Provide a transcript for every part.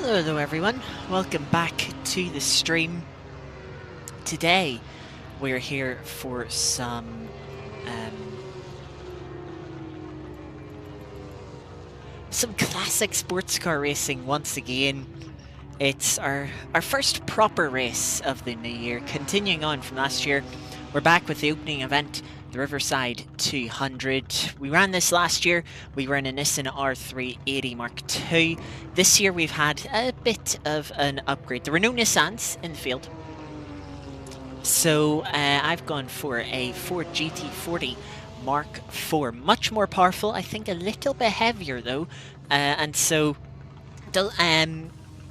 Hello everyone, welcome back to the stream. Today we're here for some classic sports car racing once again. It's our first proper race of the new year, continuing on from last year. We're back with the opening event, the Riverside 200. We ran this last year. We were in a Nissan R380 Mk.IV. This year we've had a bit of an upgrade. There were no Nissans in the field. So I've gone for a Ford GT40 Mk.IV. Much more powerful, I think a little bit heavier though. And so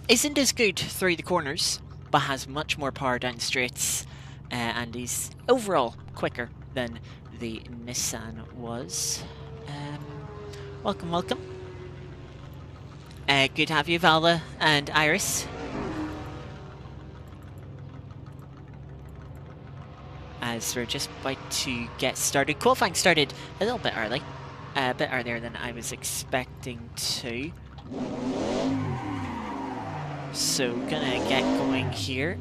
isn't as good through the corners, but has much more power down the straights. And is overall quicker than the Nissan was. Welcome. Good to have you, Vala and Iris. As we're just about to get started. Qualifying started a little bit early. A bit earlier than I was expecting to. So, gonna get going here.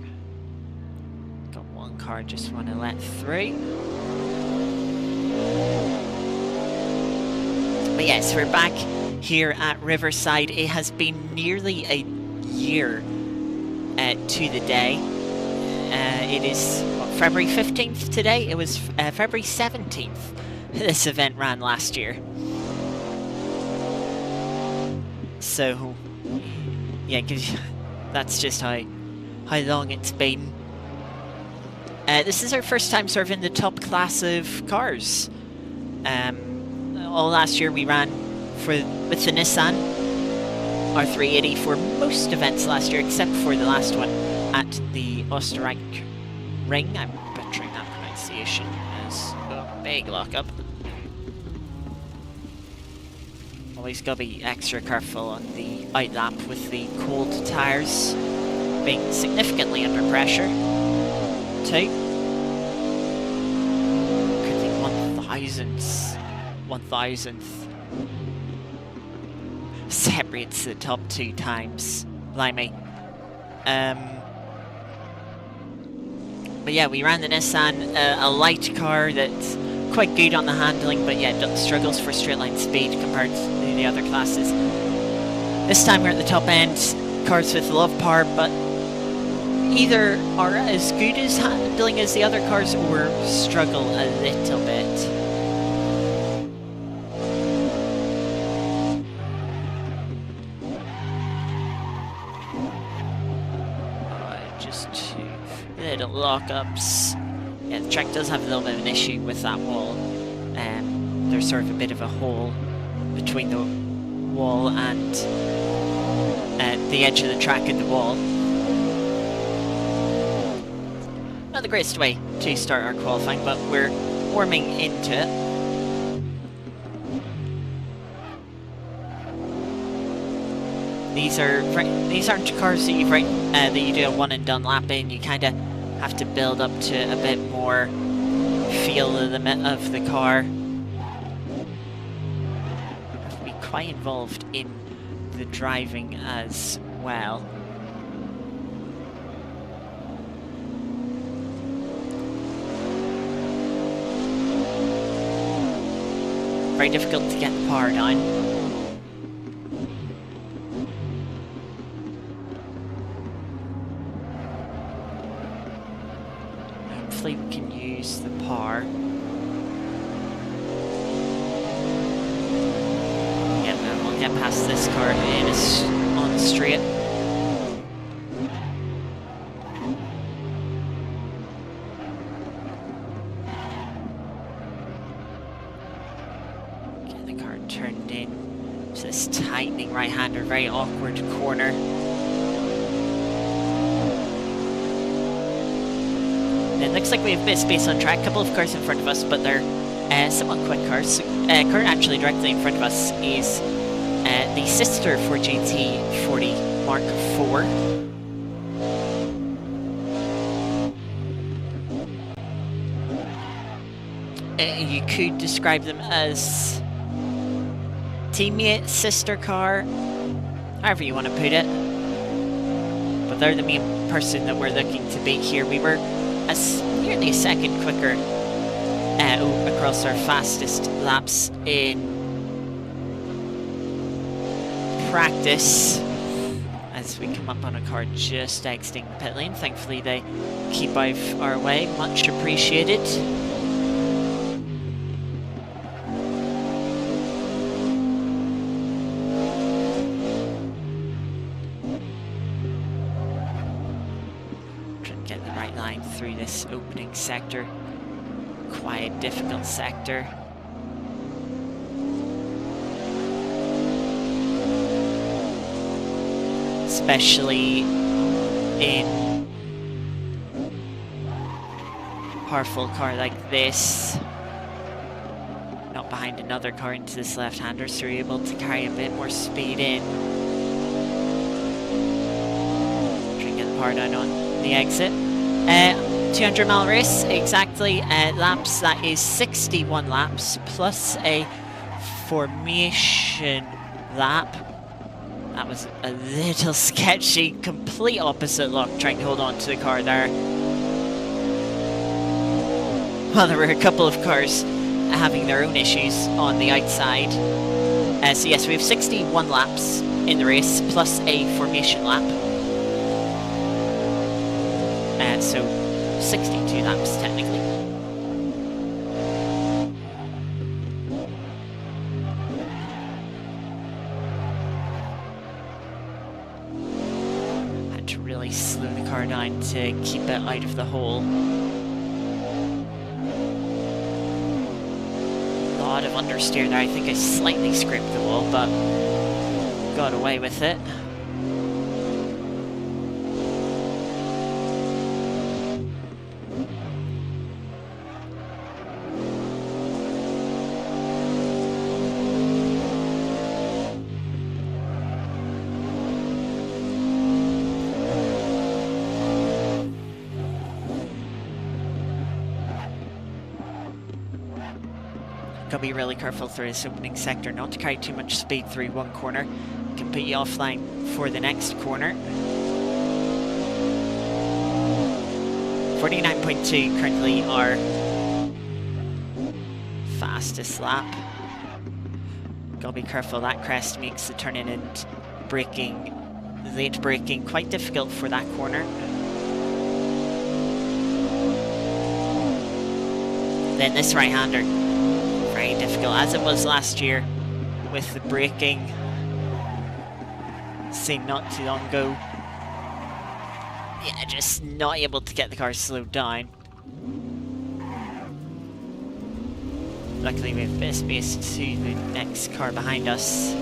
Got one car just want to let through. But yes, we're back here at Riverside. It has been nearly a year to the day. It is February 15th today. It was February 17th. This event ran last year. So, yeah, that's just how long it's been. This is our first time sort of in the top class of cars. All last year we ran with the Nissan R380 for most events last year, except for the last one at the Österreich Ring. I'm butchering that pronunciation. As a big lockup. Always gotta be extra careful on the outlap with the cold tyres being significantly under pressure. Two. Could be 1,000th. Separates the top two times. Blimey. But yeah, we ran the Nissan, a light car that's quite good on the handling, but yeah, struggles for straight line speed compared to the other classes. This time we're at the top end, cars with a lot of power, but either are as good as handling as the other cars or struggle a little bit. Just two little lockups. Yeah, the track does have a little bit of an issue with that wall. There's sort of a bit of a hole between the wall and the edge of the track and the wall. Not the greatest way to start our qualifying, but we're warming into it. These aren't cars that you do a one and done lap in. You kind of have to build up to a bit more feel of the car. Have to be quite involved in the driving as well. Very difficult to get the power down. Hopefully we can use the power. Yeah, and we'll get past this car on the straight. Get the car turned in. So this tightening right-hander, very awkward corner. It looks like we have a bit of space on track, a couple of cars in front of us, but they're somewhat quick cars. Car actually directly in front of us is the sister Ford GT40 Mk.IV. You could describe them as teammate, sister car, however you want to put it. So they're the main person that we're looking to beat here. We were nearly a second quicker across our fastest laps in practice as we come up on a car just exiting the pit lane. Thankfully they keep out of our way, much appreciated. Trying to get the right line through this opening sector. Quite difficult sector. Especially in a powerful car like this. Not behind another car into this left-hander, so you're able to carry a bit more speed in. Try and get the power down on the exit. 200-mile race, exactly. Laps, that is 61 laps, plus a formation lap. That was a little sketchy, complete opposite look, trying to hold on to the car there. Well, there were a couple of cars having their own issues on the outside. So yes, we have 61 laps in the race, plus a formation lap. So 62 laps technically. Had to really slow the car down to keep it out of the hole. A lot of understeer there. I think I slightly scraped the wall, but got away with it. Gotta be really careful through this opening sector, not to carry too much speed through one corner. Can put you offline for the next corner. 49.2 currently our fastest lap. Gotta be careful, that crest makes the turning and braking, late braking, quite difficult for that corner. Then this right-hander, very difficult, as it was last year with the braking seen not too long ago. Yeah, just not able to get the car slowed down. Luckily we have a bit of space to the next car behind us.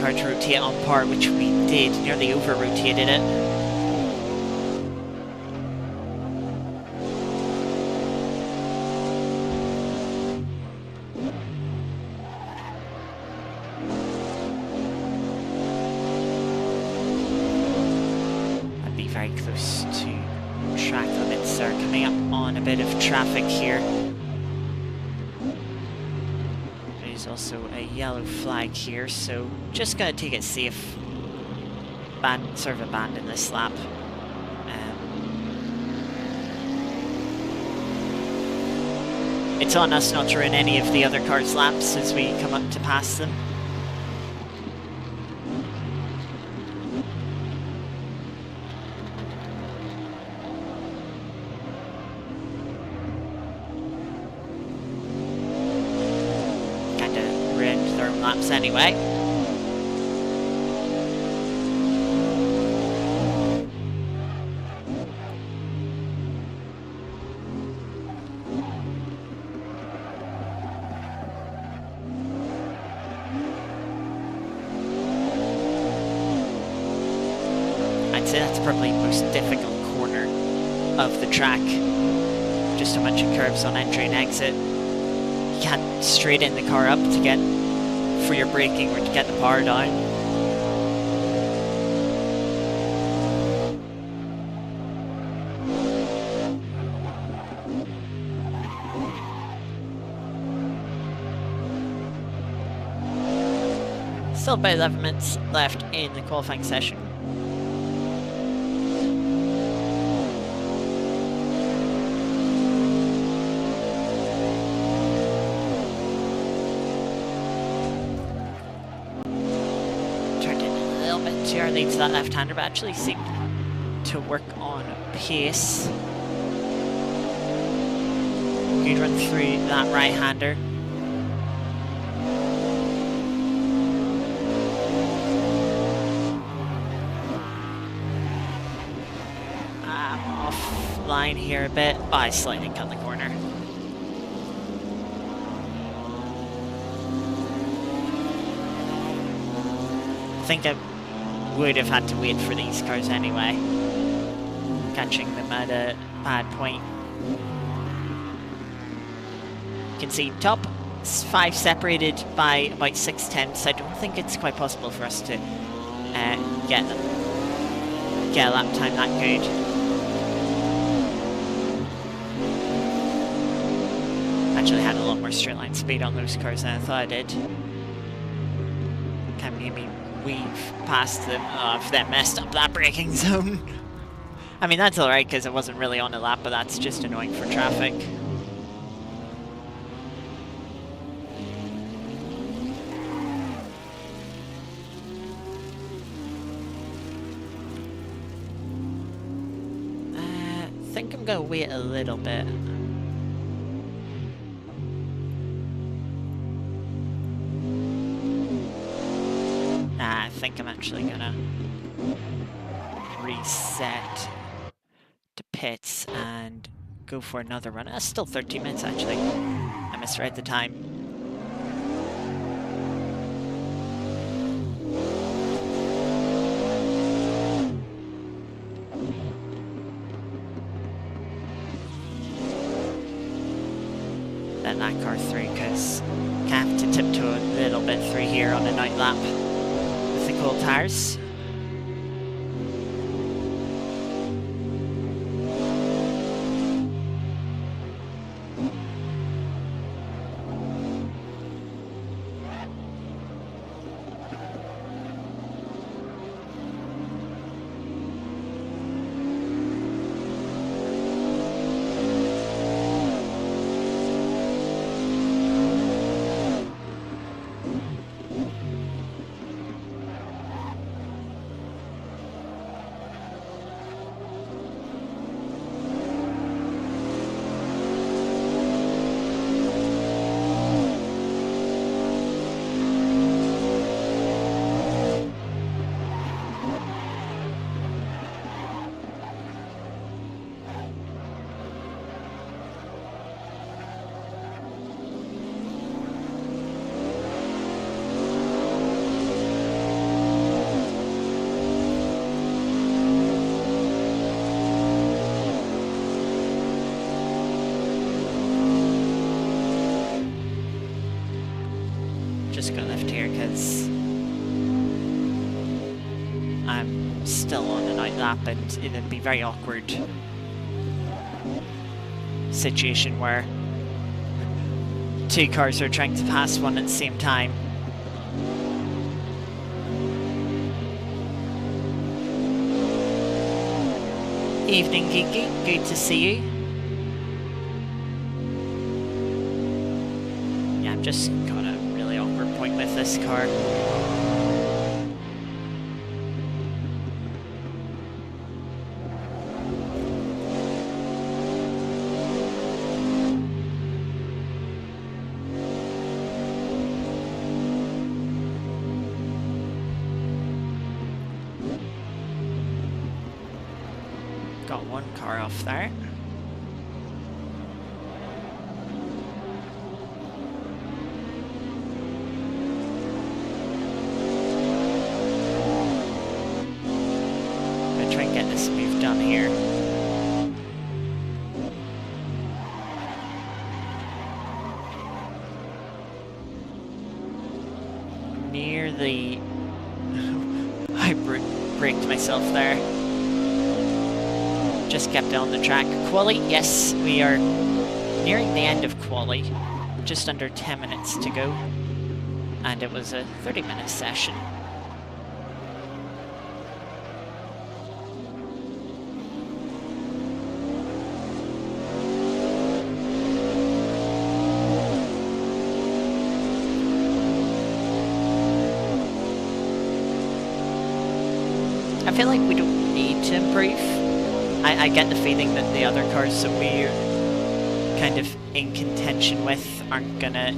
To rotate on par, which we did, nearly over-rotated it. I'd be very close to track limits there, coming up on a bit of traffic here. There's also a yellow flag here, so just gonna take it safe. Sort of abandon this lap. It's on us not to ruin any of the other cars' laps as we come up to pass them. Laps anyway. I'd say that's probably the most difficult corner of the track. Just a bunch of curves on entry and exit. You can't straighten the car up to get for your braking or to get the power down. Still about 11 minutes left in the qualifying session. Turned in a little bit too early to that left-hander, but actually seemed to work on pace. Good run through that right-hander. Line here a bit. Oh, I slightly cut the corner. I think I would have had to wait for these cars anyway. Catching them at a bad point. You can see top 5 separated by about 6/10, so I don't think it's quite possible for us to get a lap time that good. Actually had a lot more straight line speed on those cars than I thought I did. Can't maybe weave past them. Oh, if they messed up that braking zone. I mean, that's alright because it wasn't really on a lap, but that's just annoying for traffic. I think I'm gonna wait a little bit. I think I'm actually gonna reset to pits and go for another run. That's still 13 minutes actually. I misread the time. Let that car through because I have to tiptoe a little bit through here on a night lap. The cold tires. Just go left here because I'm still on a night lap and it'd be very awkward situation where two cars are trying to pass one at the same time. Evening, Geeky. Good to see you. Yeah, I've just got a really awkward point with this car. Got one car off there. and get this move done here. Near the... I braked myself there. Just kept on the track. Quali, yes, we are nearing the end of Quali. Just under 10 minutes to go. And it was a 30-minute session. I feel like we don't need to improve. I get the feeling that the other cars that we're kind of in contention with aren't gonna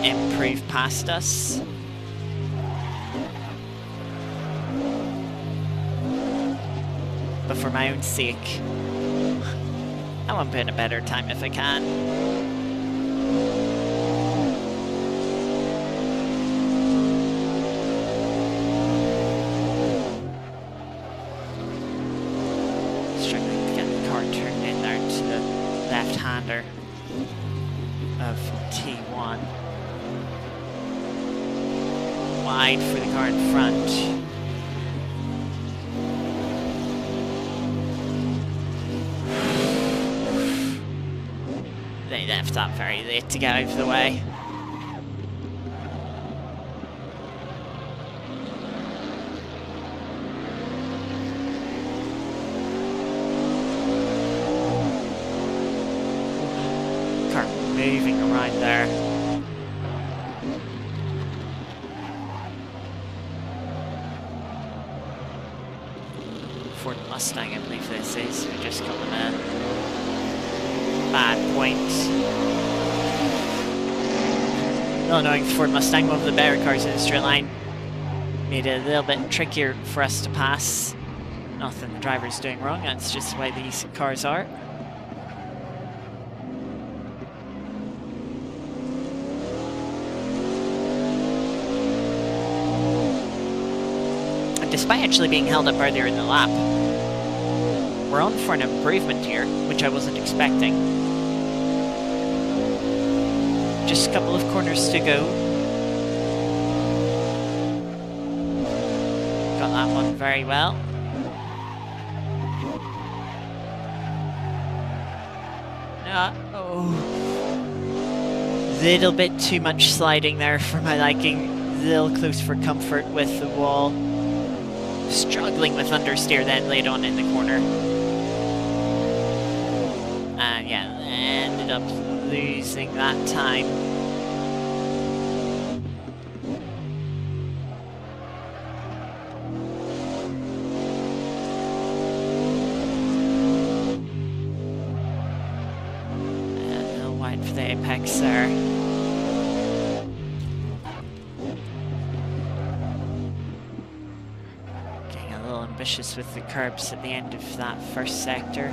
improve past us. But for my own sake, I want to put in a better time if I can. Left-hander of T1. Wide for the car in front. They left that very late to get out of the way. Moving around there. Ford Mustang, I believe this is. We just got a bad point. Not knowing Ford Mustang, one of the better cars in the straight line, made it a little bit trickier for us to pass. Nothing the driver's doing wrong, that's just the way these cars are. Despite actually being held up earlier in the lap, we're on for an improvement here, which I wasn't expecting. Just a couple of corners to go. Got that one very well. Oh, little bit too much sliding there for my liking. A little close for comfort with the wall. Struggling with understeer then late on in the corner. And yeah, ended up losing that time. And a little wide for the apex there. Ambitious with the curbs at the end of that first sector.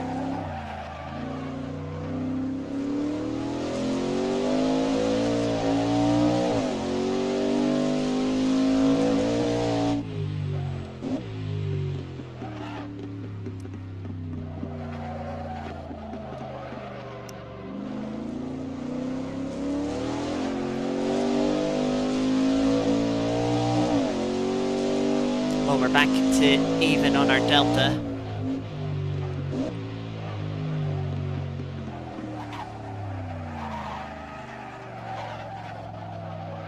Well, we're back to even on our delta.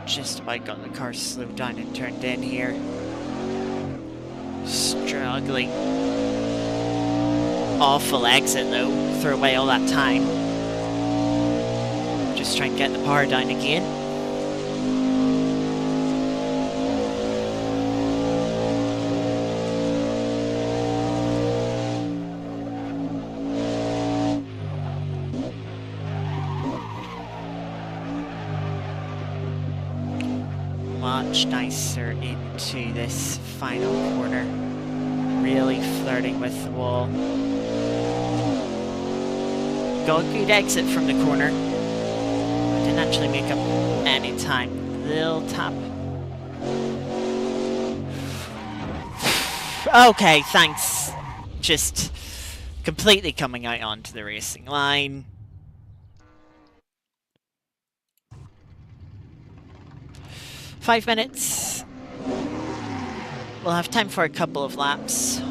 Just about got the car slowed down and turned in here. Struggling. Awful exit though, throw away all that time. Just try and get the power down again. Much nicer into this final corner. Really flirting with the wall. Got a good exit from the corner. Didn't actually make up any time. Little tap. Okay, thanks. just completely coming out onto the racing line. Five minutes. We'll have time for a couple of laps.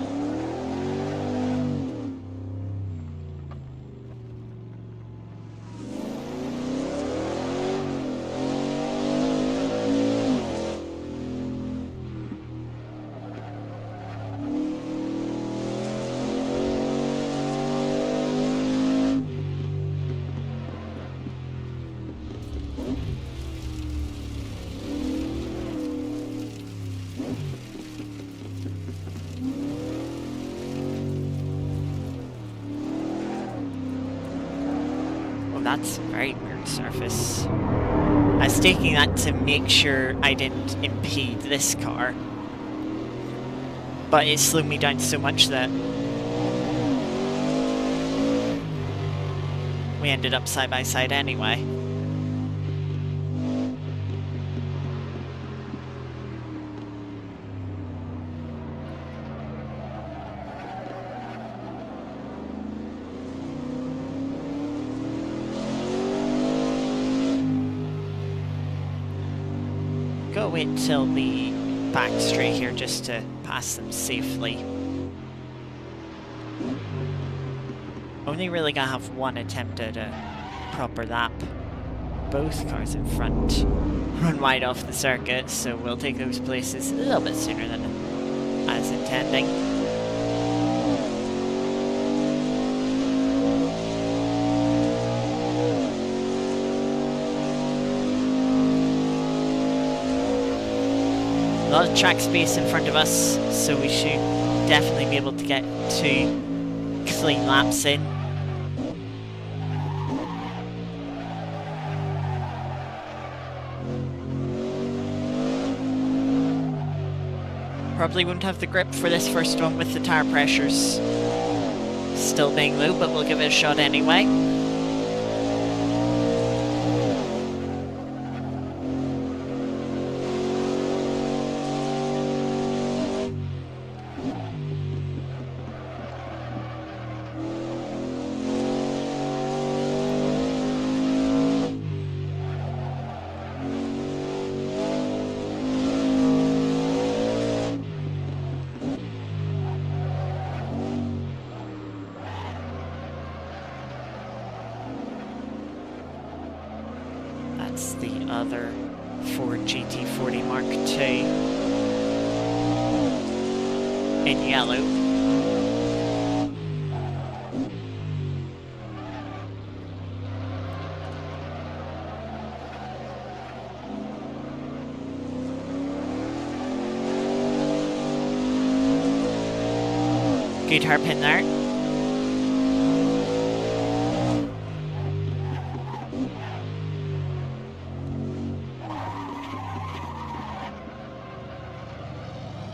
That's a very weird surface. I was taking that to make sure I didn't impede this car, but it slowed me down so much that we ended up side by side anyway. Wait till the back straight here just to pass them safely. Only really gonna have one attempt at a proper lap. Both cars in front run wide off the circuit, so we'll take those places a little bit sooner than I was intending. A lot of track space in front of us, so we should definitely be able to get 2 clean laps in. Probably won't have the grip for this first one with the tire pressures still being low, but we'll give it a shot anyway. The other Ford GT40 Mk.IV in yellow. Good hairpin there.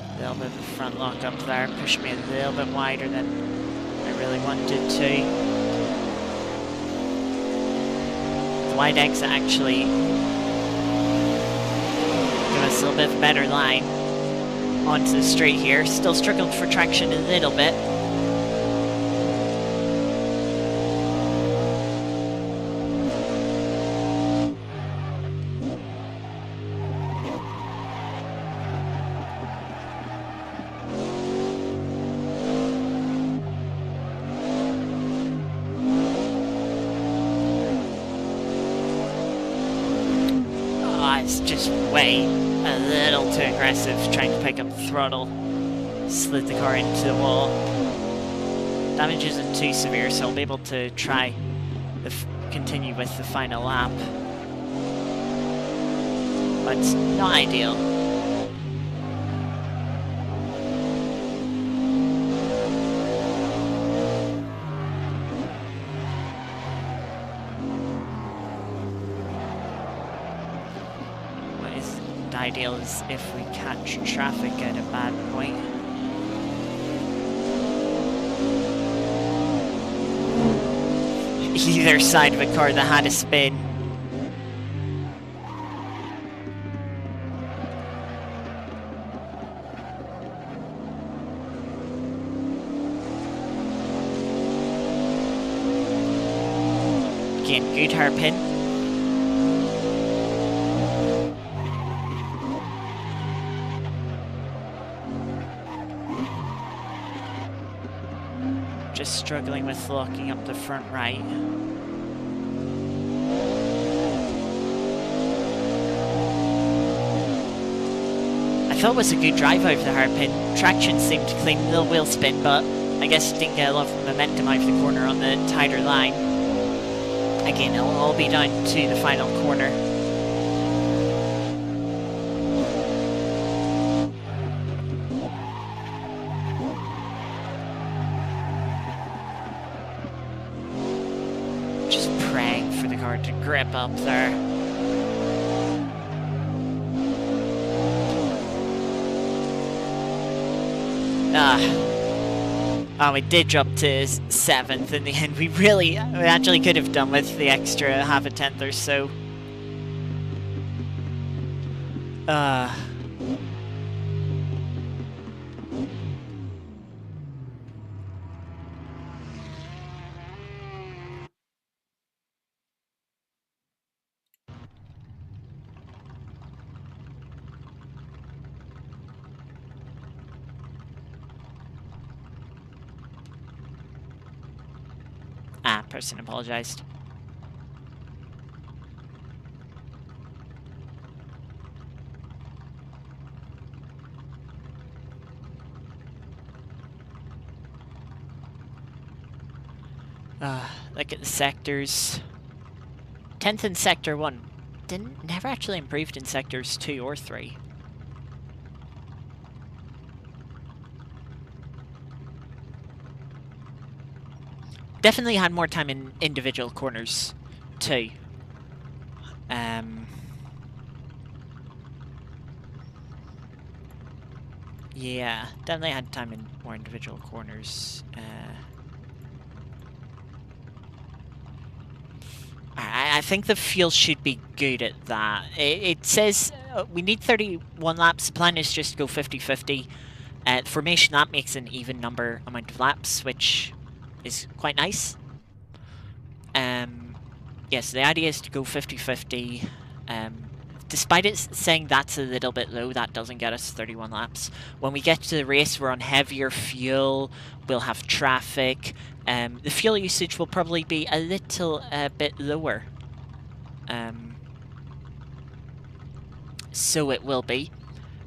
A little bit of a front lock up there, pushed me a little bit wider than I really wanted to. The wide exit actually gave us a little bit of a better line onto the straight here. Still struggled for traction a little bit. It's just way a little too aggressive, trying to pick up the throttle, slid the car into the wall. Damage isn't too severe, so I'll be able to try continue with the final lap. But it's not ideal. Ideal is if we catch traffic at a bad point. Either side of a car that had a spin. Again, good hairpin. Just struggling with locking up the front right. I thought it was a good drive over the hairpin. Traction seemed clean, little wheel spin, but I guess didn't get a lot of momentum out of the corner on the tighter line. Again, it'll all be down to the final corner. Just praying for the car to grip up there. Oh, we did drop to 7th in the end. We actually could have done with the extra half a tenth or so. Person apologized. Look at the sectors. 10th in Sector 1. Never actually improved in Sectors 2 or 3. Definitely had more time in individual corners, too. Yeah, definitely had time in more individual corners. I think the fuel should be good at that. It says we need 31 laps. The plan is just to go 50-50. The formation, that makes an even number amount of laps, which is quite nice. Yes, the idea is to go 50-50. Despite it saying that's a little bit low, that doesn't get us 31 laps. When we get to the race, we're on heavier fuel, we'll have traffic. The fuel usage will probably be a little bit lower. So it will be.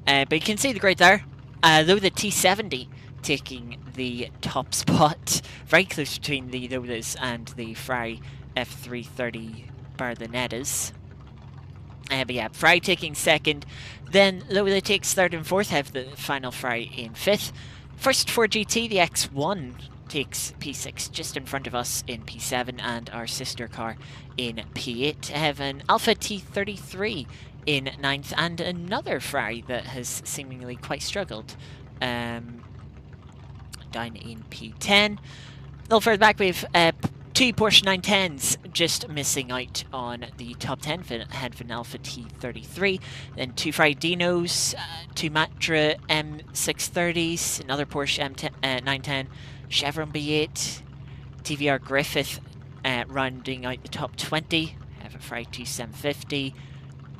But you can see the grid there. Though the T70 taking the top spot, very close between the Lolas and the Ferrari F330 Berlinettas. But yeah, Ferrari taking second, then Lola takes third and fourth, have the final Ferrari in fifth. First Ford GT, the X1, takes P6 just in front of us in P7, and our sister car in P8. Have an Alpha T33 in ninth, and another Ferrari that has seemingly quite struggled down in P10. A little further back, we've two Porsche 910s just missing out on the top 10, ahead of an Alpha T33. Then two Ferrari Dinos, two Matra M630s, another Porsche 910, Chevron B8, TVR Griffith rounding out the top 20. Have a Ferrari 2750,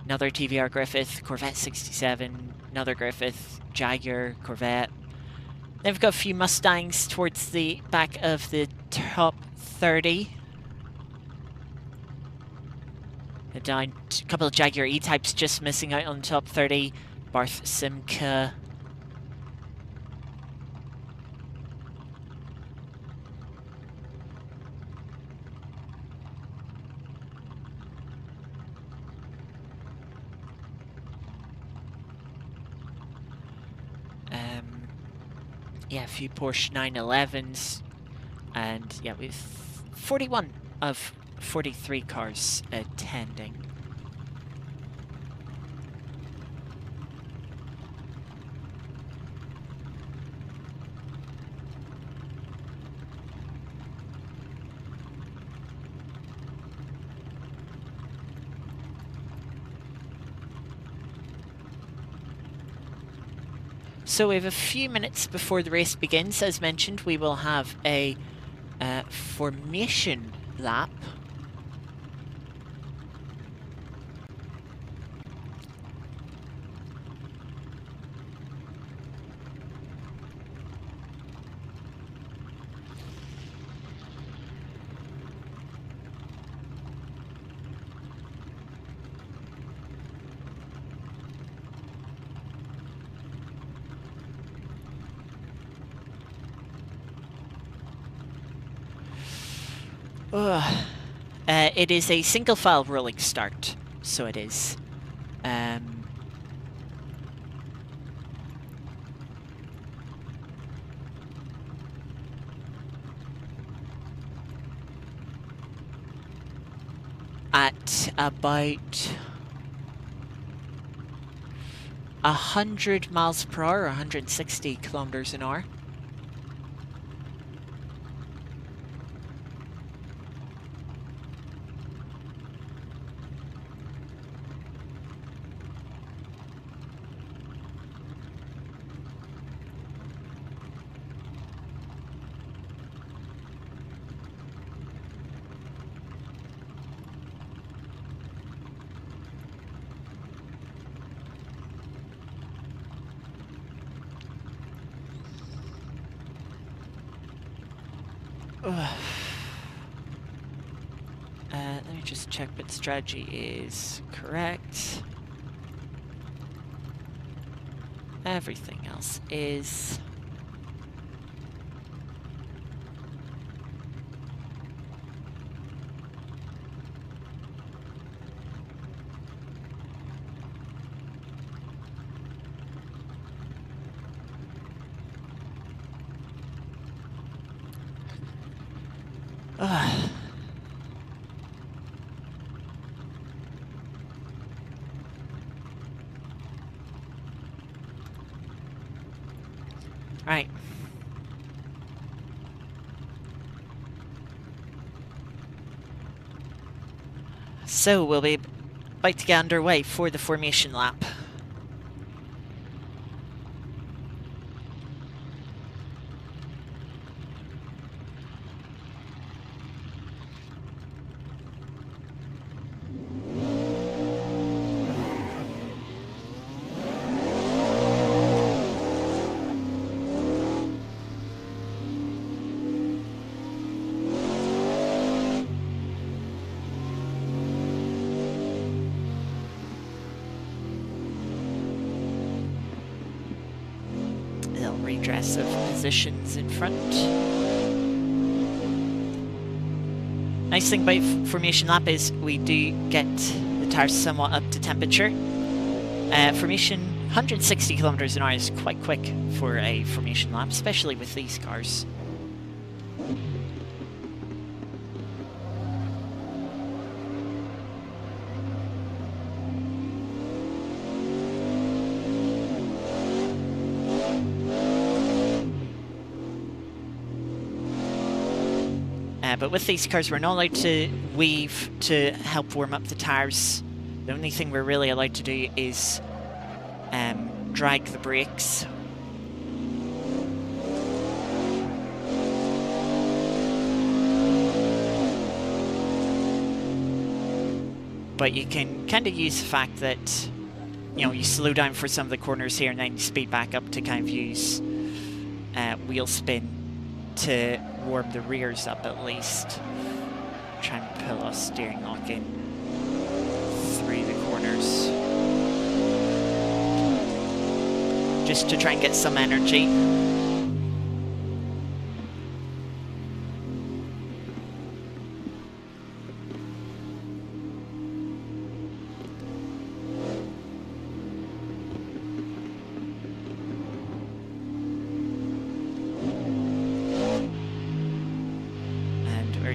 another TVR Griffith, Corvette 67, another Griffith, Jaguar, Corvette. Then we've got a few Mustangs towards the back of the top 30. Down a couple of Jaguar E-Types just missing out on the top 30. Barth Simca. Yeah, a few Porsche 911s. And yeah, we've 41 of 43 cars attending. So we have a few minutes before the race begins. As mentioned, we will have a formation lap. It is a single file rolling start, so it is. At about 100 miles per hour, 160 kilometers an hour. Let me just check what strategy is correct. Everything else is. Right. So we'll be about to get underway for the formation lap. Redress of positions in front. Nice thing about formation lap is we do get the tires somewhat up to temperature. Formation 160 kilometers an hour is quite quick for a formation lap, especially with these cars. But with these cars, we're not allowed to weave to help warm up the tires. The only thing we're really allowed to do is drag the brakes. But you can kind of use the fact that, you know, you slow down for some of the corners here and then you speed back up to kind of use wheel spin to warm the rears up at least. Try and pull our steering lock in through the corners. Just to try and get some energy.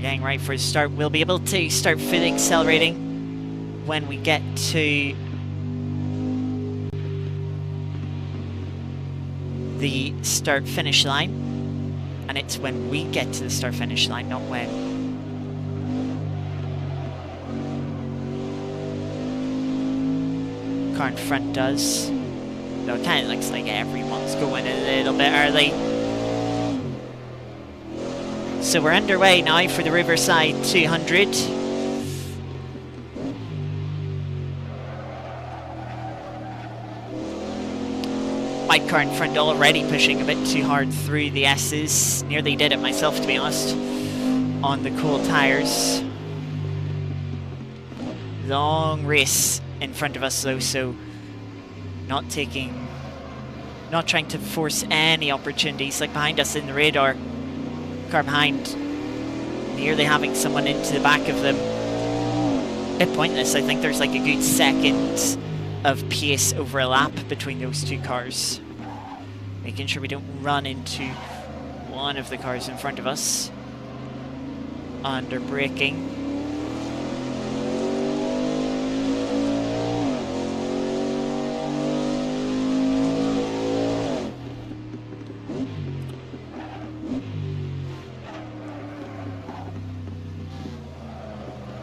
Getting right for a start. We'll be able to start fully accelerating when we get to the start-finish line, and it's when we get to the start-finish line, not when. Car in front does. Though it kind of looks like everyone's going a little bit early. So we're underway now for the Riverside 200. My car in front already pushing a bit too hard through the S's. Nearly did it myself, to be honest, on the cool tires. Long race in front of us though, so not trying to force any opportunities. Like behind us in the radar, car behind nearly having someone into the back of them. A bit pointless. I think there's like a good second of pace over a lap between those two cars. Making sure we don't run into one of the cars in front of us. Under braking.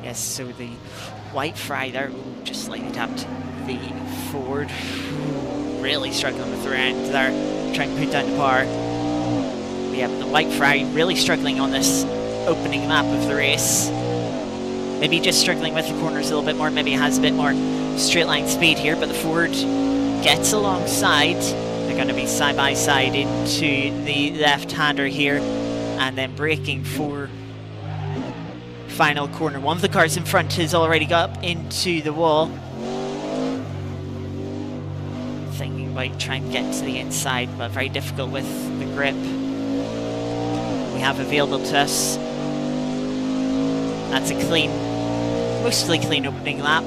Yes, so the white fry there, just slightly tapped the Ford. Really struggling with the rear end there, trying to put down the power. But yeah, but the white fry really struggling on this opening lap of the race. Maybe just struggling with the corners a little bit more, maybe has a bit more straight line speed here, but the Ford gets alongside. They're going to be side by side into the left-hander here, and then braking for final corner. One of the cars in front has already got up into the wall. Thinking about trying to get to the inside, but very difficult with the grip we have available to us. That's a clean, mostly clean opening lap.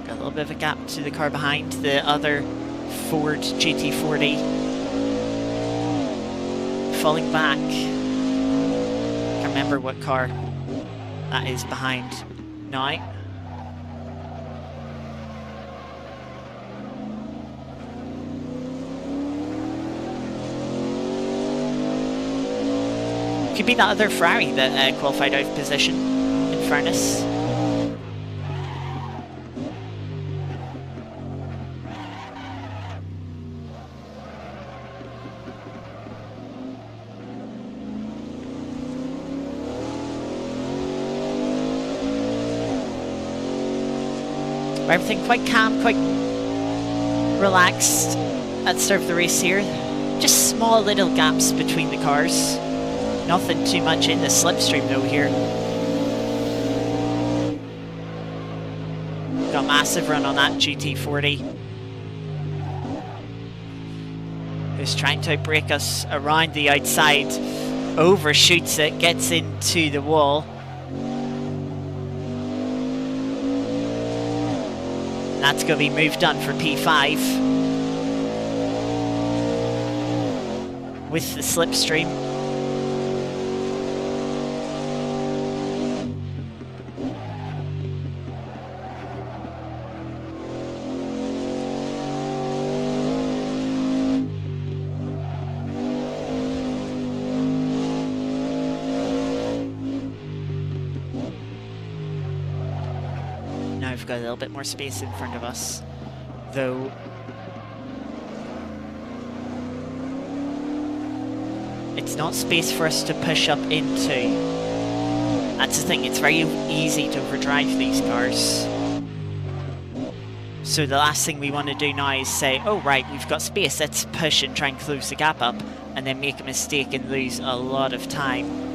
A little bit of a gap to the car behind, the other Ford GT40 falling back. Can't remember what car that is behind now. Could be that other Ferrari that qualified out of position, in fairness. Everything quite calm, quite relaxed at the start of the race here. Just small little gaps between the cars. Nothing too much in the slipstream though here. Got a massive run on that GT40. Who's trying to outbrake us around the outside. Overshoots it, gets into the wall. That's going to be moved on for P5 with the slipstream. We've got a little bit more space in front of us, though it's not space for us to push up into. That's the thing, it's very easy to overdrive these cars. So the last thing we want to do now is say, oh right, we've got space, let's push and try and close the gap up, and then make a mistake and lose a lot of time.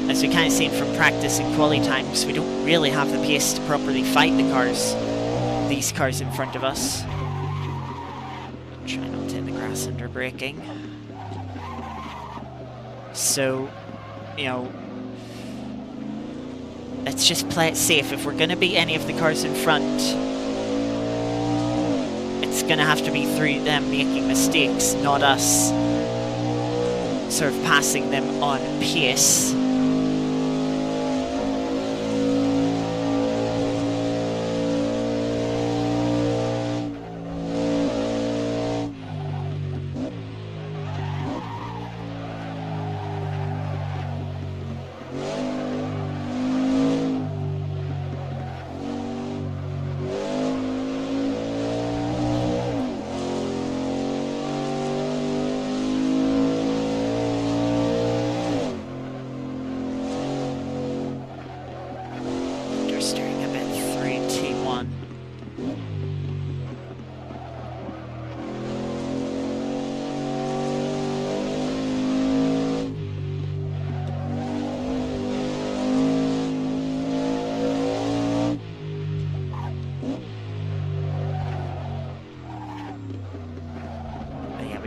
As we kind of seen from practice and quali times, we don't really have the pace to properly fight the cars, these cars in front of us. Try not to hit the grass under braking. So, you know, let's just play it safe. If we're going to beat any of the cars in front, it's going to have to be through them making mistakes, not us sort of passing them on pace.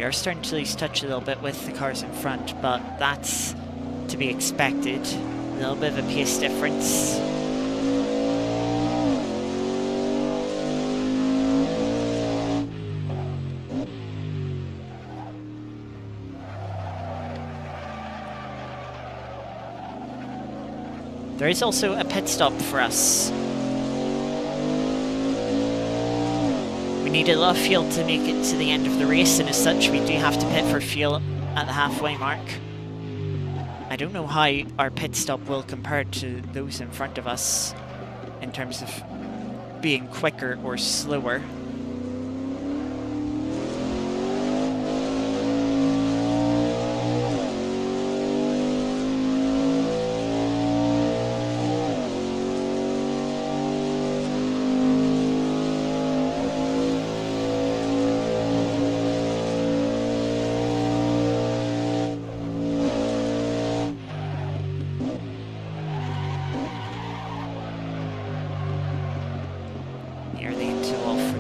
are starting to lose touch a little bit with the cars in front, but that's to be expected. A little bit of a pace difference. There is also a pit stop for us. We need a lot of fuel to make it to the end of the race, and as such we do have to pit for fuel at the halfway mark. I don't know how our pit stop will compare to those in front of us in terms of being quicker or slower.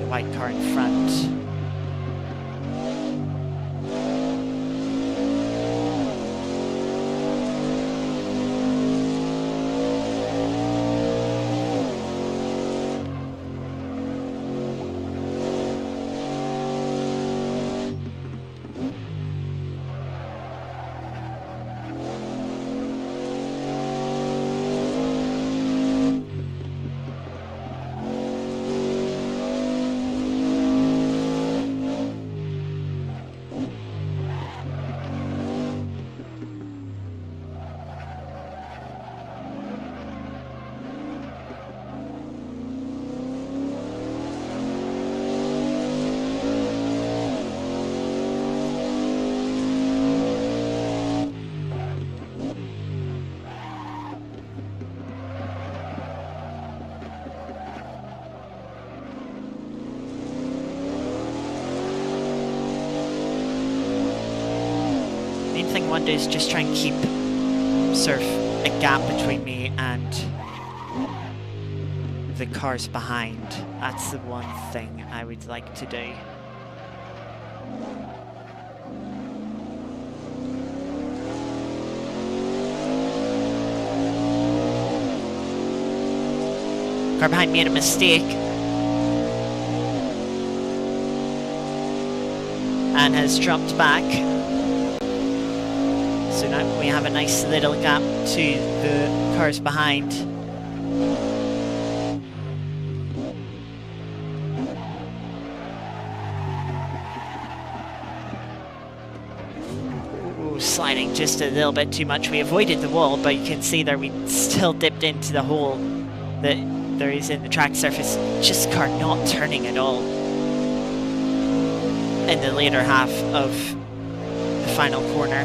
White car in front. Thing I want to do is just try and keep sort of a gap between me and the cars behind. That's the one thing I would like to do. Car behind made a mistake and has dropped back. So now we have a nice little gap to the cars behind. Ooh, sliding just a little bit too much. We avoided the wall, but you can see there we still dipped into the hole that there is in the track surface. Just car not turning at all in the later half of the final corner.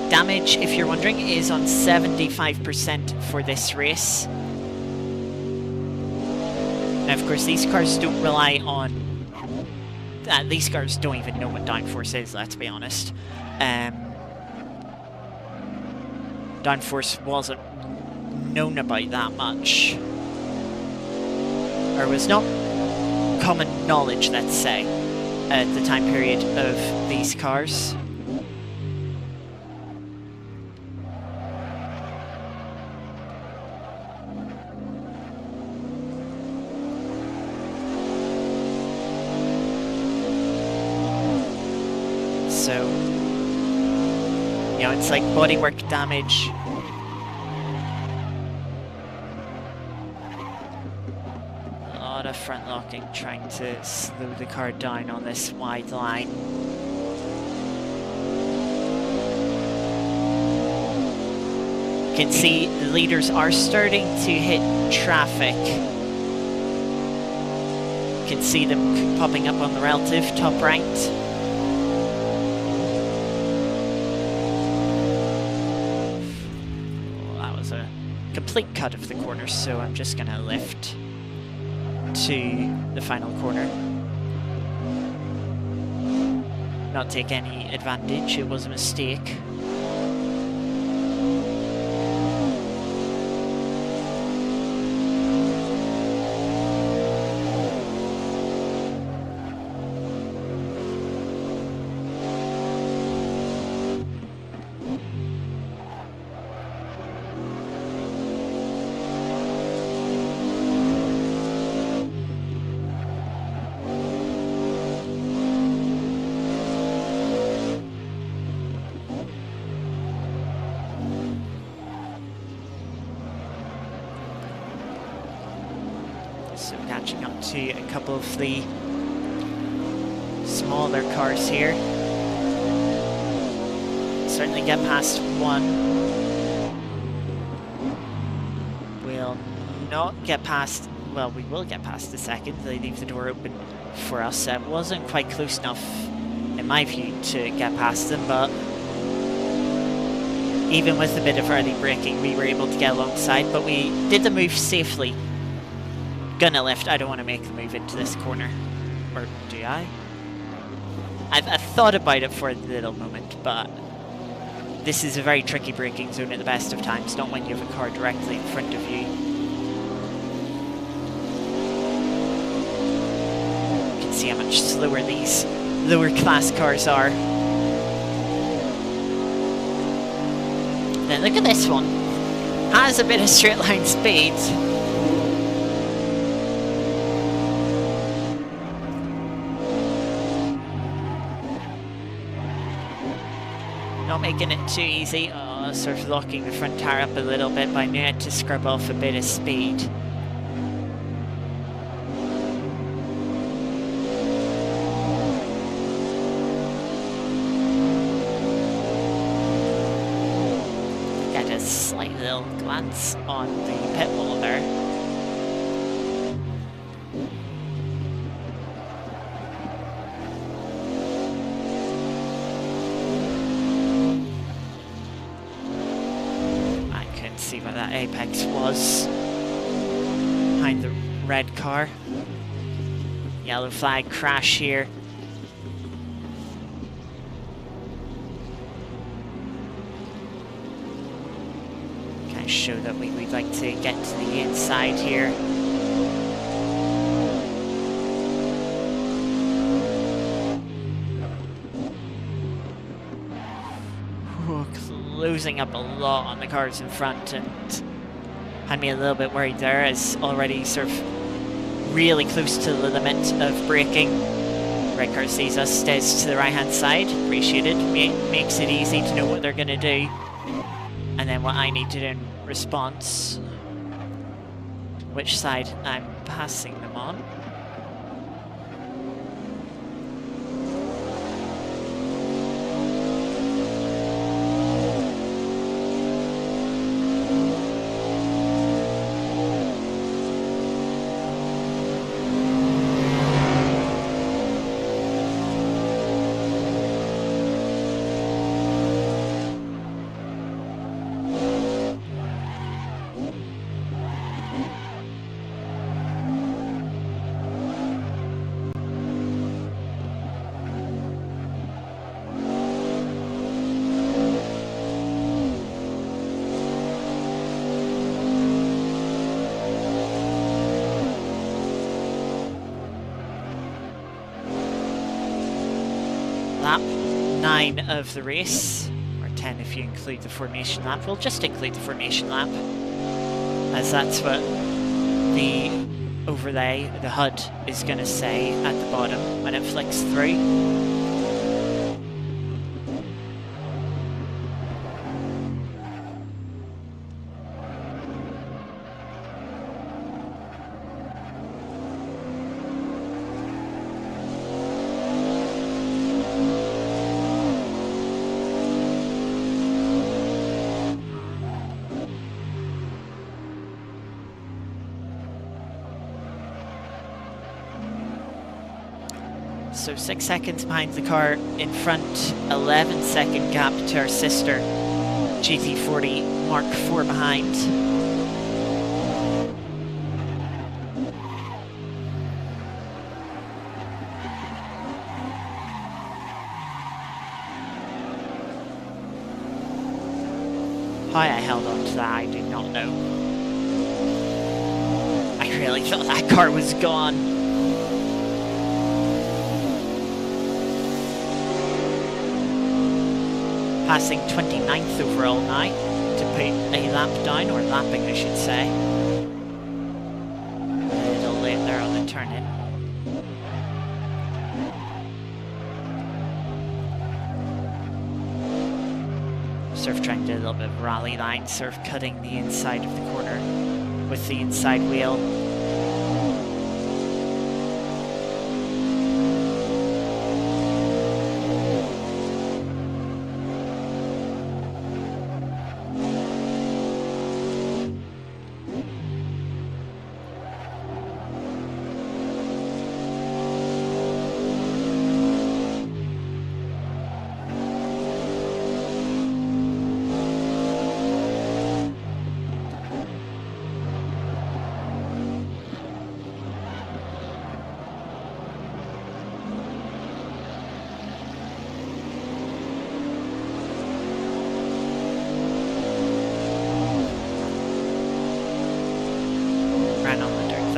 Damage, if you're wondering, is on 75% for this race. Now, of course, these cars don't rely on... these cars don't even know what downforce is, let's be honest. Downforce wasn't known about that much. Or was not common knowledge, let's say, at the time period of these cars. So, you know, it's like bodywork damage. A lot of front locking, trying to slow the car down on this wide line. You can see the leaders are starting to hit traffic. You can see them popping up on the relative top right. Complete cut of the corner, so I'm just going to lift to the final corner. Not take any advantage, it was a mistake. So catching up to a couple of the smaller cars here. Certainly get past one. We'll not get past, well, we will get past the second. They leave the door open for us. It wasn't quite close enough, in my view, to get past them, but even with a bit of early braking, we were able to get alongside, but we did the move safely. Gonna lift. I don't want to make the move into this corner. Or do I? I've thought about it for a little moment, but this is a very tricky braking zone at the best of times, not when you have a car directly in front of you. You can see how much slower these lower class cars are. Then look at this one. Has a bit of straight line speed. Not making it too easy. Oh, sort of locking the front tire up a little bit, but I knew I had to scrub off a bit of speed. Get a slight little glance on the pit wall there. See what that apex was behind the red car. Yellow flag crash here. Kind of show that we'd like to get to the inside here. Losing up a lot on the cars in front, and had me a little bit worried there, as already sort of really close to the limit of braking. Red car sees us, stays to the right hand side, appreciated, makes it easy to know what they're going to do, and then what I need to do in response, which side I'm passing them on. Lap 9 of the race, or 10 if you include the formation lap. We'll just include the formation lap, as that's what the overlay, the HUD, is going to say at the bottom when it flicks through. So 6 seconds behind the car in front, 11-second gap to our sister GT40 Mk.IV behind. How I held on to that, I do not know. I really thought that car was gone. Passing 29th overall now to put a lap down, or lapping I should say. A little late there on the turn in. Sort of trying to do a little bit of rally line, sort of cutting the inside of the corner with the inside wheel.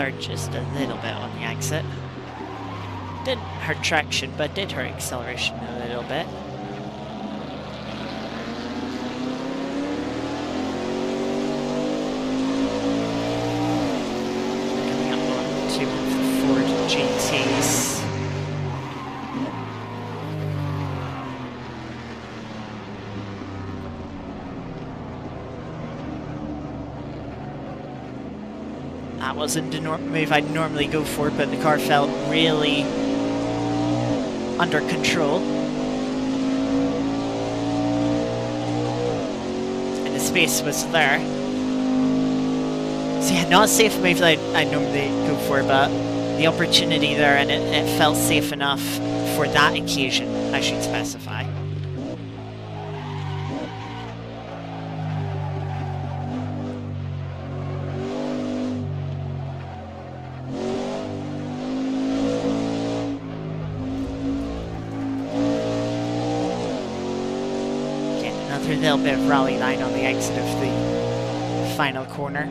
accelerated just a little bit on the exit. Didn't hurt traction, but did hurt acceleration a little bit. Coming up on two of the Ford GTs. That wasn't the move I'd normally go for, but the car felt really under control. And the space was there. So yeah, not a safe move that I'd normally go for, but the opportunity there, and it felt safe enough for that occasion, I should specify. A little bit of rally line on the exit of the final corner.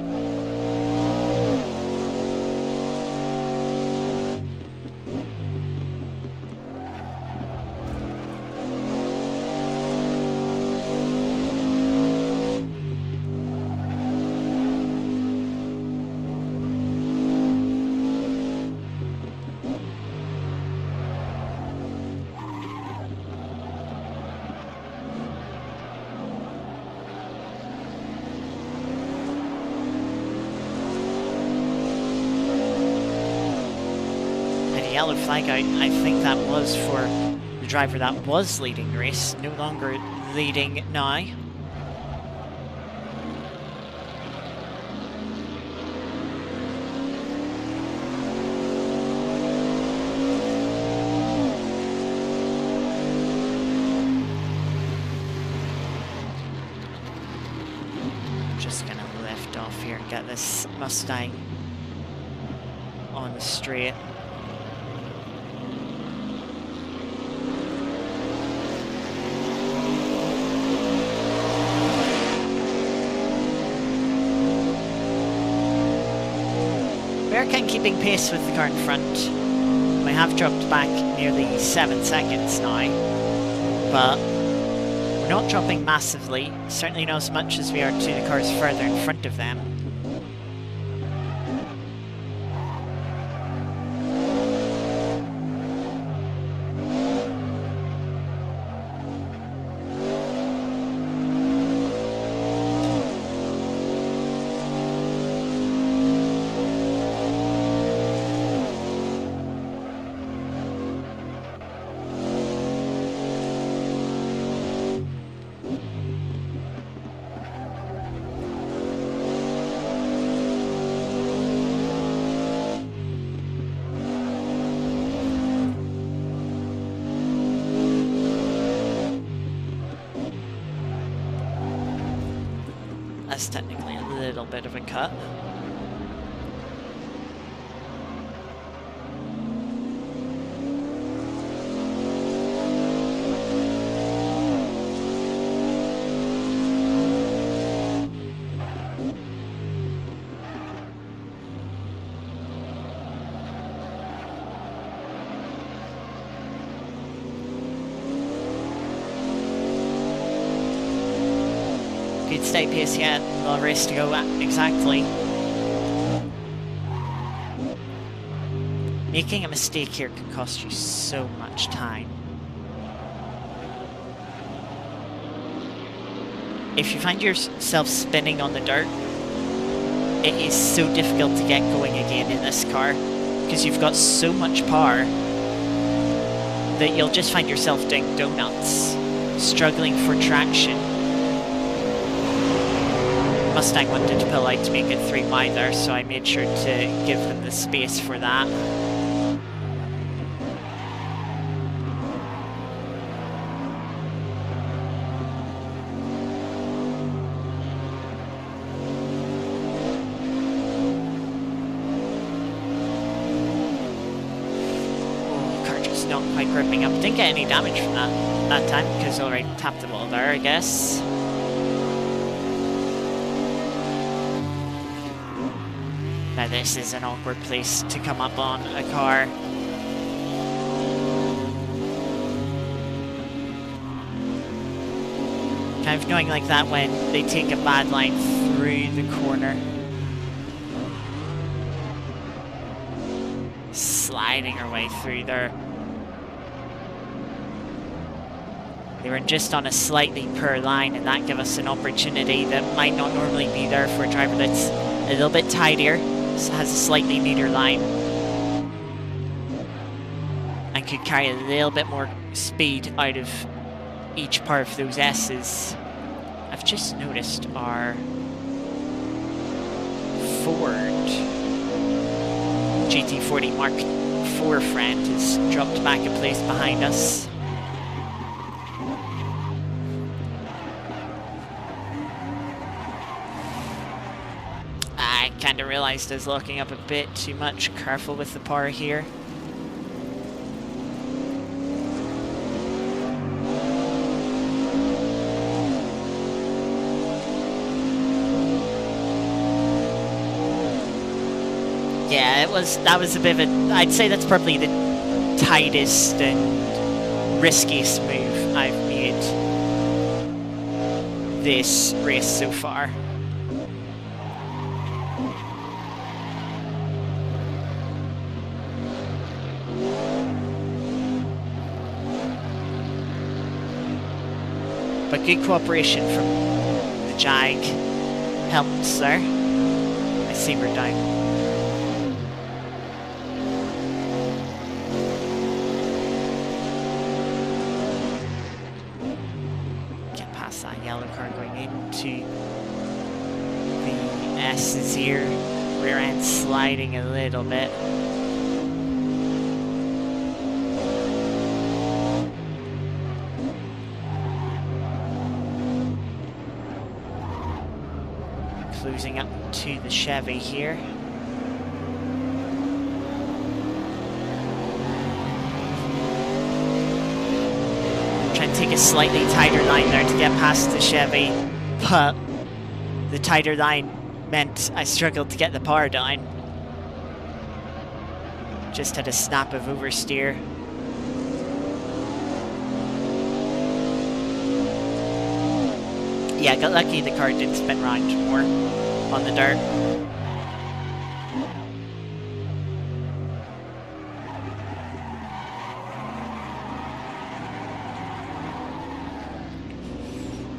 Yellow flag out, I think that was for the driver that was leading the race, no longer leading now. Just gonna lift off here and get this Mustang on the straight. American keeping pace with the car in front. We have dropped back nearly 7 seconds now, but we're not dropping massively, certainly not as much as we are to the cars further in front of them. That's technically a little bit of a cut. Good stay pace yet, a lot of race to go at, exactly. Making a mistake here can cost you so much time. If you find yourself spinning on the dirt, it is so difficult to get going again in this car, because you've got so much power that you'll just find yourself doing donuts, struggling for traction. Mustang wanted to pull out to make it 3 miler, so I made sure to give them the space for that. Oh, the car just not quite gripping up. Didn't get any damage from that time, because I already tapped the wall there, I guess. This is an awkward place to come up on a car. Kind of going like that when they take a bad line through the corner. Sliding our way through there. They were just on a slightly poor line, and that gave us an opportunity that might not normally be there for a driver that's a little bit tidier, has a slightly neater line, and could carry a little bit more speed out of each part of those S's. I've just noticed our Ford GT40 Mk.IV friend has dropped back a place behind us. I kind of realized I was locking up a bit too much. Careful with the power here. Yeah, that was a bit of a, I'd say that's probably the tightest and riskiest move I've made this race so far. But good cooperation from the Jag helps there. I see we're down. Get past that yellow car going into the S's here. Rear end sliding a little bit. Closing up to the Chevy here. Trying to take a slightly tighter line there to get past the Chevy, but the tighter line meant I struggled to get the power down. Just had a snap of oversteer. Yeah, got lucky the car didn't spin round more on the dirt.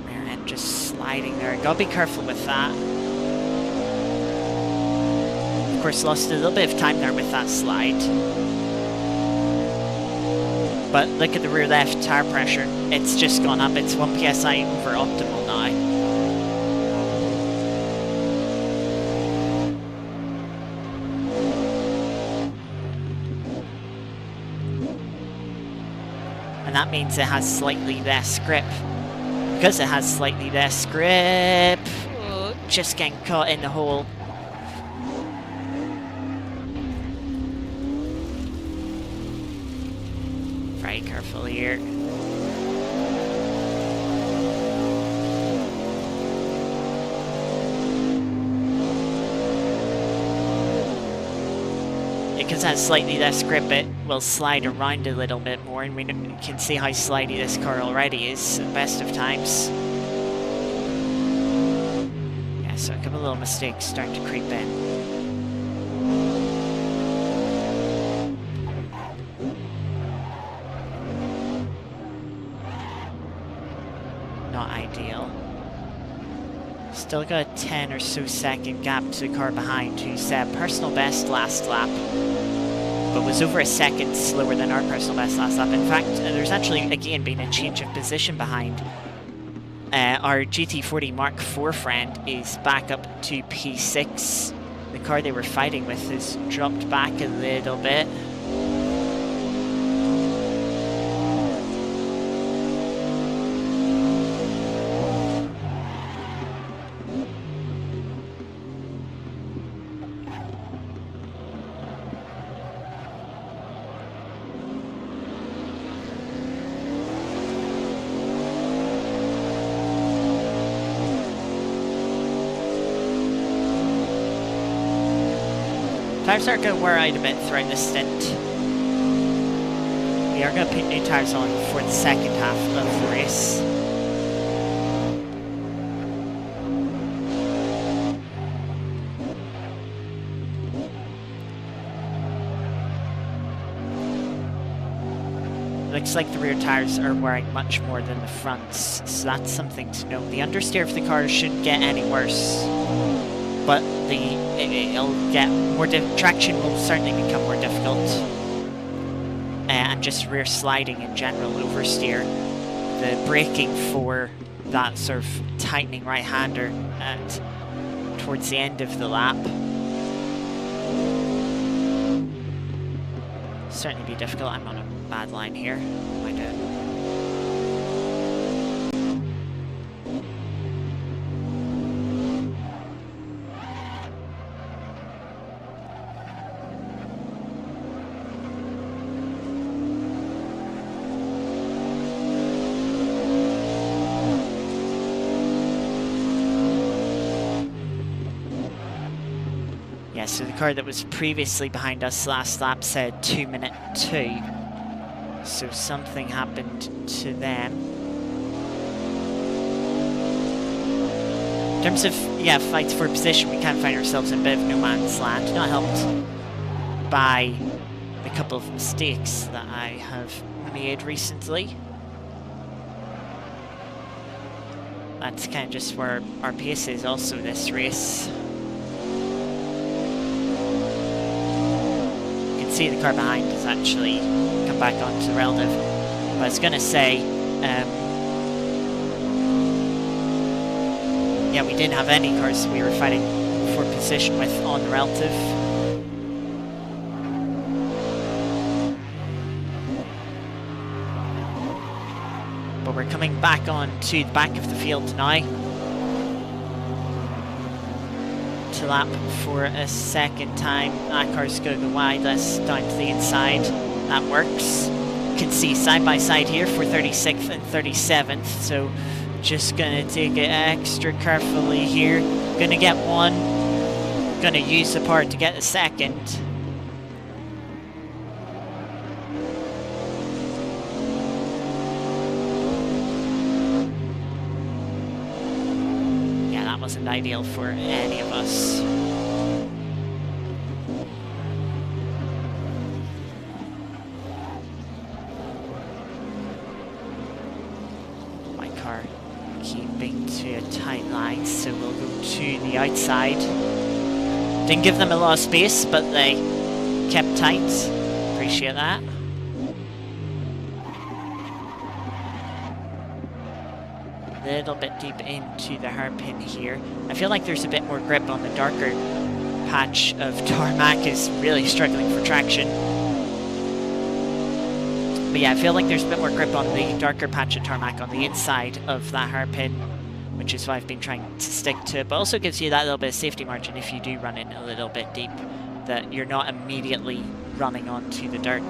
Rear end just sliding there. Gotta be careful with that. Of course, lost a little bit of time there with that slide. But look at the rear left tire pressure. It's just gone up. It's 1 psi over optimal now. And that means it has slightly less grip. Because it has slightly less grip, just getting caught in the hole. Very careful here. Because it has slightly less grip, it will slide around a little bit more, and we can see how slidey this car already is at the best of times. Yeah, so a couple little mistakes start to creep in. Not ideal. Still got a 10 or so second gap to the car behind, who set personal best last lap, but was over a second slower than our personal best last lap. In fact, there's actually again been a change of position behind. Our GT40 Mk.IV friend is back up to P6. The car they were fighting with has dropped back a little bit. Tires are going to wear out a bit throughout this stint. We are going to put new tires on for the second half of the race. Looks like the rear tires are wearing much more than the fronts, so that's something to note. The understeer of the car shouldn't get any worse, but it'll get more traction will certainly become more difficult, and just rear sliding in general, oversteer, the braking for that sort of tightening right-hander towards the end of the lap. Certainly be difficult. I'm on a bad line here. Am I doing? Yeah, so the car that was previously behind us last lap said 2:02. So something happened to them. In terms of, yeah, fights for position, we kind of find ourselves in a bit of no man's land. Not helped by the couple of mistakes that I have made recently. That's kind of just where our pace is also this race. You can see the car behind has actually come back onto the relative. But I was going to say, yeah, we didn't have any cars we were fighting for position with on the relative. But we're coming back on to the back of the field now to lap for a second time. That car's going to go wide, that's down to the inside. That works. You can see side by side here for 36th and 37th, so just gonna take it extra carefully here. Gonna get one, gonna use the part to get the second. Yeah, that wasn't ideal for any of us. Keeping to a tight line, so we'll go to the outside. Didn't give them a lot of space, but they kept tight. Appreciate that. A little bit deep into the hairpin here. I feel like there's a bit more grip on the darker patch of tarmac. Is really struggling for traction. But yeah, I feel like there's a bit more grip on the darker patch of tarmac on the inside of that hairpin, which is why I've been trying to stick to it. But also gives you that little bit of safety margin if you do run in a little bit deep, that you're not immediately running onto the dirt.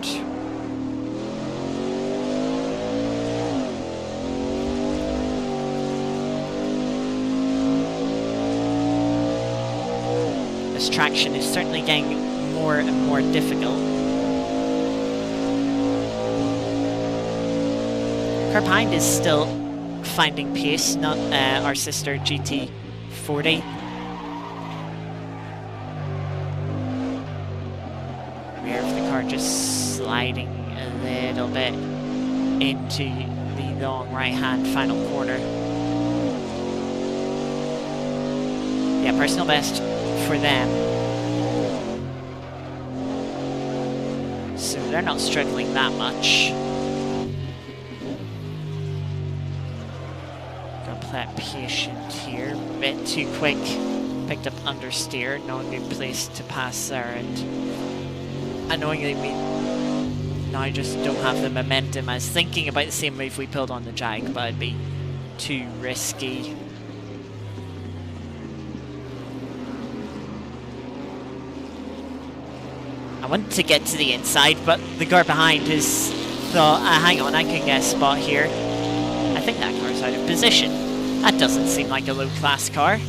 This traction is certainly getting more and more difficult. Car behind is still finding pace, not our sister GT40. Rear of the car just sliding a little bit into the long right-hand final corner. Yeah, personal best for them. So they're not struggling that much. Patient here, a bit too quick, picked up understeer, not a good place to pass there, and annoyingly we now just don't have the momentum. I was thinking about the same move we pulled on the Jag, but it'd be too risky. I wanted to get to the inside, but the car behind has thought, hang on, I can get a spot here. I think that car's out of position. That doesn't seem like a low-class car.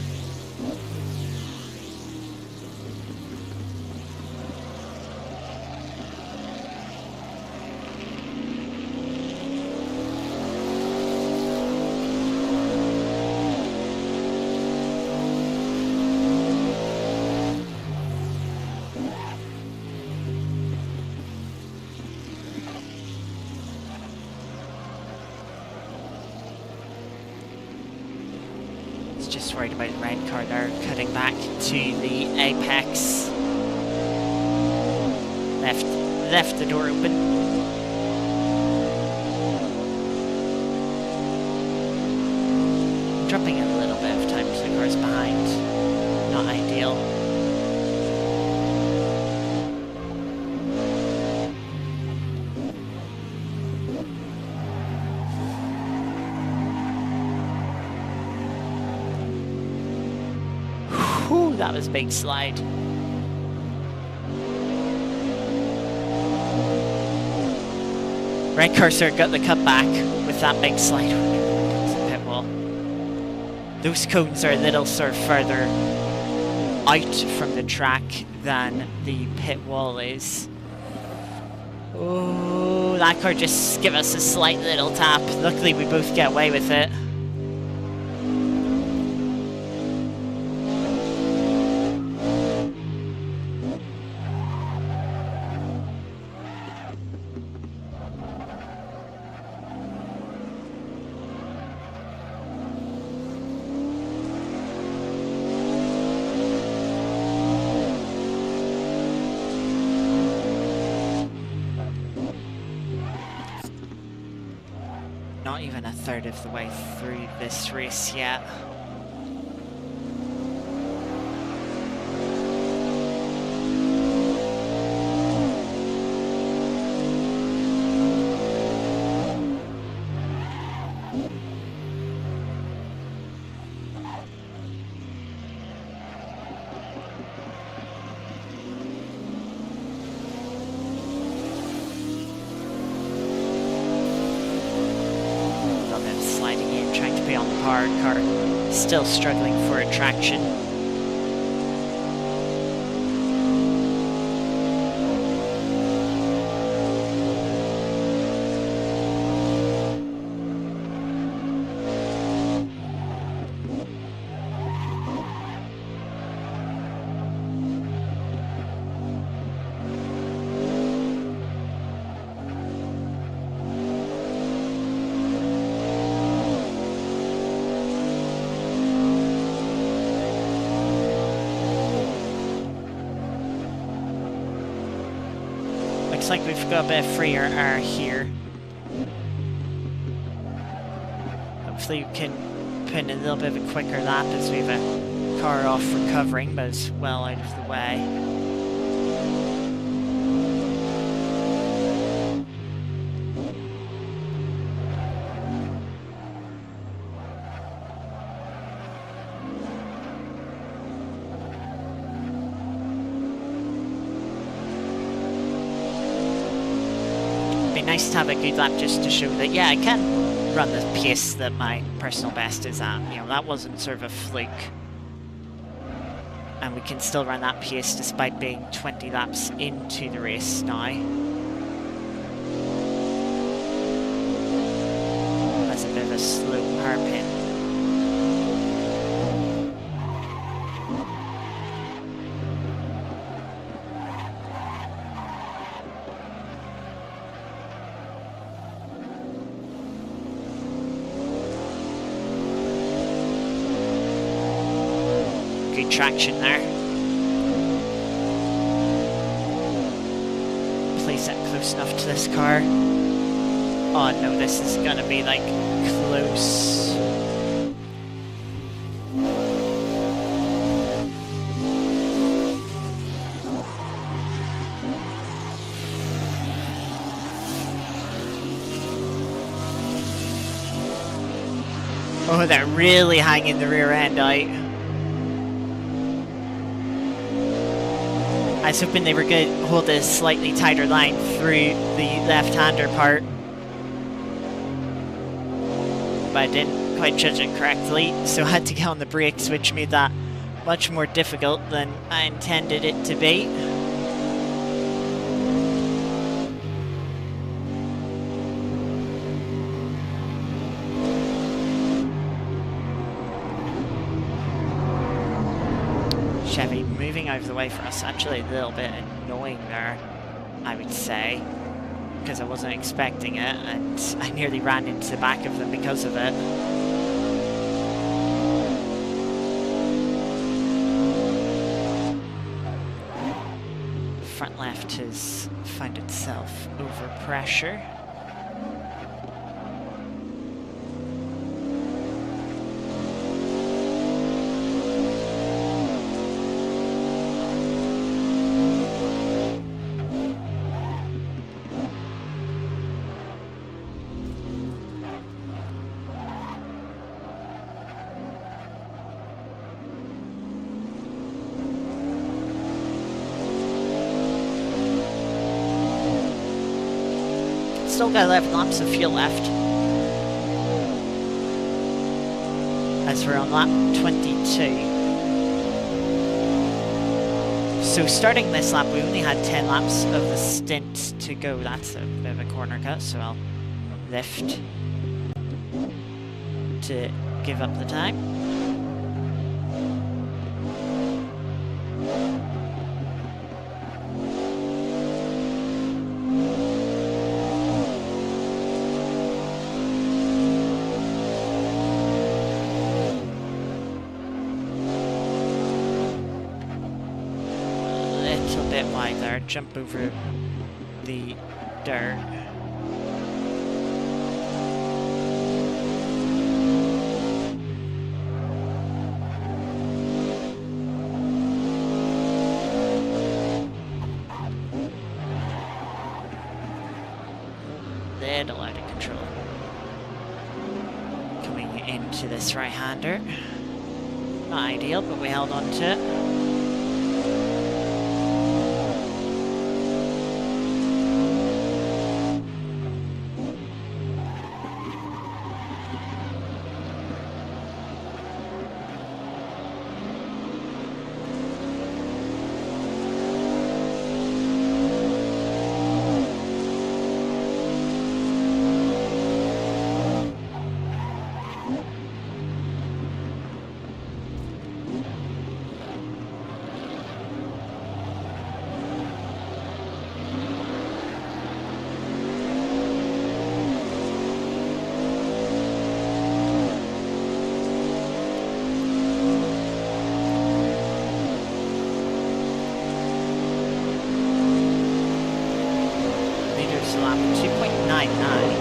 was just worried about the red car there, cutting back to the apex. Left the door open. Dropping a little bit of time to the cars behind. Not ideal. Whew, that was a big slide. Red Corsa got the cutback with that big slide. Pit wall. Those cones are a little sort of further out from the track than the pit wall is. Oh, that car just gave us a slight little tap. Luckily we both get away with it. Not even a third of the way through this race yet. Car still struggling for traction. Looks like we've got a bit of freer air here. Hopefully we can put in a little bit of a quicker lap as we have a car off recovering, but it's well out of the way. Nice to have a good lap just to show that, yeah, I can run the pace that my personal best is at. You know, that wasn't sort of a fluke. And we can still run that pace despite being 20 laps into the race now. That's a bit of a slow hairpin. Good traction there. Place it close enough to this car. Oh no, this is gonna be like close. Oh, they're really hanging the rear end out. I was hoping they were going to hold a slightly tighter line through the left-hander part, but I didn't quite judge it correctly, so I had to get on the brakes, which made that much more difficult than I intended it to be. Chevy moving out of the way for us, actually a little bit annoying there, I would say, because I wasn't expecting it and I nearly ran into the back of them because of it. left has found itself over pressure. Still got 11 laps of fuel left, as we're on lap 22. So starting this lap, we only had 10 laps of the stint to go. That's a bit of a corner cut, so I'll lift to give up the time. Jump over the dirt. Little out of control. Coming into this right-hander. Not ideal, but we held on to it. Lap 2.99.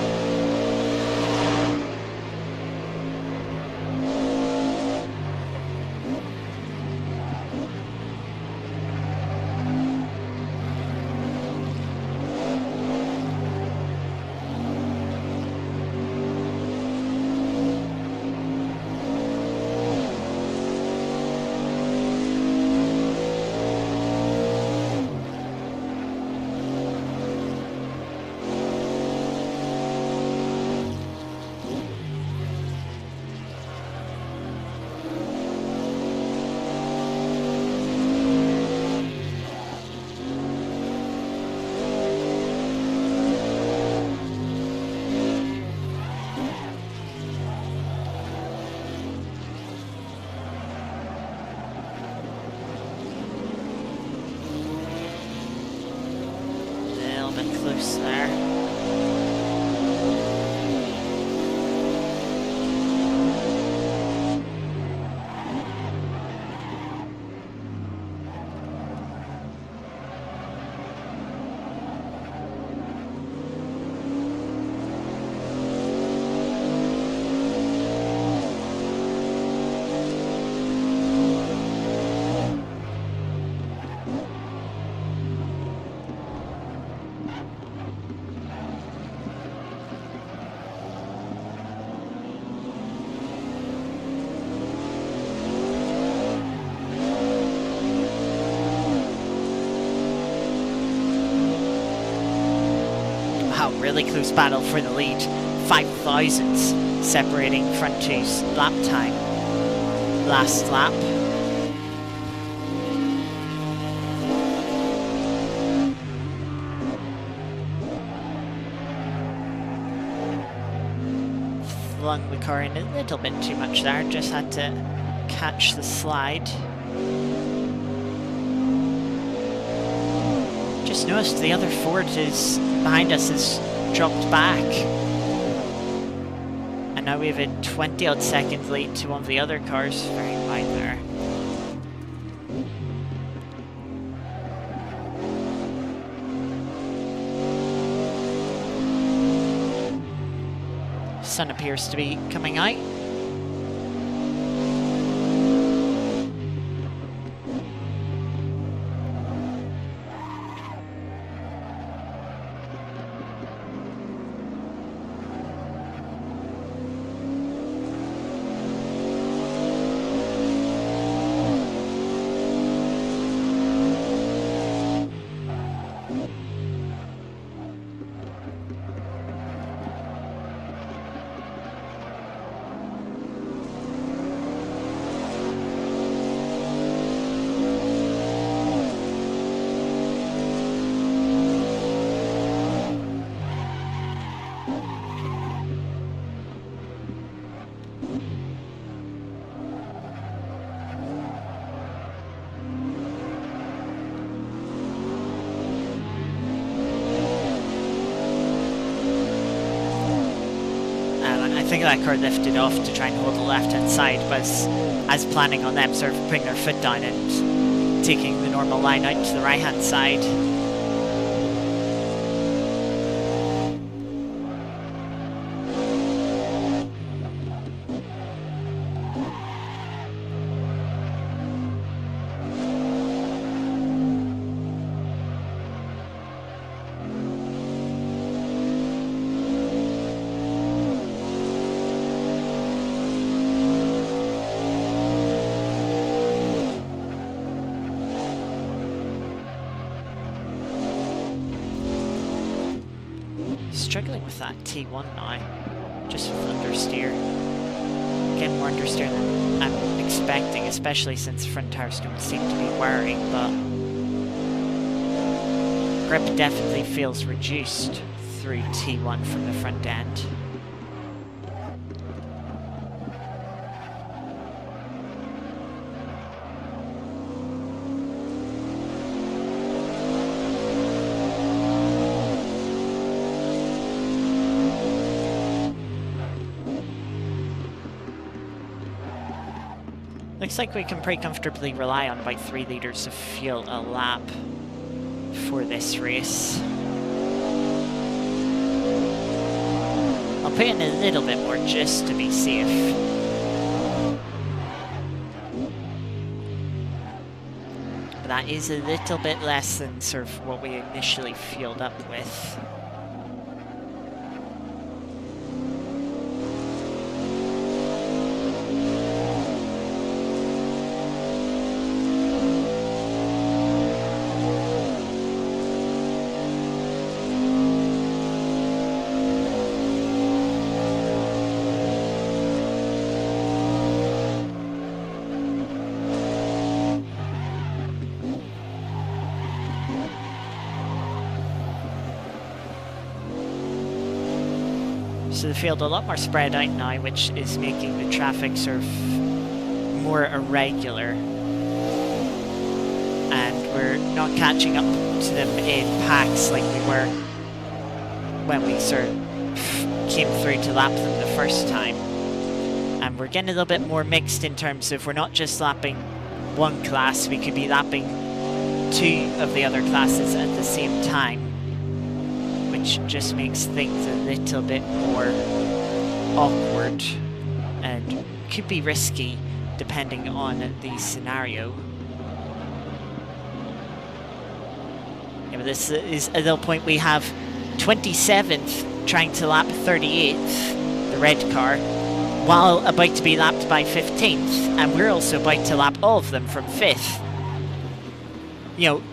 Close there. Really close battle for the lead. 5 thousandths separating front two's lap time. Last lap. Flung the car in a little bit too much there, just had to catch the slide. Just noticed the other Ford is behind us is dropped back, and now we have a 20-odd second lead to one of the other cars. Very wide there. sun appears to be coming out. I think that car lifted off to try and hold the left-hand side, but as planning on them sort of putting their foot down and taking the normal line out to the right-hand side. Struggling with that T1 now, just with understeer. Getting more understeer than I'm expecting, especially since front tires don't seem to be wearing, but grip definitely feels reduced through T1 from the front end. Looks like we can pretty comfortably rely on about 3 litres of fuel a lap for this race. I'll put in a little bit more just to be safe. But that is a little bit less than sort of what we initially fueled up with. So the field a lot more spread out now, which is making the traffic sort of more irregular. And we're not catching up to them in packs like we were when we sort of came through to lap them the first time. And we're getting a little bit more mixed in terms of we're not just lapping one class, we could be lapping 2 of the other classes at the same time, which just makes things a little bit more awkward and could be risky depending on the scenario. Yeah, but this is a little point. We have 27th trying to lap 38th, the red car, while about to be lapped by 15th, and we're also about to lap all of them from 5th. You know,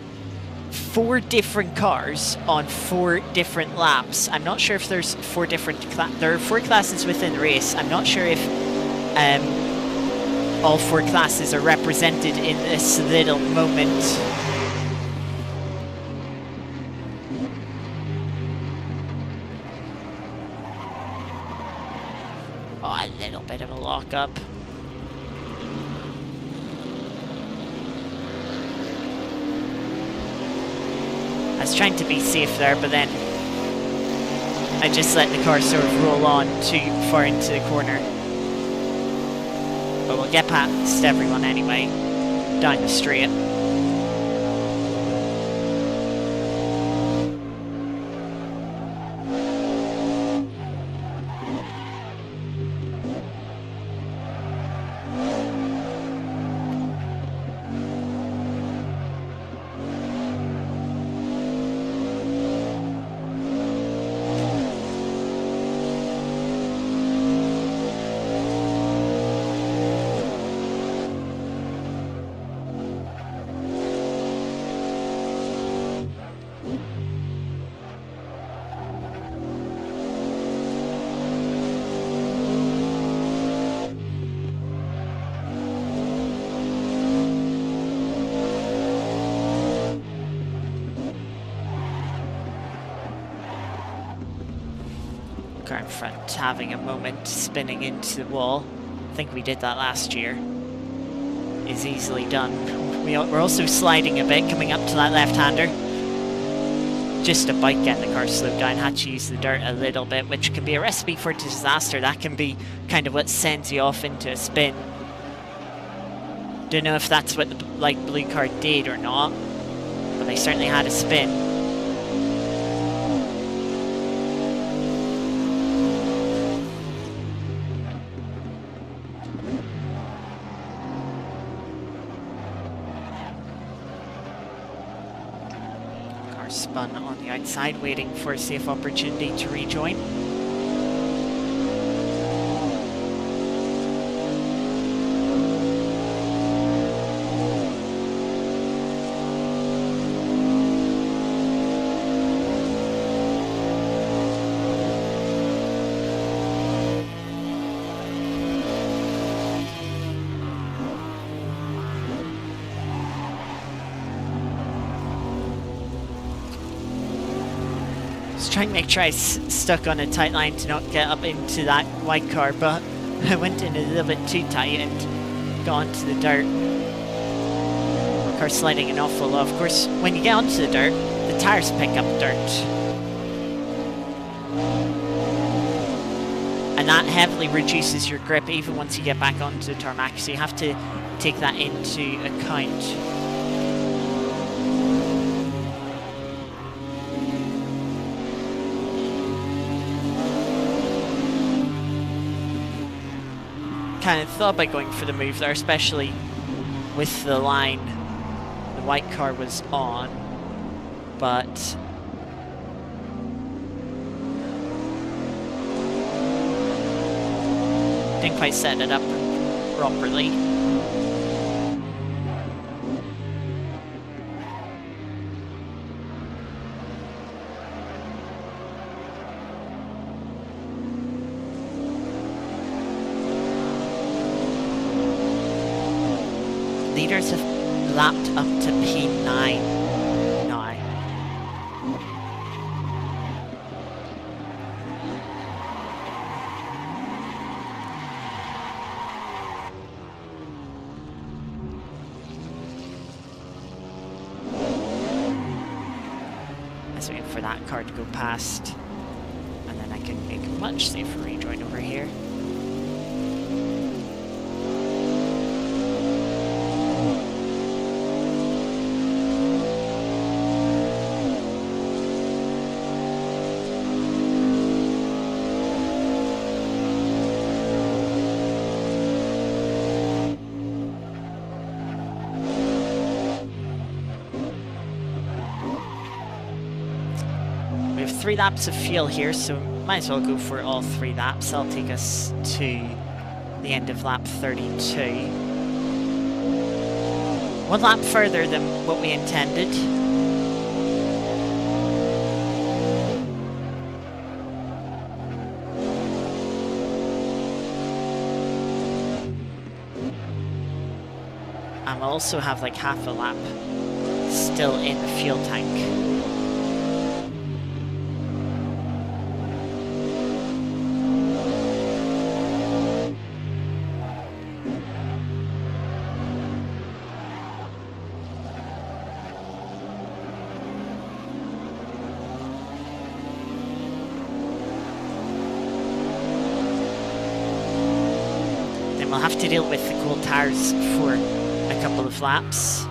4 different cars on 4 different laps. I'm not sure if there's 4 different there are 4 classes within the race. I'm not sure if all 4 classes are represented in this little moment. Oh, a little bit of a lockup. I was trying to be safe there, but then I just let the car sort of roll on too far into the corner. But we'll get past everyone anyway, down the straight. car in front having a moment, spinning into the wall. I think we did that last year. Is easily done. We're also sliding a bit, coming up to that left-hander. Just a bike getting the car slowed down. Had to use the dirt a little bit, which can be a recipe for disaster. That can be kind of what sends you off into a spin. Don't know if that's what the light blue car did or not, but they certainly had a spin. Spun on the outside, waiting for a safe opportunity to rejoin. Trying to make sure I stuck on a tight line to not get up into that white car, but I went in a little bit too tight and got onto the dirt. Car sliding an awful lot. Of course, when you get onto the dirt, the tires pick up dirt. And that heavily reduces your grip even once you get back onto the tarmac, so you have to take that into account. Kind of thought about going for the move there, especially with the line the white car was on, but didn't quite set it up properly. Leaders have lapped up to P9 now. Let's wait for that car to go past, and then I can make a much safer rejoin over here. We have 3 laps of fuel here, so might as well go for all 3 laps. That'll take us to the end of lap 32. 1 lap further than what we intended. And we'll also have like half a lap still in the fuel tank. We'll have to deal with the cold tires for a couple of laps.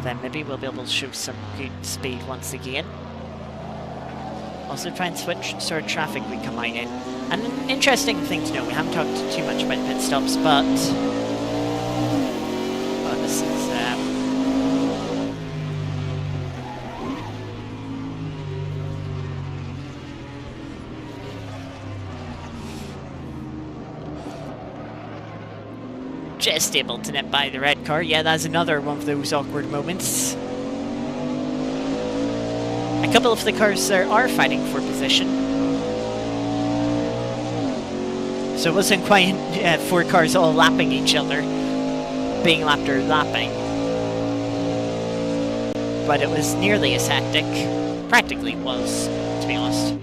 Then maybe we'll be able to show some good speed once again. Also try and switch sort of traffic we come out in. And an interesting thing to know, we haven't talked too much about pit stops, but oh, this is just able to nip by the red car. Yeah, that's another one of those awkward moments. A couple of the cars there are fighting for position. So it wasn't quite 4 cars all lapping each other, being lapped or lapping. But it was nearly as hectic. Practically was, to be honest.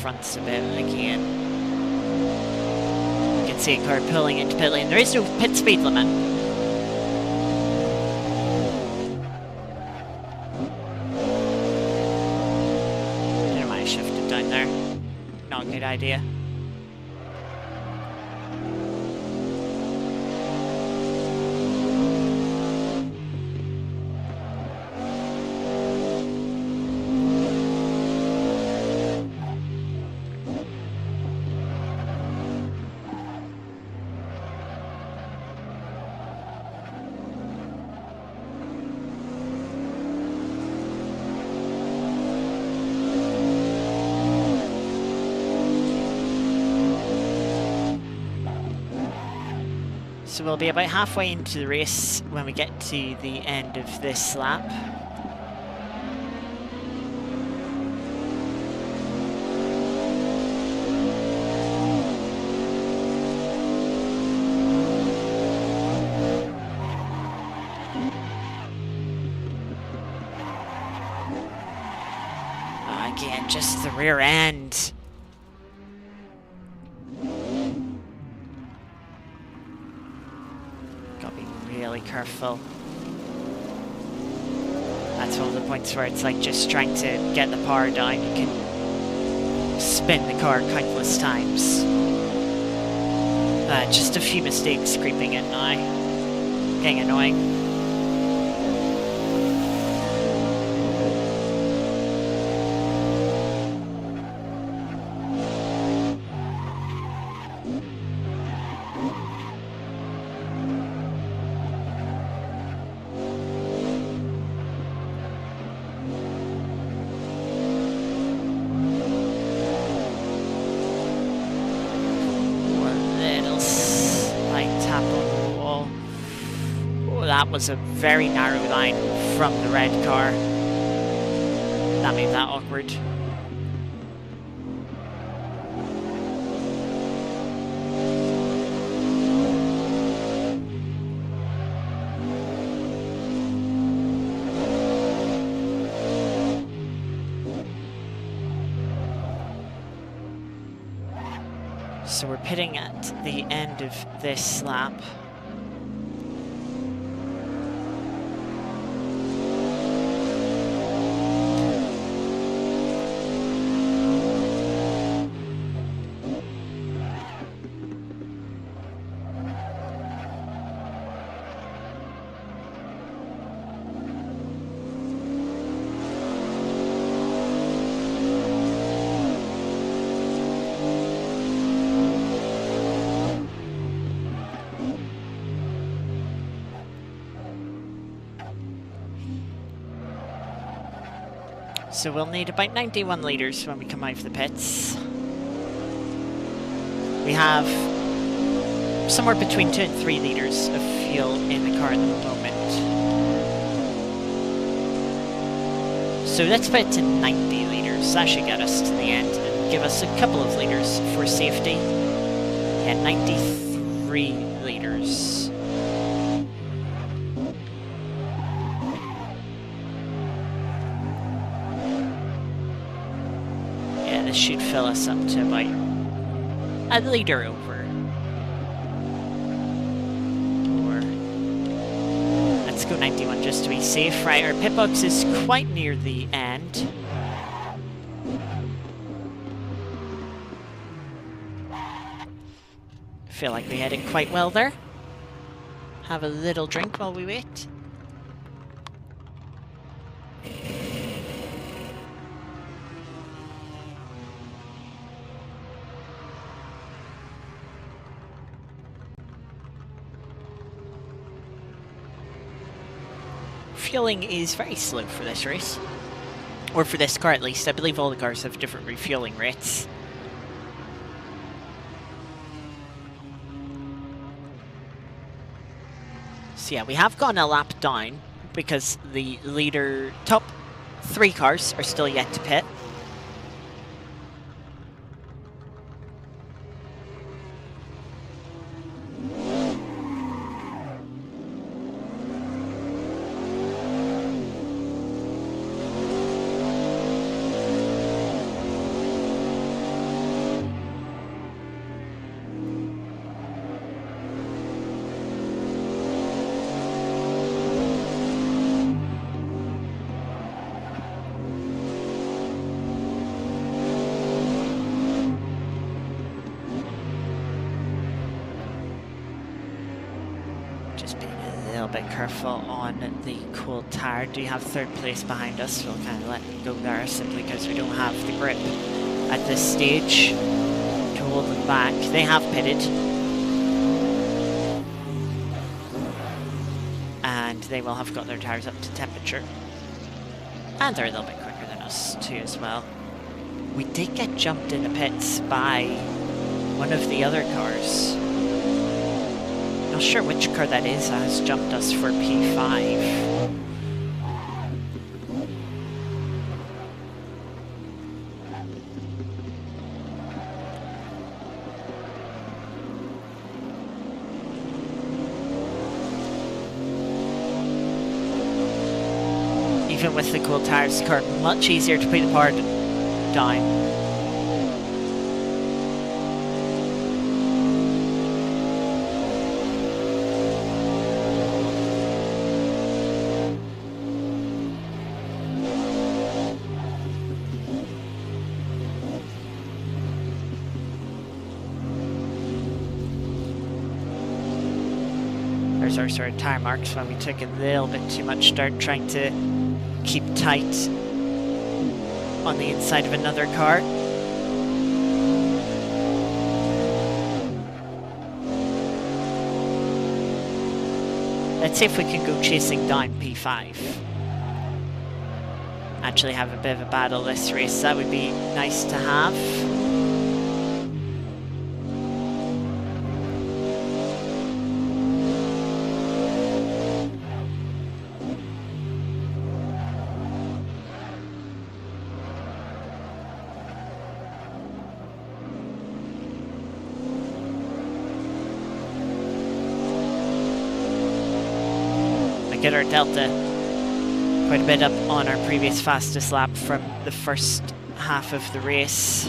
fronts a bit again. You can see a car pulling into pit lane. There is no pit speed limit. Don't know why I shifted down there. Not a good idea. So we'll be about halfway into the race when we get to the end of this lap. Again, just the rear end. Careful. That's one of the points where it's like just trying to get the power down. You can spin the car countless times. Just a few mistakes creeping in now. Getting annoying. That was a very narrow line from the red car. That made that awkward. So we're pitting at the end of this lap. So we'll need about 91 litres when we come out of the pits. We have somewhere between 2 and 3 litres of fuel in the car at the moment. So let's put it to 90 litres. That should get us to the end and give us a couple of litres for safety. Yeah, 93 litres. Should fill us up to about a litre over. Or let's go 91 just to be safe. Right, our pit box is quite near the end. Feel like we had it quite well there. Have a little drink while we wait. Refueling is very slow for this race, or for this car at least. I believe all the cars have different refueling rates. So yeah, we have gone a lap down because the top 3 cars are still yet to pit. Just being a little bit careful on the cold tire. Do have third place behind us. We'll kind of let them go there simply because we don't have the grip at this stage to hold them back. They have pitted. And they will have got their tires up to temperature. And they're a little bit quicker than us too as well. We did get jumped in the pits by one of the other cars. Not sure which car that is that has jumped us for P5. Even with the cold tires, the car much easier to put the power down. There's our sort of tire marks when we took a little bit too much dirt trying to keep tight on the inside of another car. Let's see if we can go chasing down P5. Actually have a bit of a battle this race. That would be nice to have. Get our delta quite a bit up on our previous fastest lap from the first half of the race.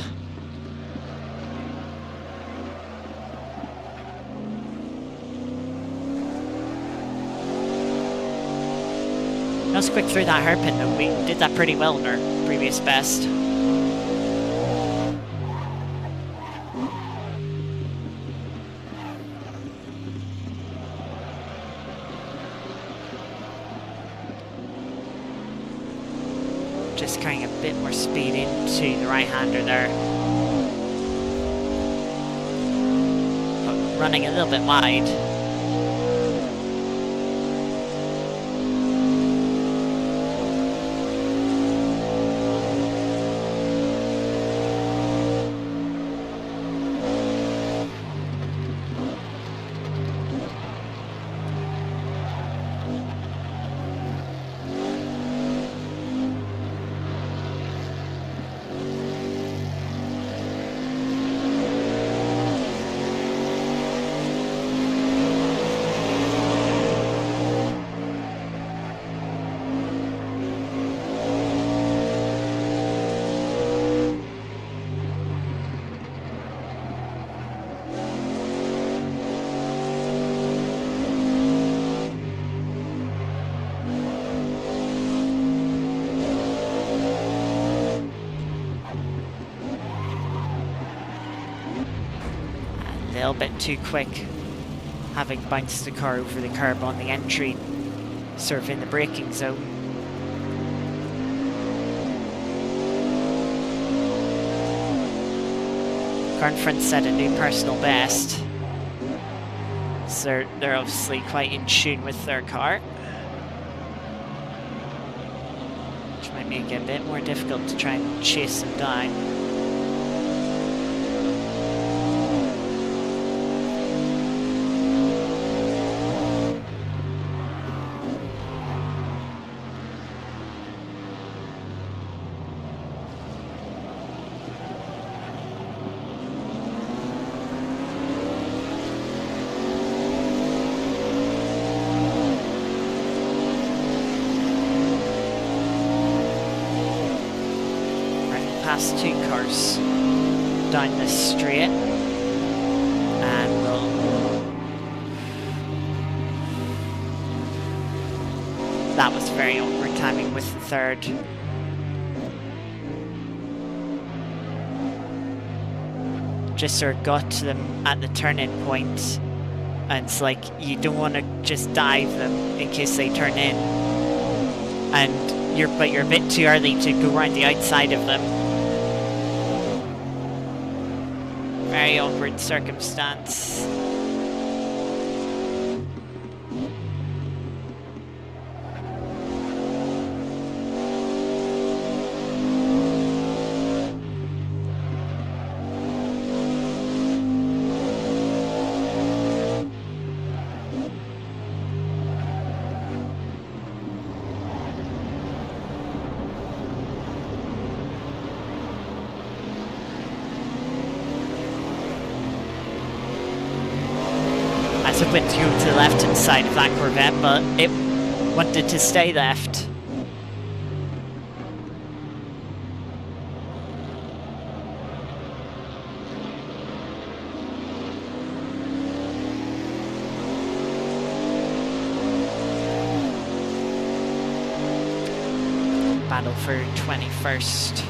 That was quick through that hairpin though. We did that pretty well in our previous best. Just carrying a bit more speed into the right-hander there. But running a little bit wide. A little bit too quick, having bounced the car over the curb on the entry, sort of in the braking zone. Car in front set a new personal best, so they're obviously quite in tune with their car, which might make it a bit more difficult to try and chase them down. Past two cars down this straight, and that was very awkward timing with the third. Just sort of got to them at the turn-in point And it's like, you don't want to just dive them in case they turn in. And you're a bit too early to go around the outside of them. Very awkward circumstance. I went to go to the left-hand side of that Corvette, but it wanted to stay left. Battle for 21st.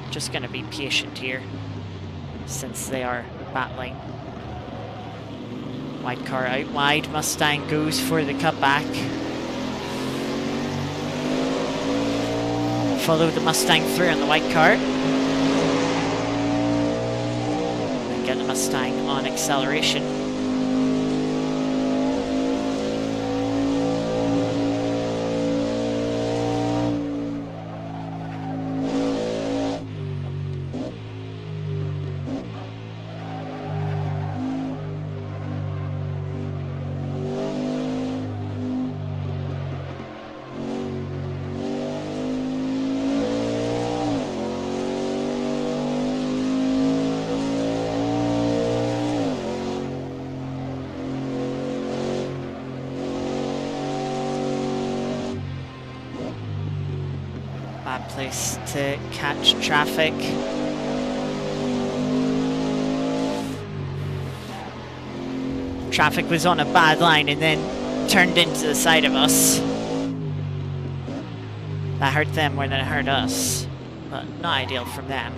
Just gonna be patient here, since they are battling. White car out wide, Mustang goes for the cutback. Follow the Mustang through on the white car. And get the Mustang on acceleration. Bad place to catch traffic. Traffic was on a bad line and then turned into the side of us. That hurt them more than it hurt us, but not ideal from them.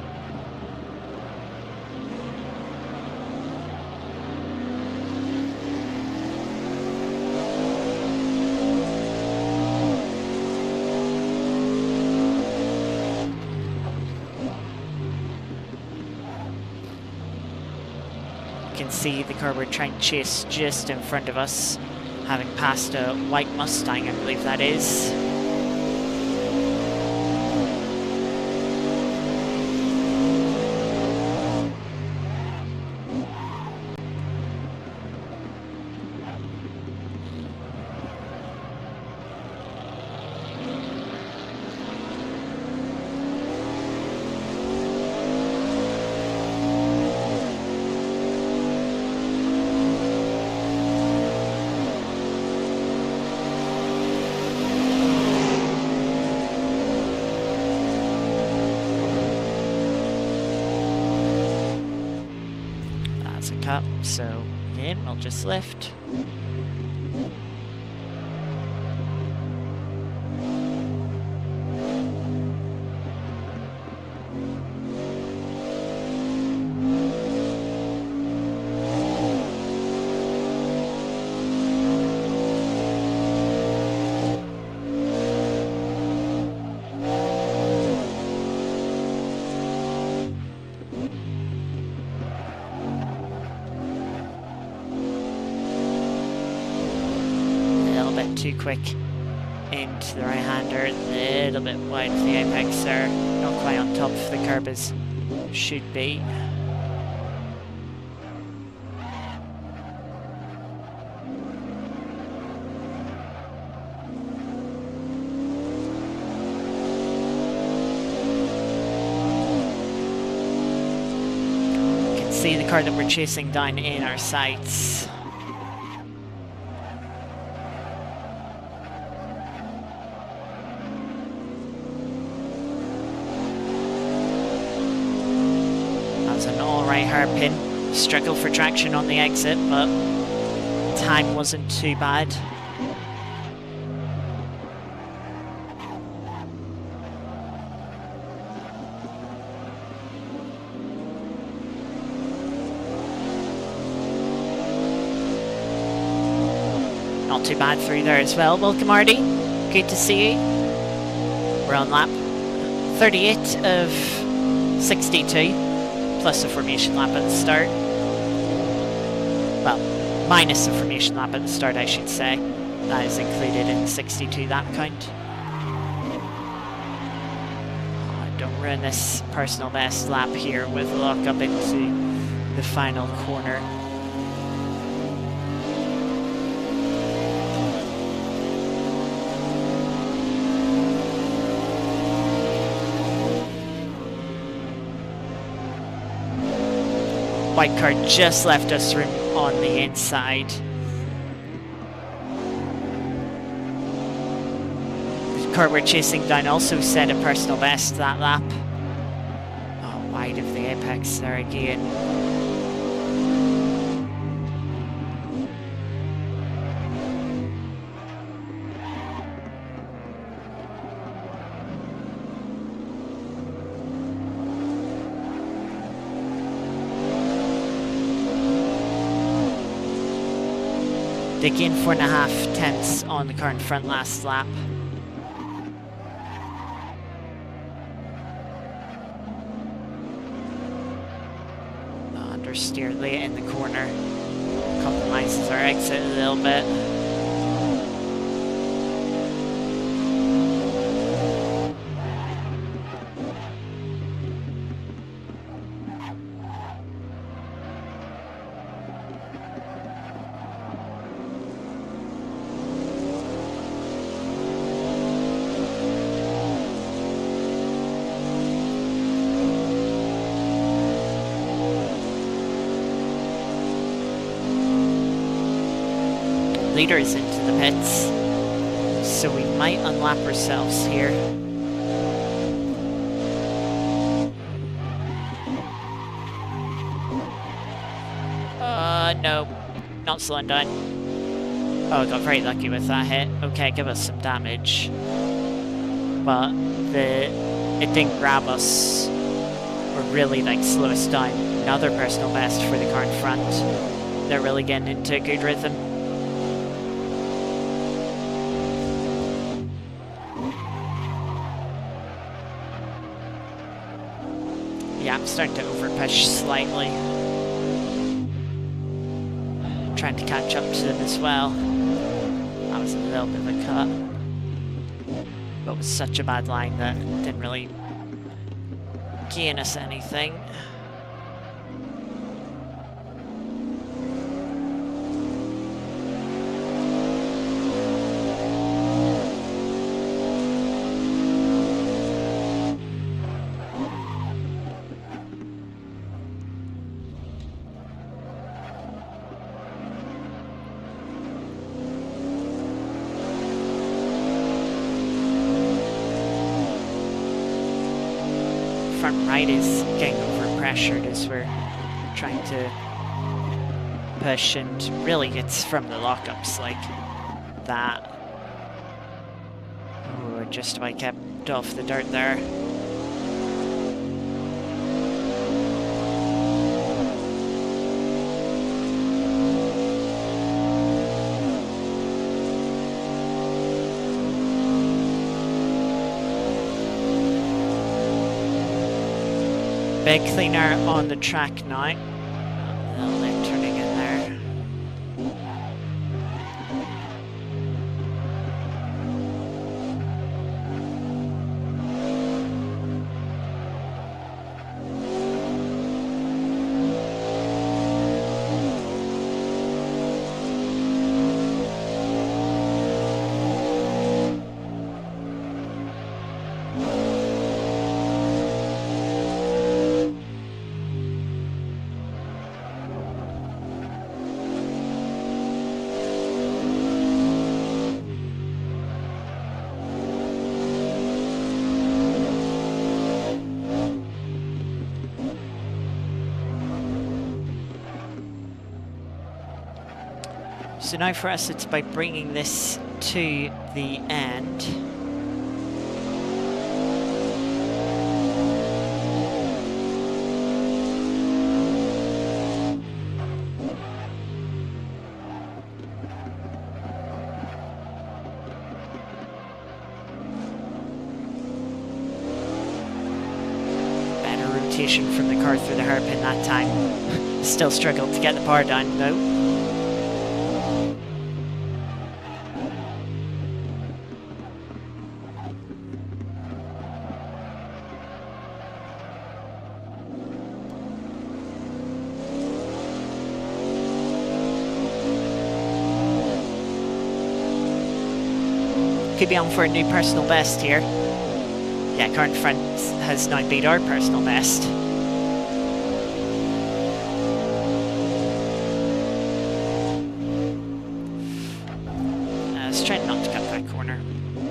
Can see the car we're trying to chase just in front of us, having passed a white Mustang, I believe that is. So again, we'll just lift. Too quick into the right-hander, a little bit wide of the apex there, not quite on top of the curb as should be. You can see the car that we're chasing down in our sights. Hairpin, struggled for traction on the exit, but time wasn't too bad. Not too bad through there as well. Welcome, Artie. Good to see you. We're on lap 38 of 62, plus a formation lap at the start. Well, minus a formation lap at the start, I should say. That is included in the 62 lap count. Oh, don't ruin this personal best lap here with a lock up into the final corner. White car just left us room on the inside. The car we're chasing down also set a personal best that lap. Oh, wide of the apex there again. They gained 4.5 tenths on the car in front last lap. Understeer late in the corner. Compromises our exit a little bit. Leaders into the pits, so we might unlap ourselves here. No, not slowing down. Oh, I got very lucky with that hit. Okay, give us some damage, but it didn't grab us or really like slow us down. Another personal best for the car in front. They're really getting into a good rhythm. Yeah, I'm starting to overpush slightly. Trying to catch up to them as well. That was a little bit of a cut. But it was such a bad line that it didn't really gain us anything. Front right is getting overpressured as we're trying to push, and really it's from the lockups like that. Oh, just about kept off the dirt there. Big cleaner on the track now. A little bit turning in there. So now for us, it's by bringing this to the end. rotation from the car through the hairpin that time. Still struggled to get the power down though. Could be on for a new personal best here. Yeah, current front has now beat our personal best. I was trying not to cut that corner.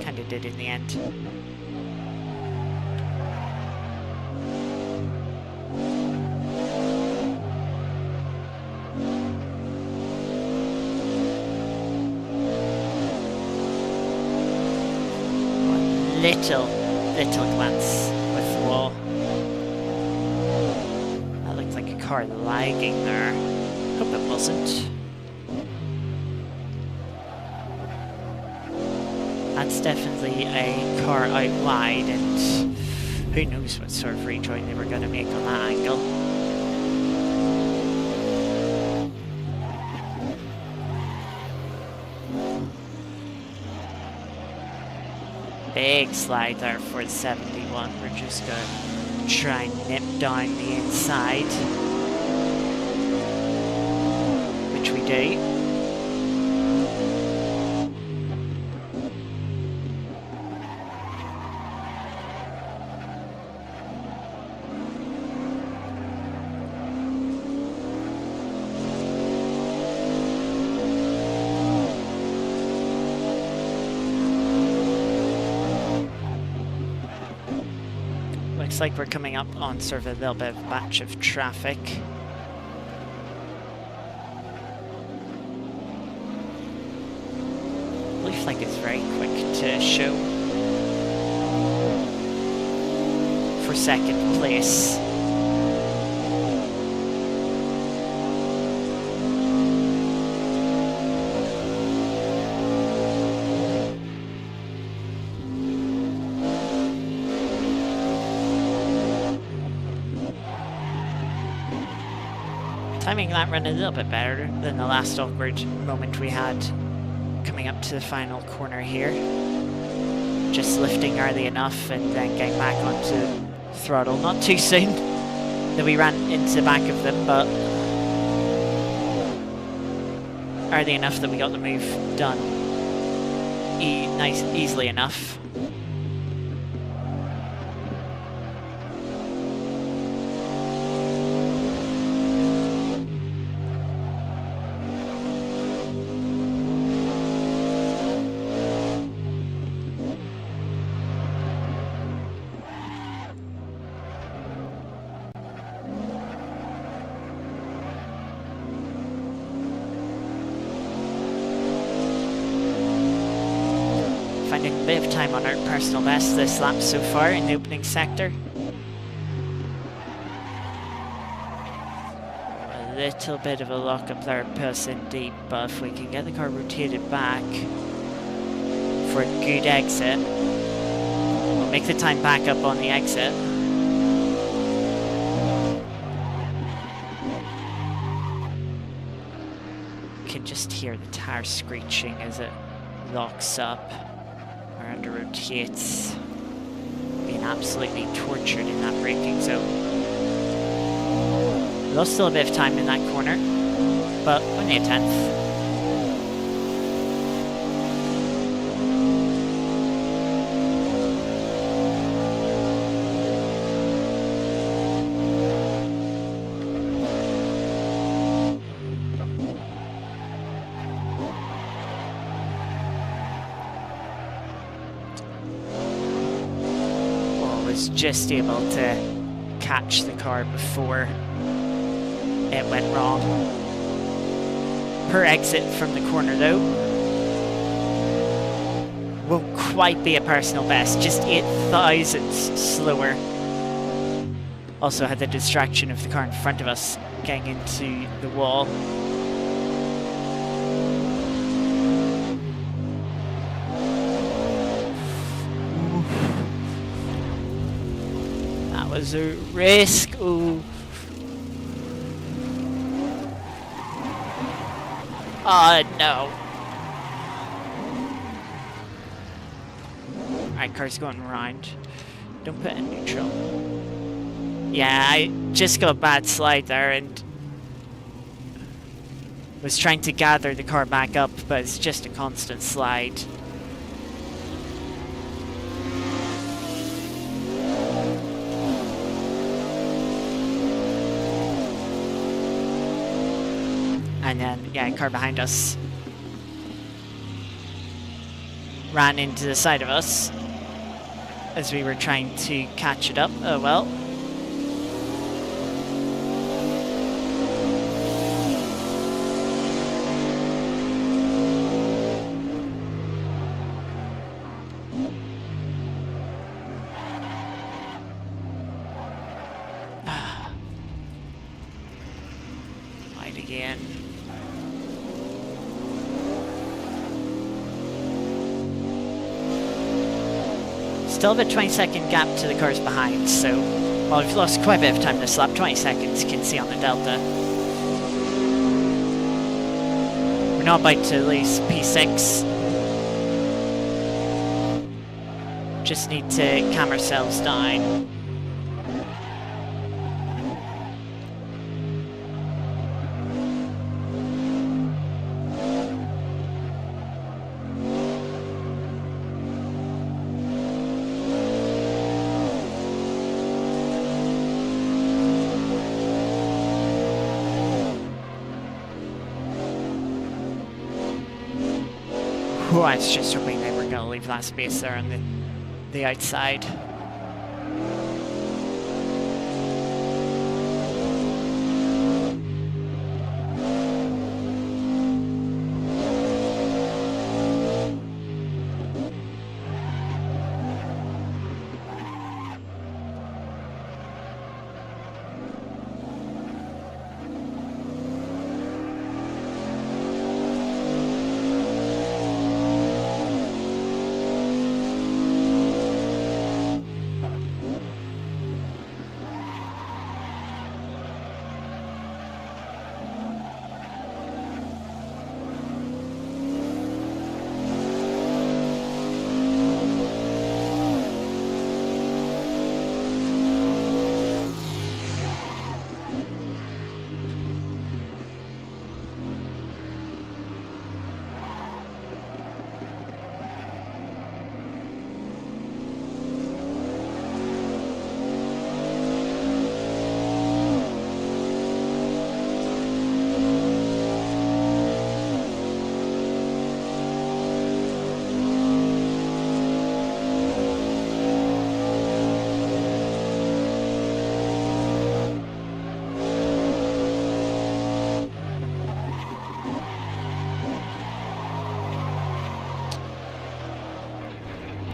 Kinda did in the end. Little glance with the wall. That looked like a car lagging there. Hope it wasn't. That's definitely a car out wide, and who knows what sort of rejoin they were going to make on that angle. Big slide there for the 71. We're just going to try and nip down the inside, which we do. Looks like we're coming up on sort of a little bit of a batch of traffic. Blue flag is very quick to show for second place. Timing that run a little bit better than the last awkward moment we had coming up to the final corner here. Just lifting early enough and then getting back onto throttle. Not too soon that we ran into the back of them, but early enough that we got the move done easily enough. Finding a bit of time on our personal best this lap so far in the opening sector. A little bit of a lock-up there, person deep, but if we can get the car rotated back for a good exit, we'll make the time back up on the exit. You can just hear the tire screeching as it locks up. Under rotates, being absolutely tortured in that braking zone. Lost still a bit of time in that corner, but only a 10th. Just able to catch the car before it went wrong. Per exit from the corner though, won't quite be a personal best, just 8 thousandths slower. Also had the distraction of the car in front of us getting into the wall. was a risk. Ooh. Oh, no. Alright, car's going around. Don't put it in neutral. Yeah, I just got a bad slide there and was trying to gather the car back up, but it's just a constant slide. And then, yeah, a car behind us ran into the side of us as we were trying to catch it up. Oh well. Right again. Still have a 20-second gap to the cars behind, so while we've lost quite a bit of time this lap, 20 seconds you can see on the delta. We're not about to lose P6. Just need to calm ourselves down. Oh, I was just hoping they were going to leave that space there on the outside.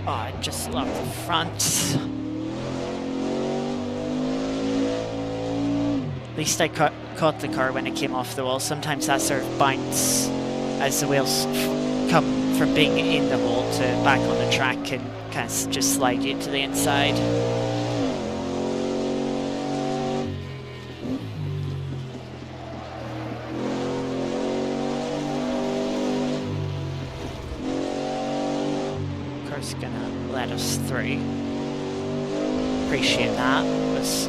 Oh, I just love the front. At least I caught the car when it came off the wall. Sometimes that sort of bounce as the wheels come from being in the hole to back on the track and kind of just slide you to the inside. Gonna let us through. Appreciate that. It was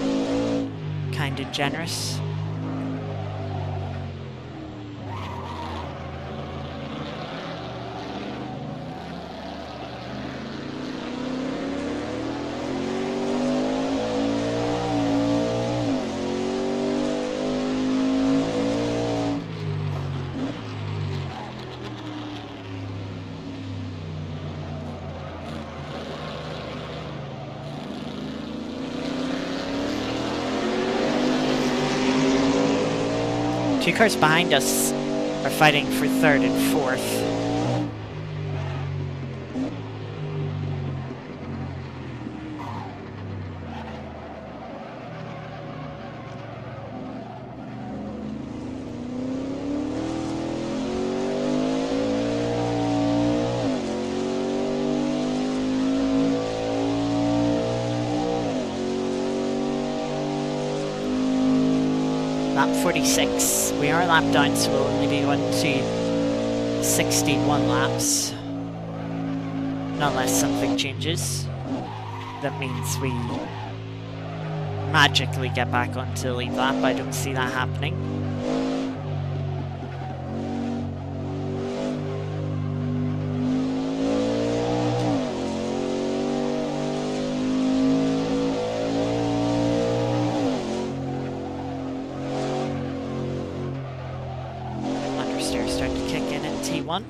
kind and generous. Two cars behind us are fighting for third and fourth. Lap 46. We are a lap down, so we'll only be going to 61 laps. Unless something changes. That means we magically get back onto the lead lap. I don't see that happening. Understeer starting to kick in T1.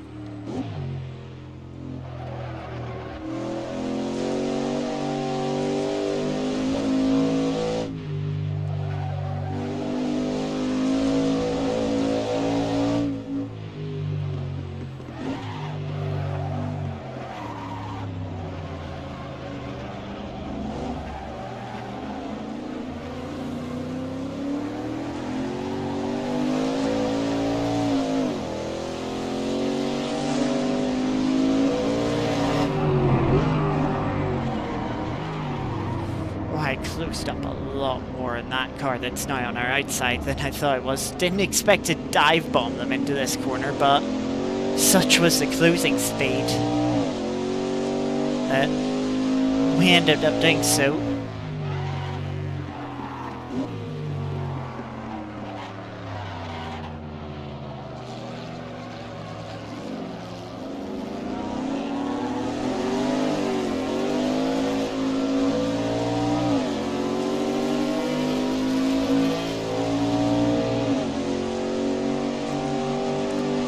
I closed up a lot more in that car that's now on our outside than I thought it was. Didn't expect to dive bomb them into this corner, but such was the closing speed that we ended up doing so.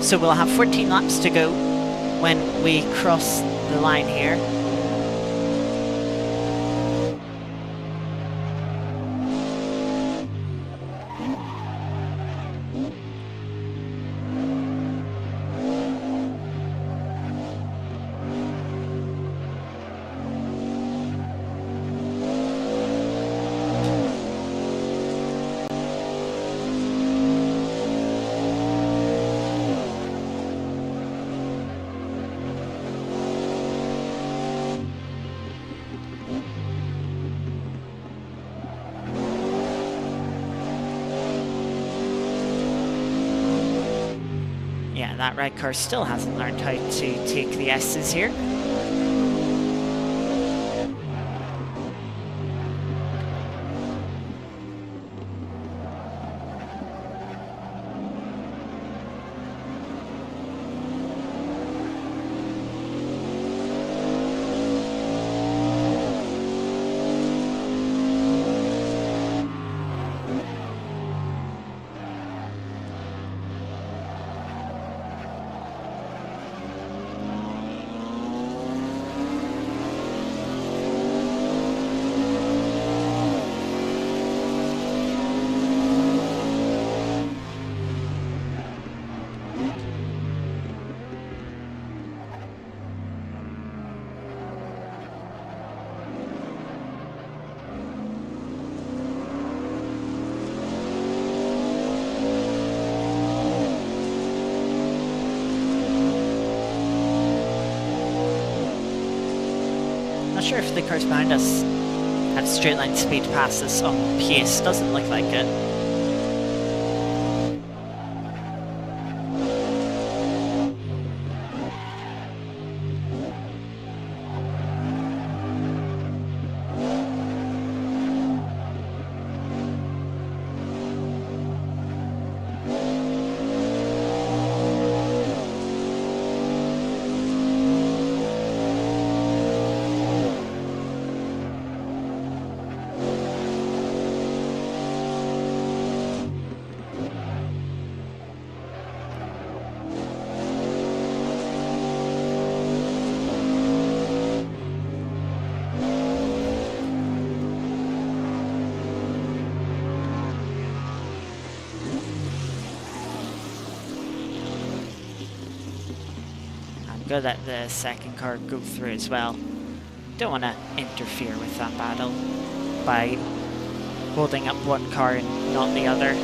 So we'll have 14 laps to go when we cross the line here. Yeah, that red car still hasn't learned how to take the S's here. Not sure if the cars behind us have straight line speed past us on pace. Doesn't look like it. Go let the second car go through as well. Don't want to interfere with that battle by holding up one car and not the other.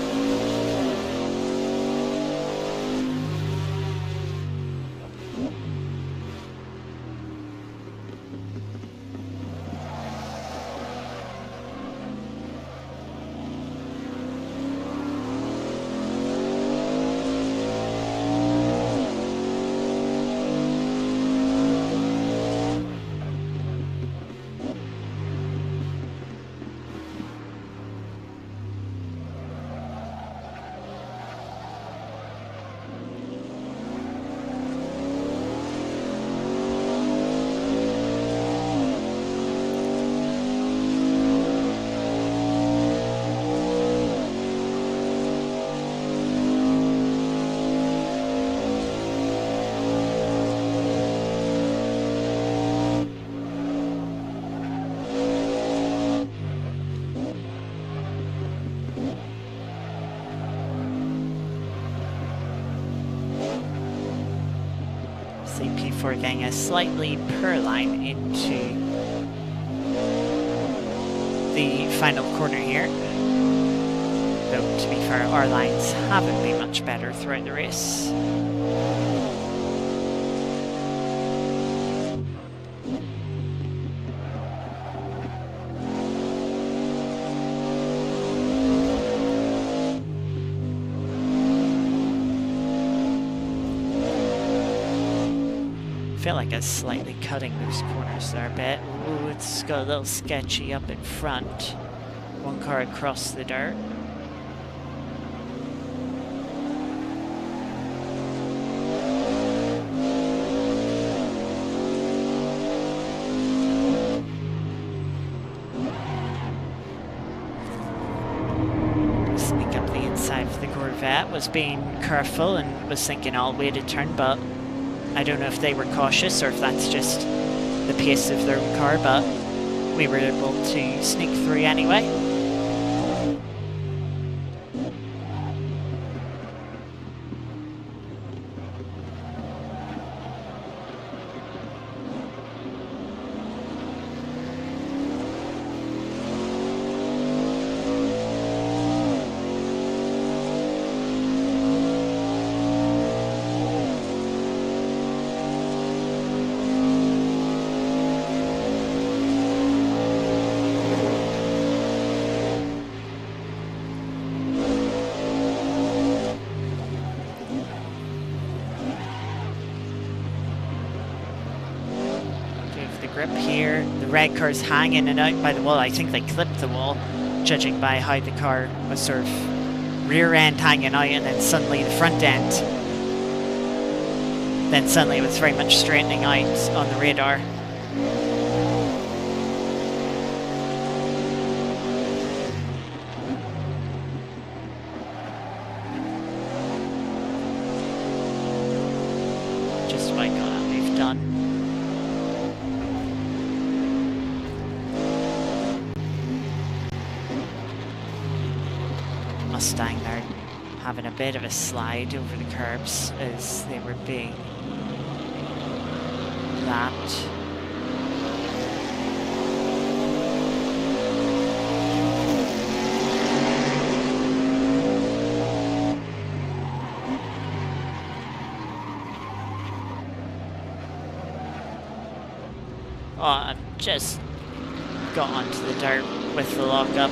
see P4 getting a slightly poor line into the final corner here. Though, to be fair, our lines haven't been much better throughout the race. I feel like it's slightly cutting those corners there a bit. Ooh, it's got a little sketchy up in front. One car across the dirt. Sneak up the inside of the Corvette. Was being careful and was thinking all way to turn, but I don't know if they were cautious or if that's just the pace of their own car, but we were able to sneak through anyway. Grip here. The red car's hanging and out by the wall. I think they clipped the wall, judging by how the car was sort of rear end hanging out and then suddenly the front end. Then suddenly it was very much straightening out on the radar. Just about got that move done. Mustang there having a bit of a slide over the curbs as they were being lapped. Oh, I've just got onto the dirt with the lockup.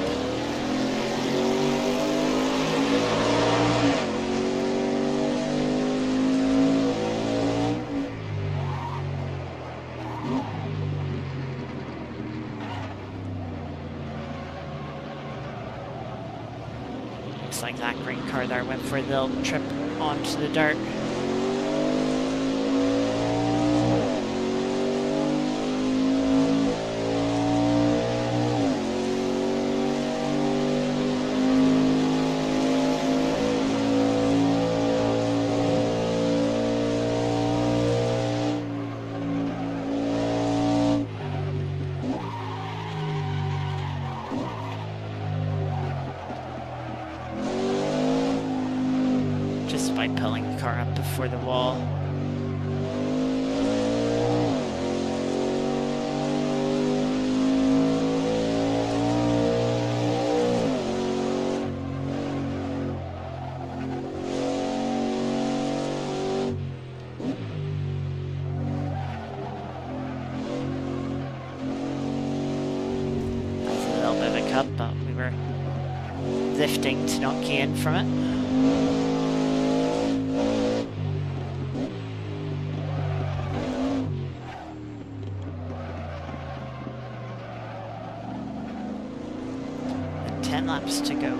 Looks like that green car there went for a little trip onto the dirt. By pulling the car up before the wall. That's a little bit of a cut, but we were lifting to not key in from it. And 10 laps to go.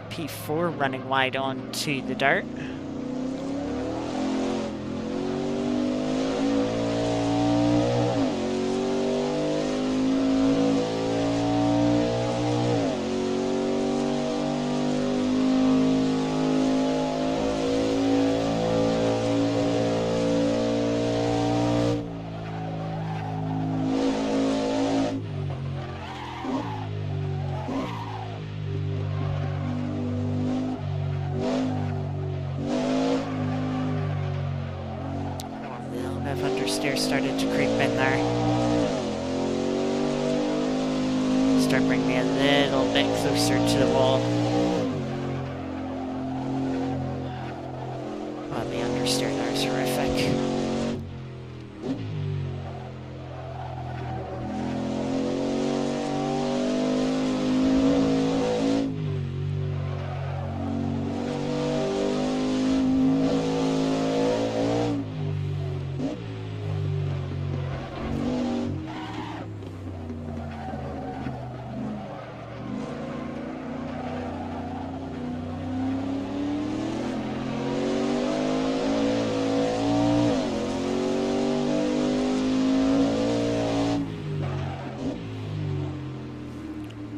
P4 running wide onto the dirt. understeer started to creep in there. Start bringing me a little bit closer to the wall. Oh, the understeer there is horrific.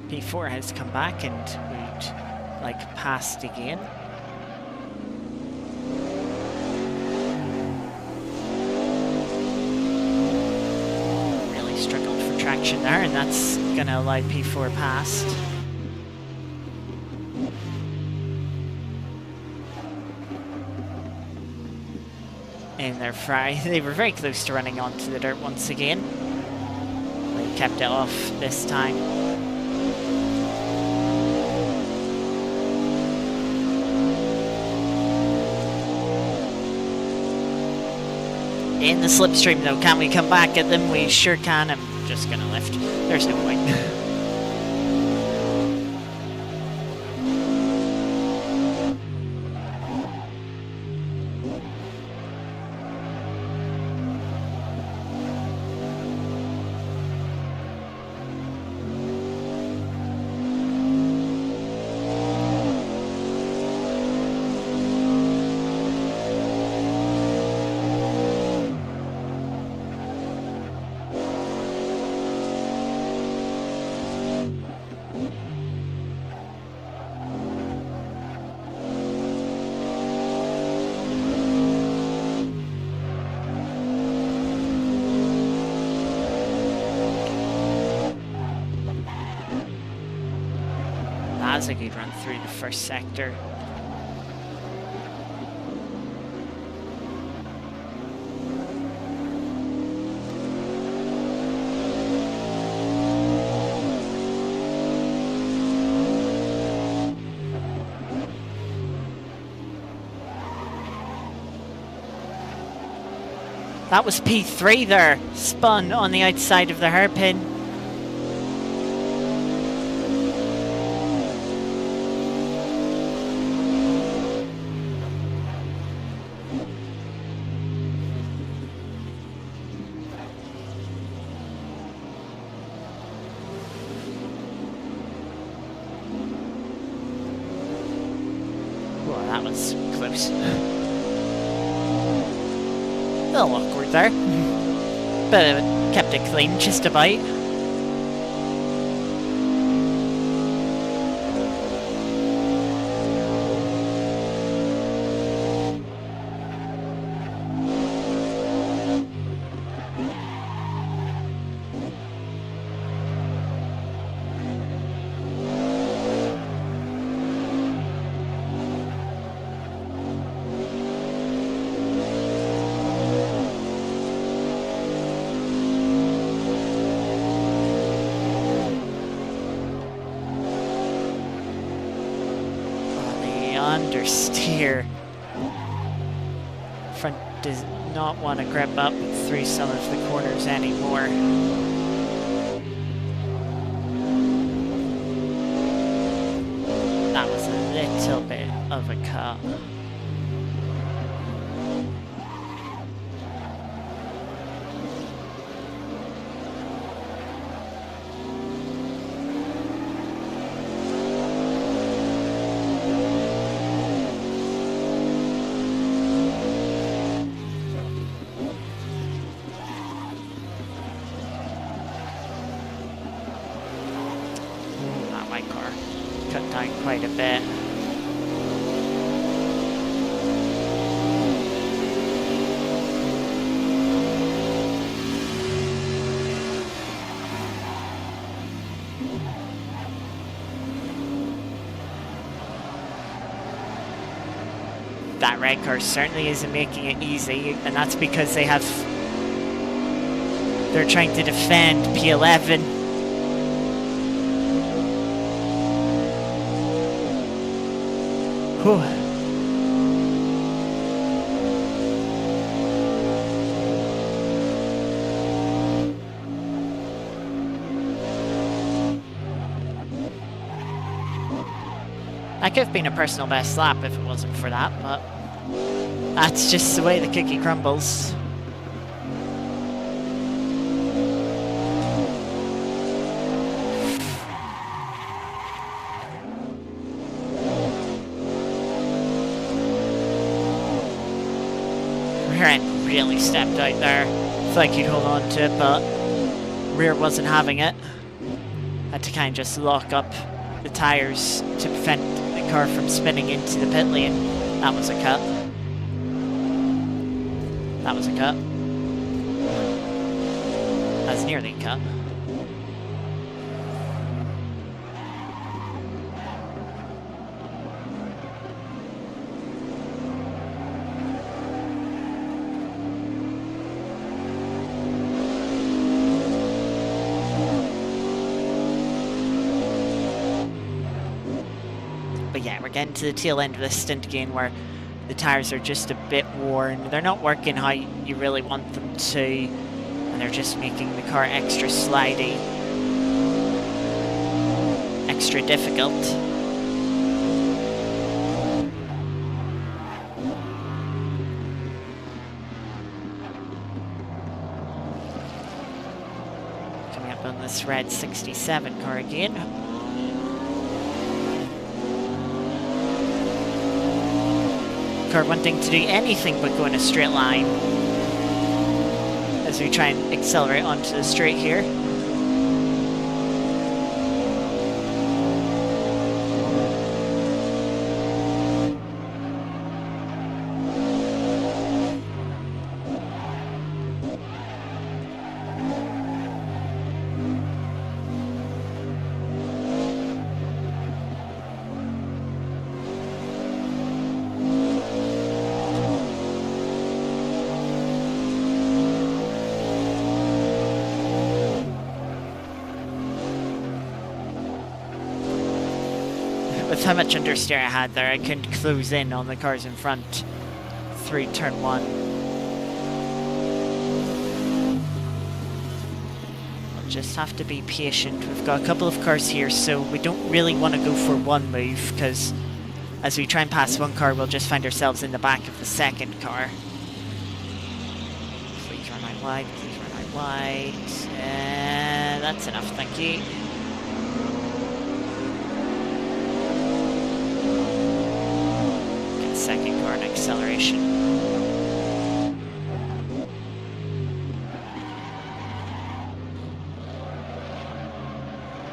P4 has come back and we'd like passed again. Really struggled for traction there, and that's gonna allow P4 past. And they're fry. They were very close to running onto the dirt once again. They kept it off this time. In the slipstream though, can we come back at them? We sure can. I'm just gonna lift. There's no point. That's a good run through the first sector. That was P3 there, spun on the outside of the hairpin. Well, that was close. A little awkward there, but it kept it clean just about. Understeer. Front does not want to grip up through some of the corners anymore. That was a little bit of a cut. Cut down quite a bit. That red car certainly isn't making it easy, and that's because they have They're trying to defend P11. Whew. That could have been a personal best lap if it wasn't for that, but that's just the way the cookie crumbles. Rear end really stepped out there. Felt like you'd hold on to it, but rear wasn't having it. Had to kind of just lock up the tyres to prevent the car from spinning into the pit lane. That was a cut. That was a cut. That's nearly a cut. But yeah, we're getting to the tail end of this stint again where the tyres are just a bit worn. They're not working how you really want them to, and they're just making the car extra slidey, extra difficult. Coming up on this red 67 car again. Car wanting to do anything but go in a straight line as we try and accelerate onto the straight here. With how much understeer I had there, I couldn't close in on the cars in front through turn 1. We'll just have to be patient. We've got a couple of cars here, so we don't really want to go for one move, because as we try and pass one car, we'll just find ourselves in the back of the second car. Please run out wide, please run out wide. That's enough, thank you. Second car and acceleration.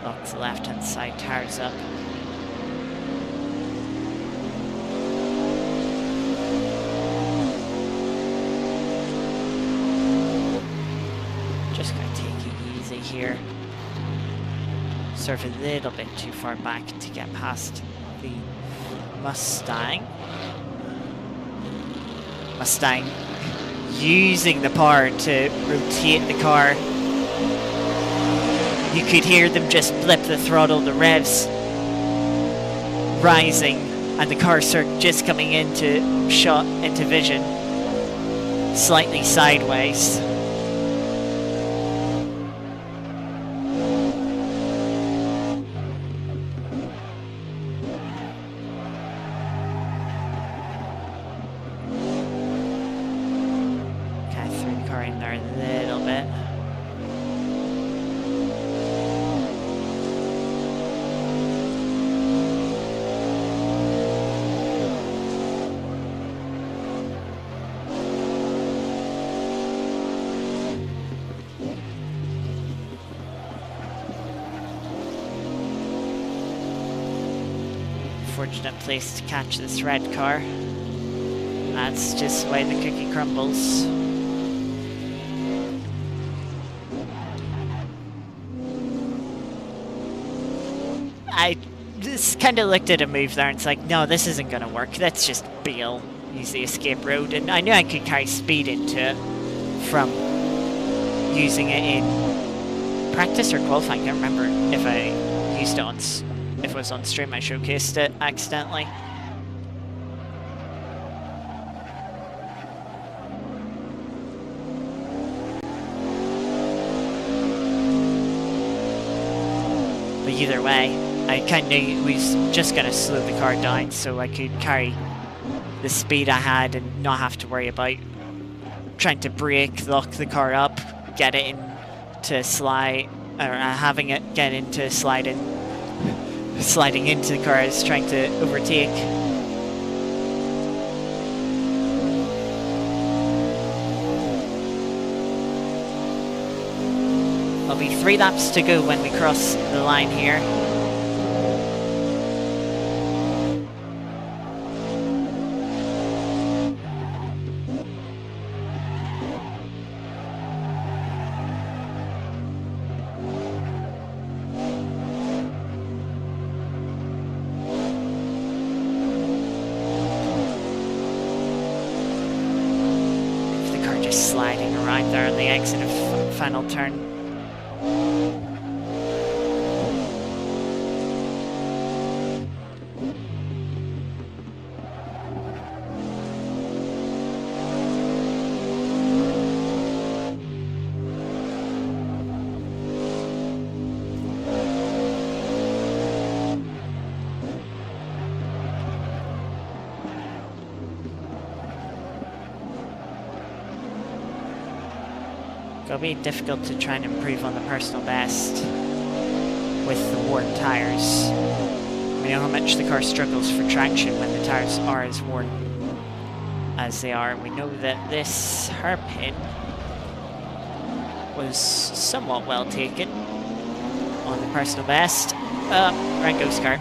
Lock the left hand side tires up. Just gonna take it easy here. Sort of a little bit too far back to get past the Mustang. Mustang using the power to rotate the car. You could hear them just blip the throttle, the revs rising, and the car just coming into vision slightly sideways. Fortunate place to catch this red car. That's just the way the cookie crumbles. I just kind of looked at a move there and it's like, no, this isn't going to work. Let's just bail, use the escape road. And I knew I could carry speed into it from using it in practice or qualifying. I can't remember if I used it on, if it was on stream. I showcased it accidentally. But either way, I kind of knew we was just going to slow the car down so I could carry the speed I had and not have to worry about trying to brake, lock the car up, get it into slide, or having it get into sliding into the car as trying to overtake. There'll be 3 laps to go when we cross the line here. Sliding around there on the exit of final turn. It'll be difficult to try and improve on the personal best with the worn tyres. We know how much the car struggles for traction when the tyres are as worn as they are. We know that this hairpin was somewhat well taken on the personal best. Right goes car.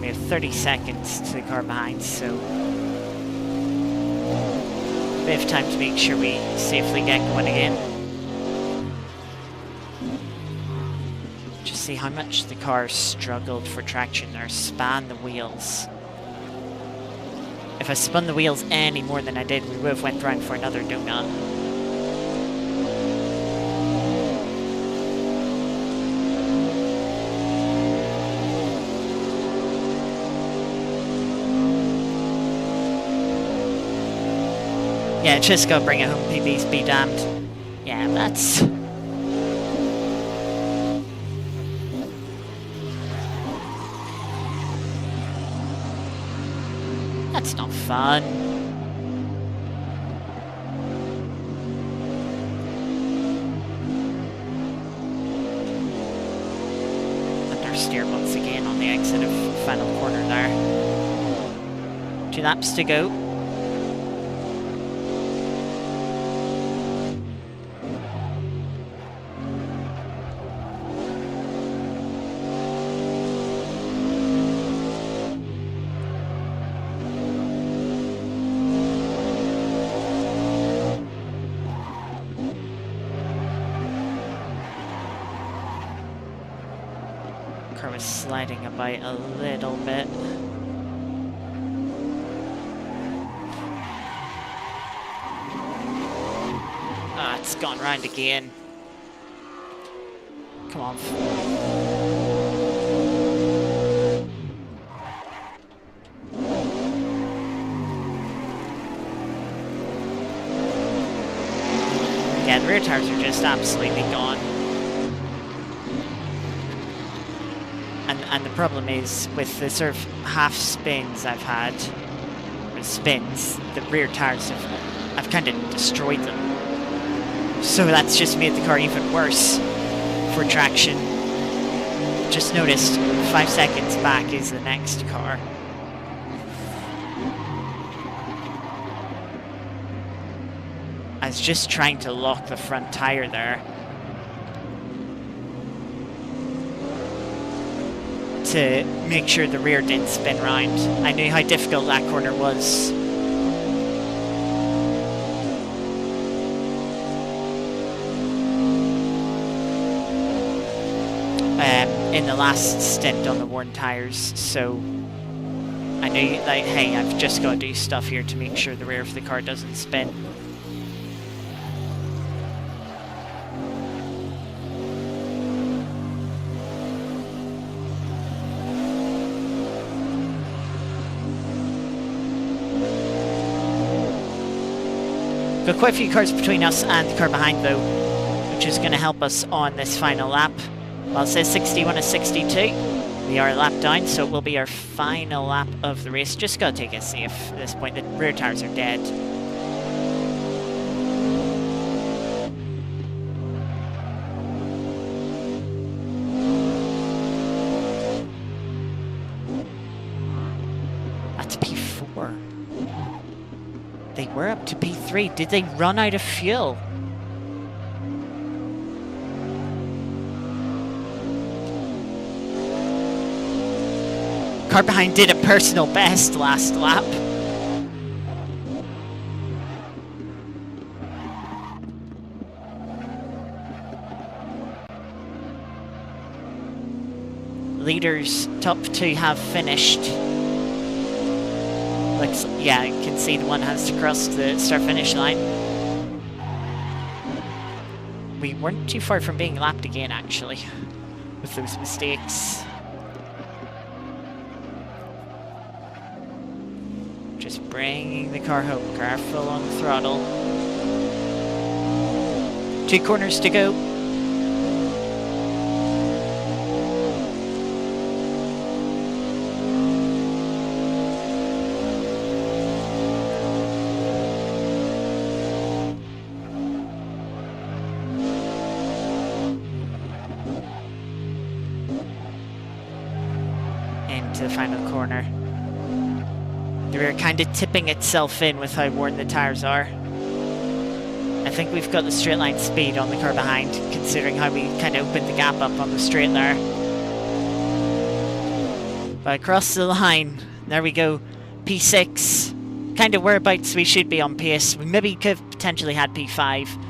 We have 30 seconds to the car behind, so we have time to make sure we safely get going again. Just see how much the car struggled for traction or span the wheels. If I spun the wheels any more than I did, we would have went round for another donut. Yeah, just go bring it home, PBs be damned. Yeah, that's... that's not fun. Understeer once again on the exit of final corner there. 2 laps to go. Car was sliding about a little bit. Ah, it's gone round again. Come on. Yeah, the rear tires are just absolutely gone. And the problem is, with the sort of half spins I've had, or spins, the rear tires I've kind of destroyed them. So that's just made the car even worse for traction. Just noticed 5 seconds back is the next car. I was just trying to lock the front tire there to make sure the rear didn't spin round. I knew how difficult that corner was. in the last stint on the worn tires, so I knew, like, hey, I've just got to do stuff here to make sure the rear of the car doesn't spin. Got quite a few cars between us and the car behind though, which is going to help us on this final lap. Well, it says 61 is 62. We are a lap down, so it will be our final lap of the race. Just got to take it safe at this point. The rear tires are dead. That's P4. They were up to P3. Did they run out of fuel? Car behind did a personal best last lap. Leaders, top two have finished. Looks, yeah, you can see the one has to cross the start-finish line. We weren't too far from being lapped again, actually, with those mistakes. Just bringing the car home, careful on the throttle. 2 corners to go. Into the final corner. The rear kind of tipping itself in with how worn the tyres are. I think we've got the straight line speed on the car behind, considering how we kind of opened the gap up on the straight there. But across the line, there we go, P6. Kind of whereabouts we should be on pace. We maybe could have potentially had P5.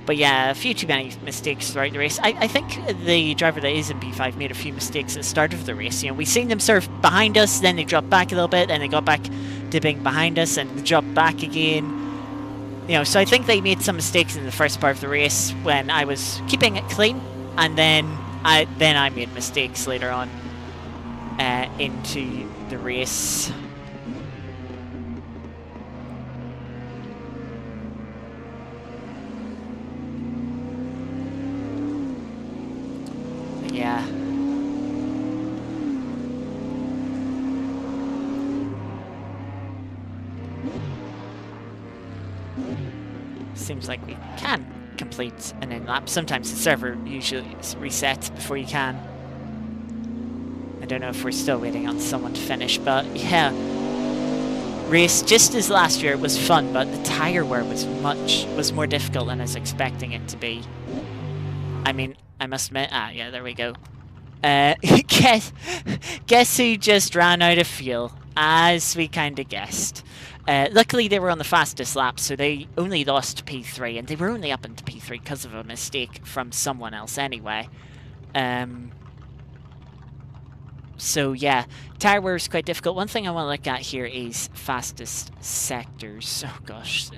But yeah, a few too many mistakes throughout the race. I think the driver that is in P5 made a few mistakes at the start of the race. You know, we've seen them sort of behind us, then they dropped back a little bit, then they got back to being behind us, and they dropped back again. You know, so I think they made some mistakes in the first part of the race when I was keeping it clean, and then I made mistakes later on into the race. Yeah. Seems like we can complete an in-lap. Sometimes the server usually resets before you can. I don't know if we're still waiting on someone to finish, but yeah. Race just as last year, it was fun, but the tyre wear was more difficult than I was expecting it to be. I mean, I must admit, yeah, there we go. Guess who just ran out of fuel, as we kind of guessed. Luckily, they were on the fastest lap, so they only lost P3, and they were only up into P3 because of a mistake from someone else anyway. So yeah, tyre wear is quite difficult. One thing I want to look at here is fastest sectors. Oh gosh.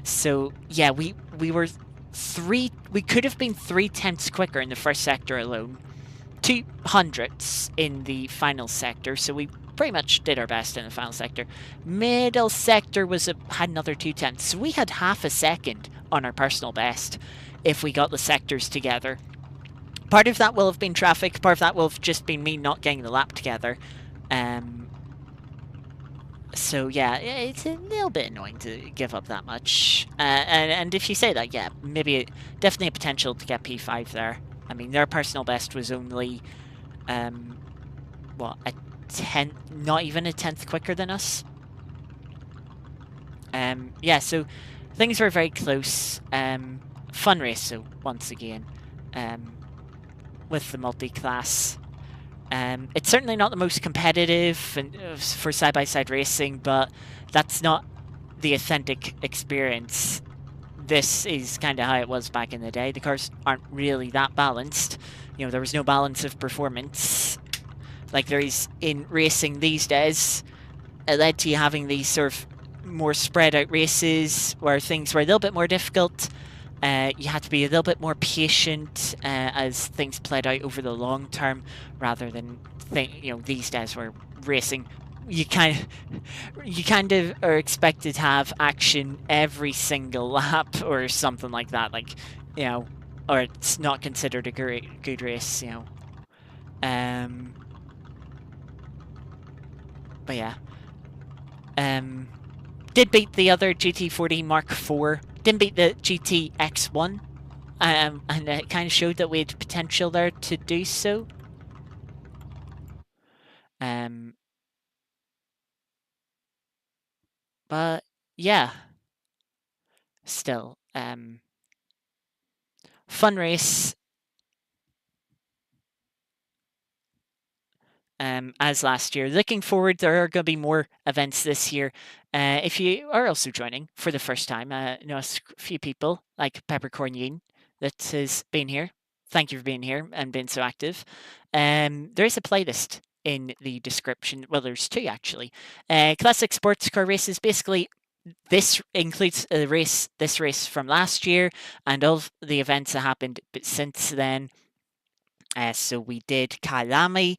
So yeah, we could have been 3/10 quicker in the first sector alone, 200ths in the final sector, so we pretty much did our best in the final sector. Middle sector had another 2/10, so we had half a second on our personal best if we got the sectors together. Part of that will have been traffic, part of that will have just been me not getting the lap together. So yeah, it's a little bit annoying to give up that much. And if you say that, yeah, definitely a potential to get P5 there. I mean, their personal best was only, what, a 10th, not even a 10th quicker than us. Yeah, so things were very close. Fun race, so once again, with the multi-class. It's certainly not the most competitive and, for side-by-side racing, but that's not the authentic experience. this is kind of how it was back in the day. The cars aren't really that balanced. You know, there was no balance of performance like there is in racing these days. It led to you having these sort of more spread out races where things were a little bit more difficult. You had to be a little bit more patient as things played out over the long term, rather than these days where racing you kind of are expected to have action every single lap or something like that, like or it's not considered a good race, But yeah, did beat the other GT40 Mk.IV. Didn't beat the GTX1. And it kind of showed that we had potential there to do so. But yeah, still, fun race. As last year. Looking forward, there are going to be more events this year. If you are also joining for the first time, a few people like Peppercorn Yin that has been here. Thank you for being here and being so active. There is a playlist in the description. Well, there's two actually. Classic sports car races. Basically, this includes this race from last year and all the events that happened since then. So we did Kalami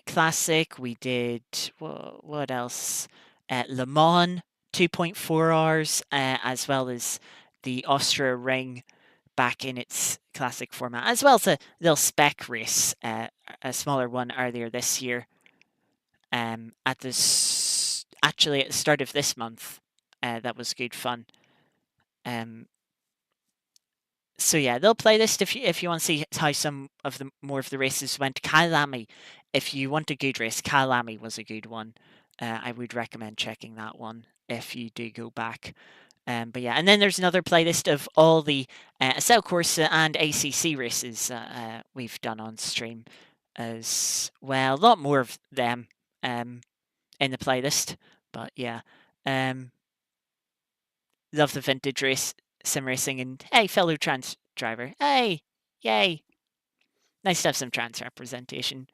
Classic. We did what else? Le Mans 2.4 hours, as well as the Austria Ring back in its classic format, as well as a little spec race, a smaller one earlier this year. Actually at the start of this month, that was good fun. So yeah, they'll play this if you want to see how some of the more of the races went. Kyalami, if you want a good race, Kyalami was a good one. I would recommend checking that one if you do go back. But yeah, and then there's another playlist of all the Assetto Corsa and ACC races we've done on stream as well. A lot more of them in the playlist, but yeah. Love the vintage race sim racing, and hey, fellow trans driver, hey, yay, nice to have some trans representation.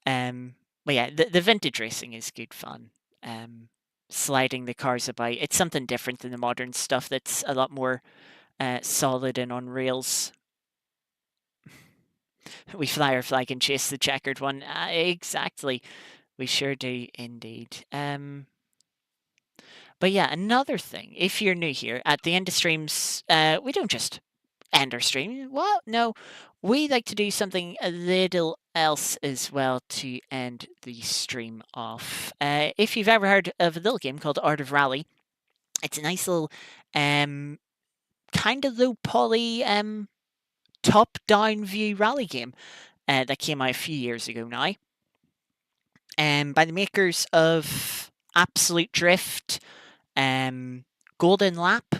But yeah, the vintage racing is good fun. Sliding the cars about, it's something different than the modern stuff that's a lot more solid and on rails. We fly our flag and chase the checkered one. Exactly, we sure do indeed. But yeah, another thing, if you're new here, at the end of streams, we don't just end our stream. What? No, we like to do something a little else as well to end the stream off. If you've ever heard of a little game called Art of Rally, it's a nice little kind of low poly top-down view rally game that came out a few years ago now. By the makers of Absolute Drift, Golden Lap,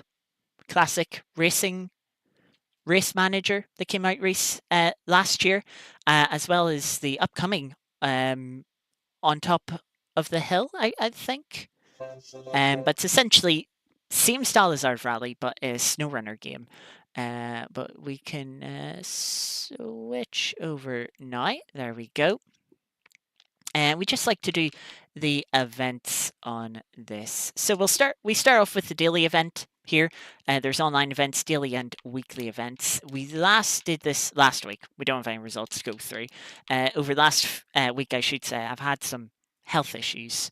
classic racing race manager that came out last year, as well as the upcoming On Top of the Hill, I think. But it's essentially same style as Art of Rally, but a SnowRunner game. But we can switch over now. There we go. And we just like to do the events on this. So we start off with the daily event here. There's online events, daily and weekly events. We last did this last week. We don't have any results to go through. Over the last week, I should say, I've had some health issues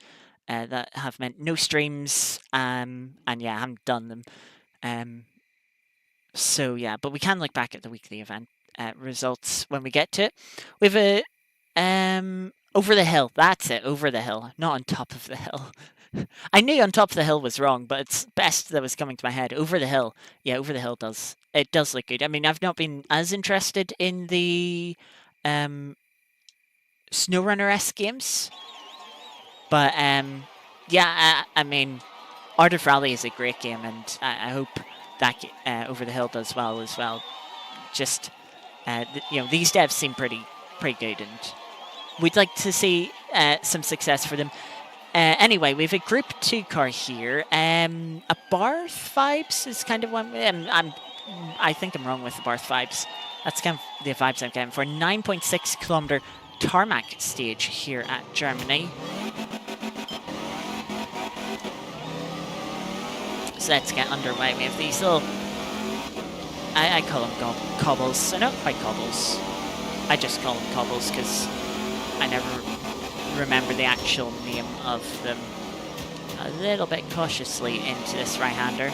that have meant no streams. And yeah, I haven't done them. So yeah, but we can look back at the weekly event results when we get to it. We have a over the hill. That's it. Over the hill, not on top of the hill. I knew on top of the hill was wrong, but it's best that was coming to my head. Over the hill. Yeah, over the hill does look good. I mean, I've not been as interested in the SnowRunner-esque games, but yeah, I mean, Art of Rally is a great game, and I hope that Over the Hill does well as well. Just these devs seem pretty good, and we'd like to see some success for them. Anyway, we have a Group 2 car here. A Barth Vibes is kind of one. I think I'm wrong with the Barth Vibes. That's kind of the vibes I'm getting for 9.6 kilometer tarmac stage here at Germany. So let's get underway. We have these little, I call them cobbles. They're not quite cobbles. I just call them cobbles because I never remember the actual name of them. A little bit cautiously into this right-hander.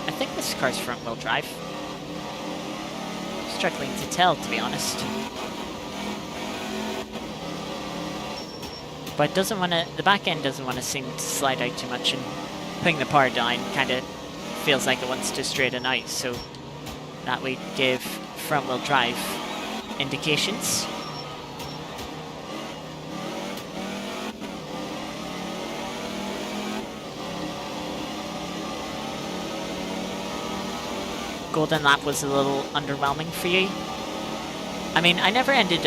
I think this car's front-wheel drive. Struggling to tell, to be honest. But it doesn't want to, the back end doesn't want to seem to slide out too much, and putting the power down kind of feels like it wants to straighten out, so that would give front-wheel drive indications. Golden Lap was a little underwhelming for you. I mean, I never ended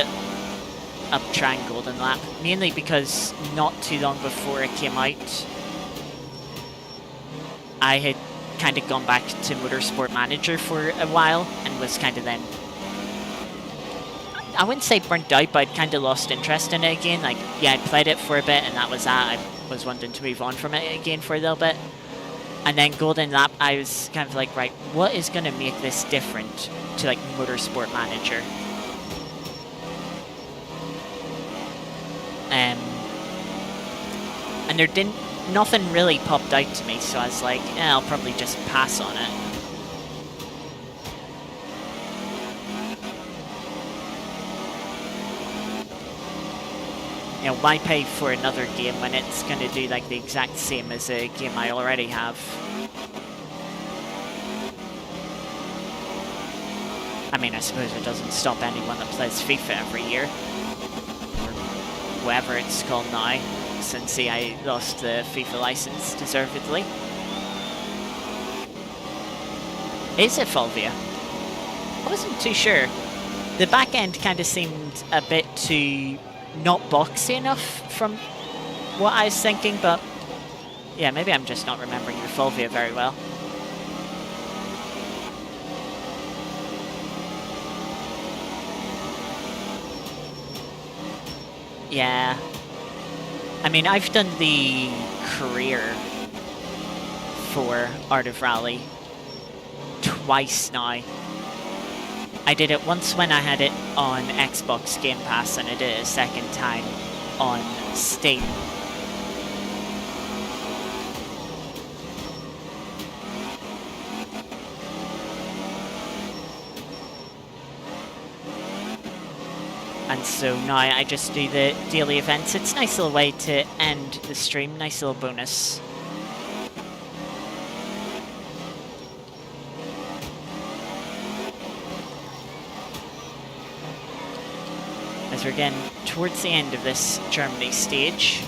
up trying Golden Lap, mainly because not too long before it came out, I had kind of gone back to Motorsport Manager for a while and was kind of then, I wouldn't say burnt out, but I'd kind of lost interest in it again. Like, yeah, I'd played it for a bit and that was that. I was wanting to move on from it again for a little bit. And then Golden Lap, I was kind of like, right, what is going to make this different to like Motorsport Manager? And there didn't, nothing really popped out to me, so I was like, I'll probably just pass on it. You know, why pay for another game when it's going to do like the exact same as a game I already have? I mean, I suppose it doesn't stop anyone that plays FIFA every year. Or whatever it's called now, since I lost the FIFA license deservedly. Is it Fulvia? I wasn't too sure. The back end kind of seemed a bit too not boxy enough from what I was thinking, but yeah, maybe I'm just not remembering the Fulvia very well. Yeah. I mean, I've done the career for Art of Rally twice now. I did it once when I had it on Xbox Game Pass, and I did it a second time on Steam. And so now I just do the daily events. It's a nice little way to end the stream, nice little bonus. As we're getting towards the end of this Germany stage.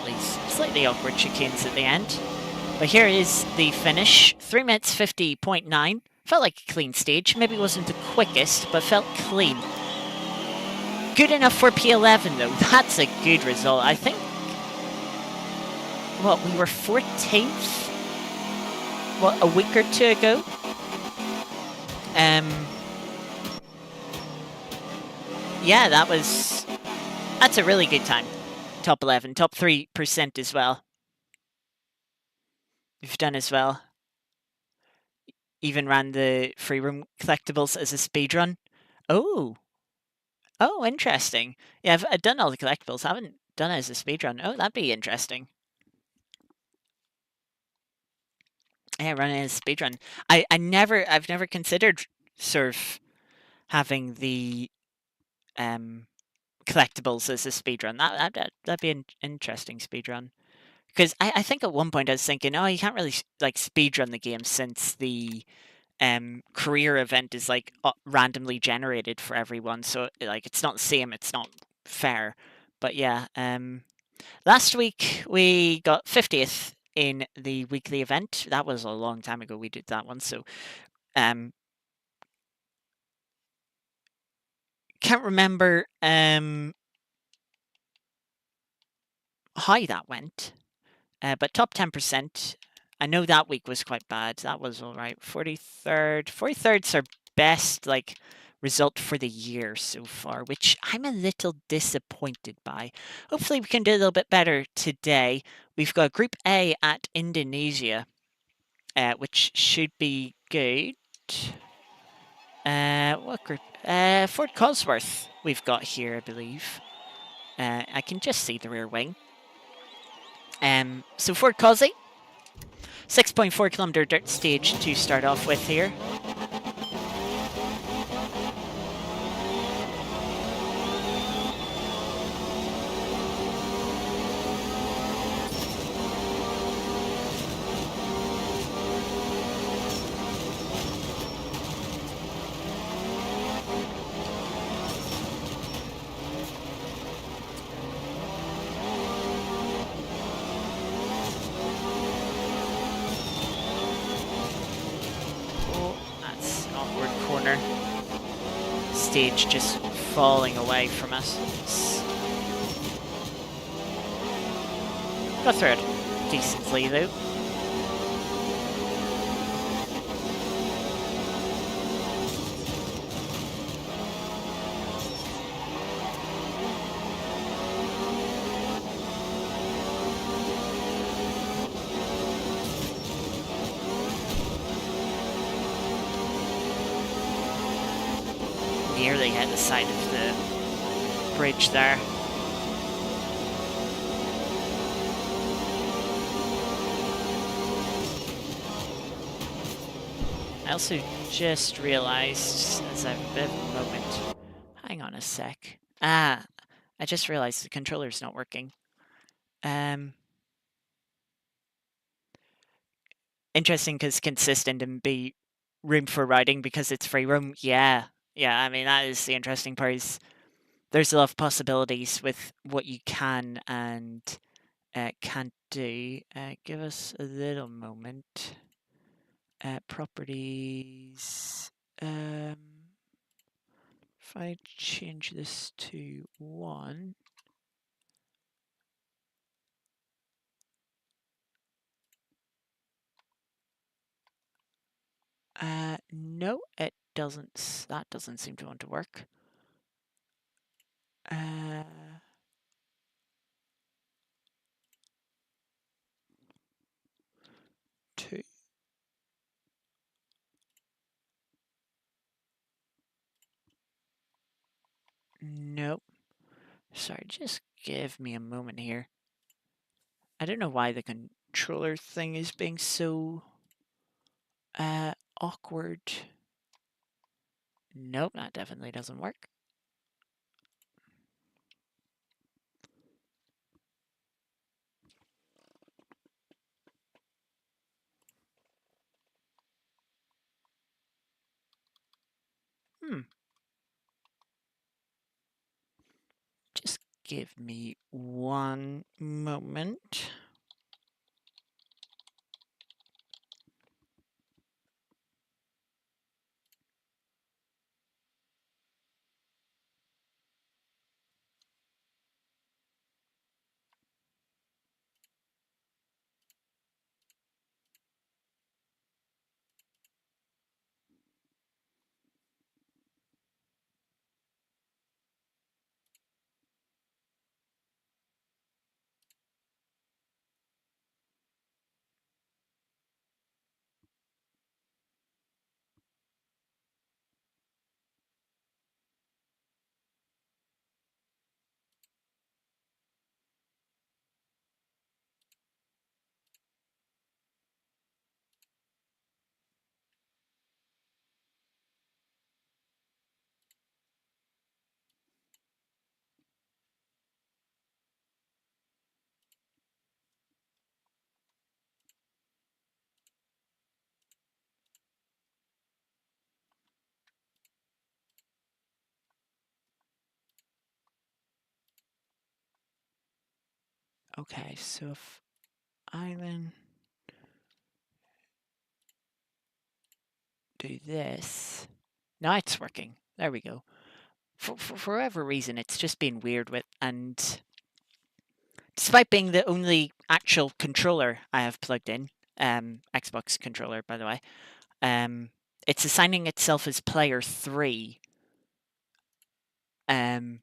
These slightly awkward chicanes at the end. But here is the finish, 3 minutes 50.9. Felt like a clean stage. Maybe it wasn't the quickest, but felt clean. Good enough for P11 though. That's a good result. I think, what, we were 14th? What, a week or two ago? Yeah, that's a really good time. Top 11, top 3% as well. You've done as well. Even ran the free room collectibles as a speedrun. Oh, interesting. Yeah, I've done all the collectibles. I haven't done it as a speedrun. Oh, that'd be interesting. Yeah, running as a speedrun. I've never considered sort of having the collectibles as a speedrun. That'd be an interesting speedrun. Because I think at one point I was thinking, oh, you can't really like speedrun the game since the career event is like randomly generated for everyone, so like it's not the same, it's not fair. But yeah, last week we got 50th in the weekly event. That was a long time ago we did that one, so um can't remember how that went. But top 10%, I know that week was quite bad. That was all right. 43rd. 43rd's our best like result for the year so far, which I'm a little disappointed by. Hopefully we can do a little bit better today. We've got Group A at Indonesia, which should be good. What group? Fort Cosworth we've got here, I believe. I can just see the rear wing. So Fort Cosy, 6.4 kilometer dirt stage to start off with here. Stage just falling away from us. Got through it decently though. Nearly hit the side of the bridge there. I also just realized, as I have a bit of a moment, hang on a sec. I just realized the controller's not working. Interesting because consistent and be room for riding because it's free roam. Yeah, I mean that is the interesting part. Is there's a lot of possibilities with what you can and can't do. Give us a little moment. Properties. If I change this to 1. No, it doesn't. That doesn't seem to want to work. 2. Nope. Sorry, just give me a moment here. I don't know why the controller thing is being so awkward. Nope, that definitely doesn't work. Just give me one moment. Okay, so if I then do this, now it's working. There we go. For whatever reason, it's just been weird with, and despite being the only actual controller I have plugged in, Xbox controller, by the way, it's assigning itself as player 3, when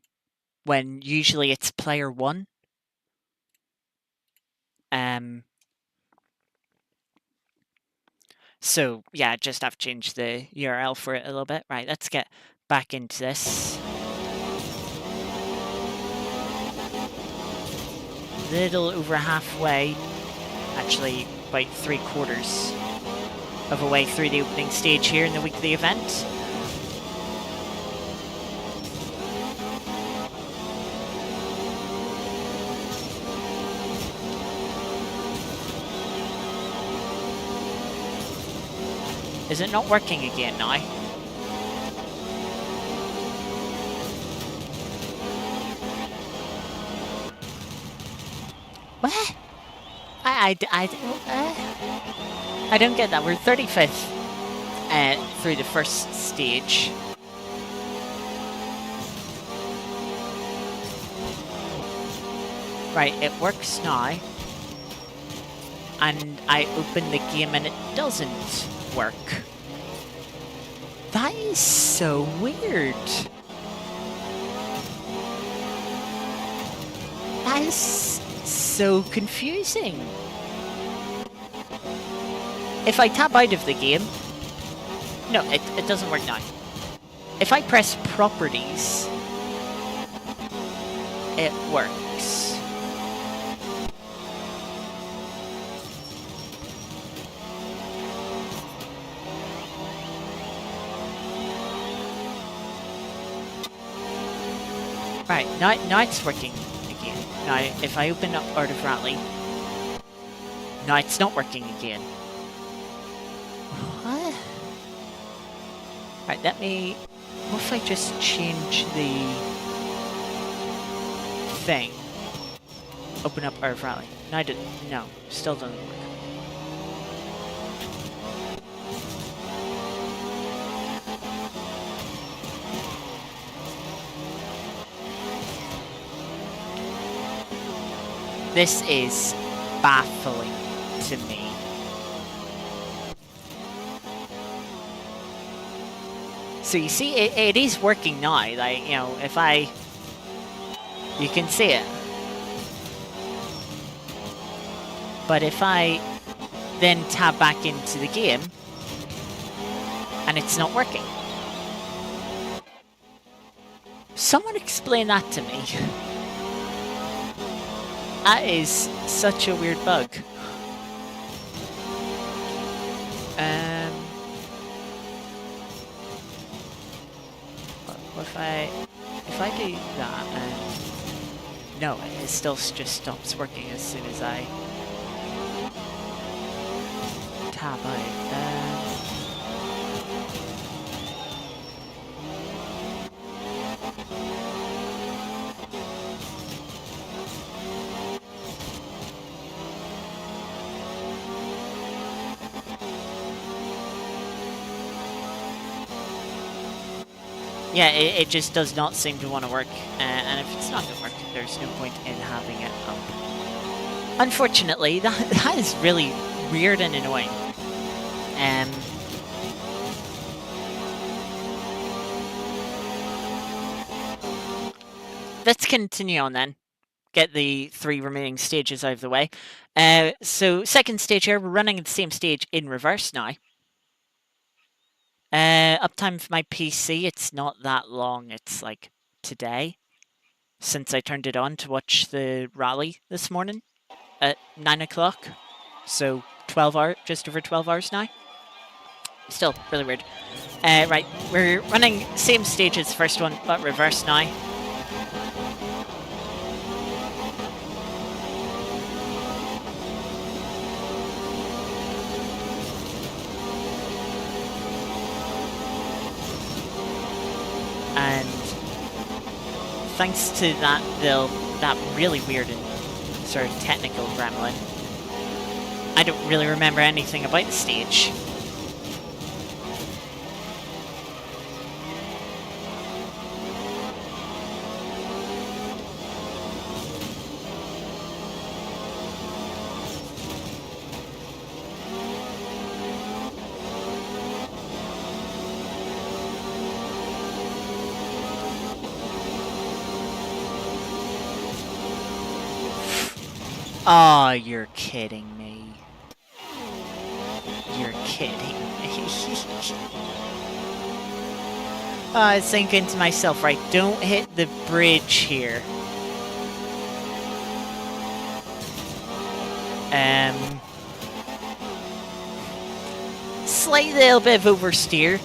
usually it's player 1. So yeah, just have to change the URL for it a little bit. Right, let's get back into this. Little over halfway, actually about 3/4 of a way through the opening stage here in the weekly event. Is it not working again now? What? I don't get that. We're 35th through the first stage. Right, it works now. And I open the game and it doesn't work. That is so weird. That is so confusing. If I tab out of the game, no, it doesn't work now. If I press properties, it works. Right, now it's working again. Now, if I open up Art of Rally, now it's not working again. What? Right, let me... What if I just change the thing? Open up Art of Rally. No, still doesn't work. This is baffling to me. So you see, it is working now. Like, you know, if I... You can see it. But if I then tab back into the game, and it's not working. Someone explain that to me. That is such a weird bug. What if I do that and no, it still just stops working as soon as I tab out. Yeah, it just does not seem to want to work, and if it's not going to work, there's no point in having it up. Unfortunately, that is really weird and annoying. Let's continue on then. Get the 3 remaining stages out of the way. So, second stage here, we're running the same stage in reverse now. Uptime for my PC, it's not that long. It's like today, since I turned it on to watch the rally this morning at 9 o'clock. So 12 hours, just over 12 hours now. Still really weird. Right, we're running same stage as the first one, but reverse now. And thanks to that really weird and sort of technical gremlin. I don't really remember anything about the stage. Oh, you're kidding me. You're kidding me. I was thinking to myself, right, don't hit the bridge here. Slight little bit of oversteer.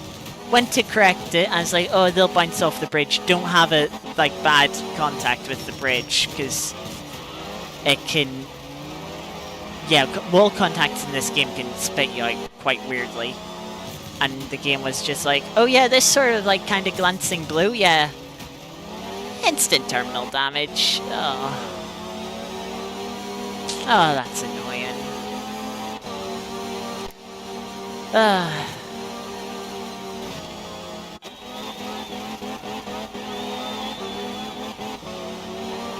Went to correct it, and I was like, oh, they'll bounce off the bridge. Don't have it, like, bad contact with the bridge, because it can... Yeah, wall contacts in this game can spit you out quite weirdly. And the game was just like, oh yeah, this sort of, like, kind of glancing blue, yeah. Instant terminal damage. Oh. Oh, that's annoying.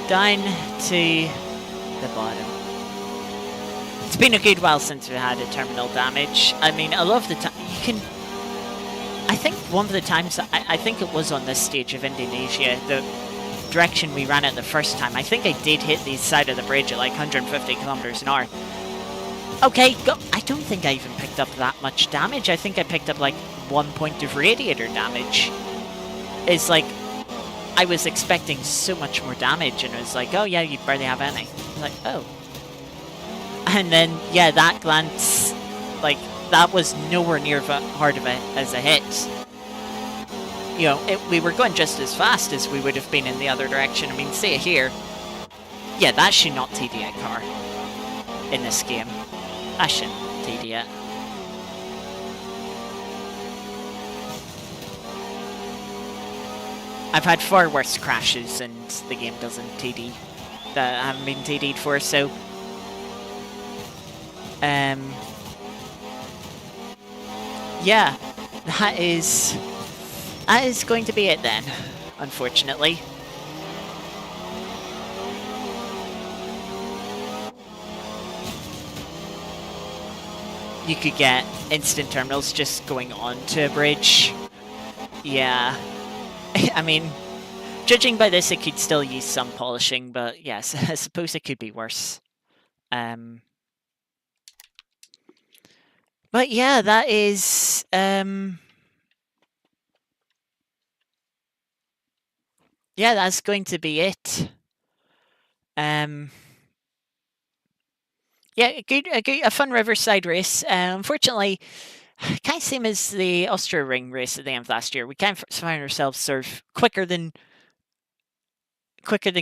Down to the bottom. It's been a good while since we had a terminal damage. I mean, a lot of the time, you can... I think one of the times, I think it was on this stage of Indonesia, the direction we ran it the first time, I think I did hit the side of the bridge at like 150 kilometers an hour. Okay, I don't think I even picked up that much damage. I think I picked up like 1 point of radiator damage. It's like, I was expecting so much more damage, and it was like, oh yeah, you barely have any. Like, oh. And then, yeah, that glance, like, that was nowhere near hard of as a hit. You know, we were going just as fast as we would have been in the other direction. I mean, see it here. Yeah, that should not TD a car in this game. That shouldn't TD it. I've had far worse crashes, and the game doesn't TD that I haven't been TD'd for, so... yeah, that is going to be it then, unfortunately. You could get instant terminals just going onto a bridge. Yeah. I mean, judging by this, it could still use some polishing, but yes, I suppose it could be worse. But yeah, that is... yeah, that's going to be it. Yeah, a fun Riverside race. Unfortunately, kind of same as the Austria Ring race at the end of last year. We kind of find ourselves sort of quicker than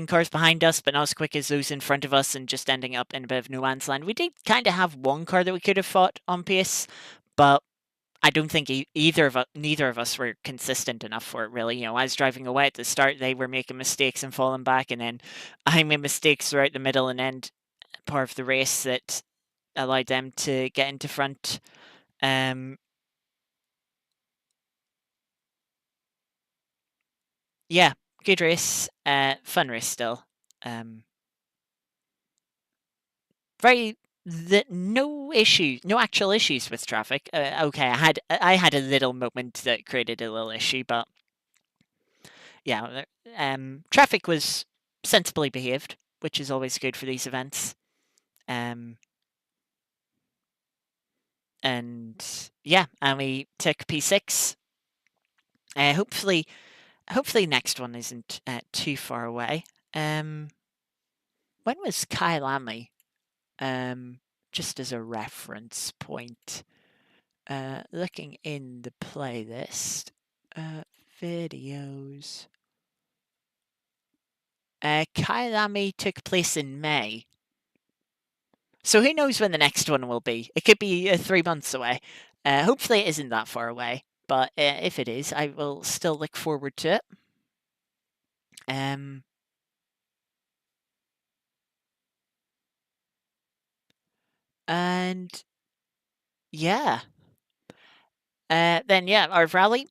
cars behind us, but not as quick as those in front of us, and just ending up in a bit of no man's land. We did kind of have one car that we could have fought on pace, but I don't think neither of us were consistent enough for it, really. You know, I was driving away at the start, they were making mistakes and falling back, and then I made mistakes throughout the middle and end part of the race that allowed them to get into front. Yeah, good race, fun race still. No actual issues with traffic. Okay, I had a little moment that created a little issue, but yeah, traffic was sensibly behaved, which is always good for these events. And yeah, and we took P6. Hopefully next one isn't too far away. When was Kyalami? Just as a reference point, looking in the playlist, videos. Kyalami took place in May. So who knows when the next one will be? It could be 3 months away. Hopefully it isn't that far away. But if it is, I will still look forward to it. And yeah, then yeah, our rally,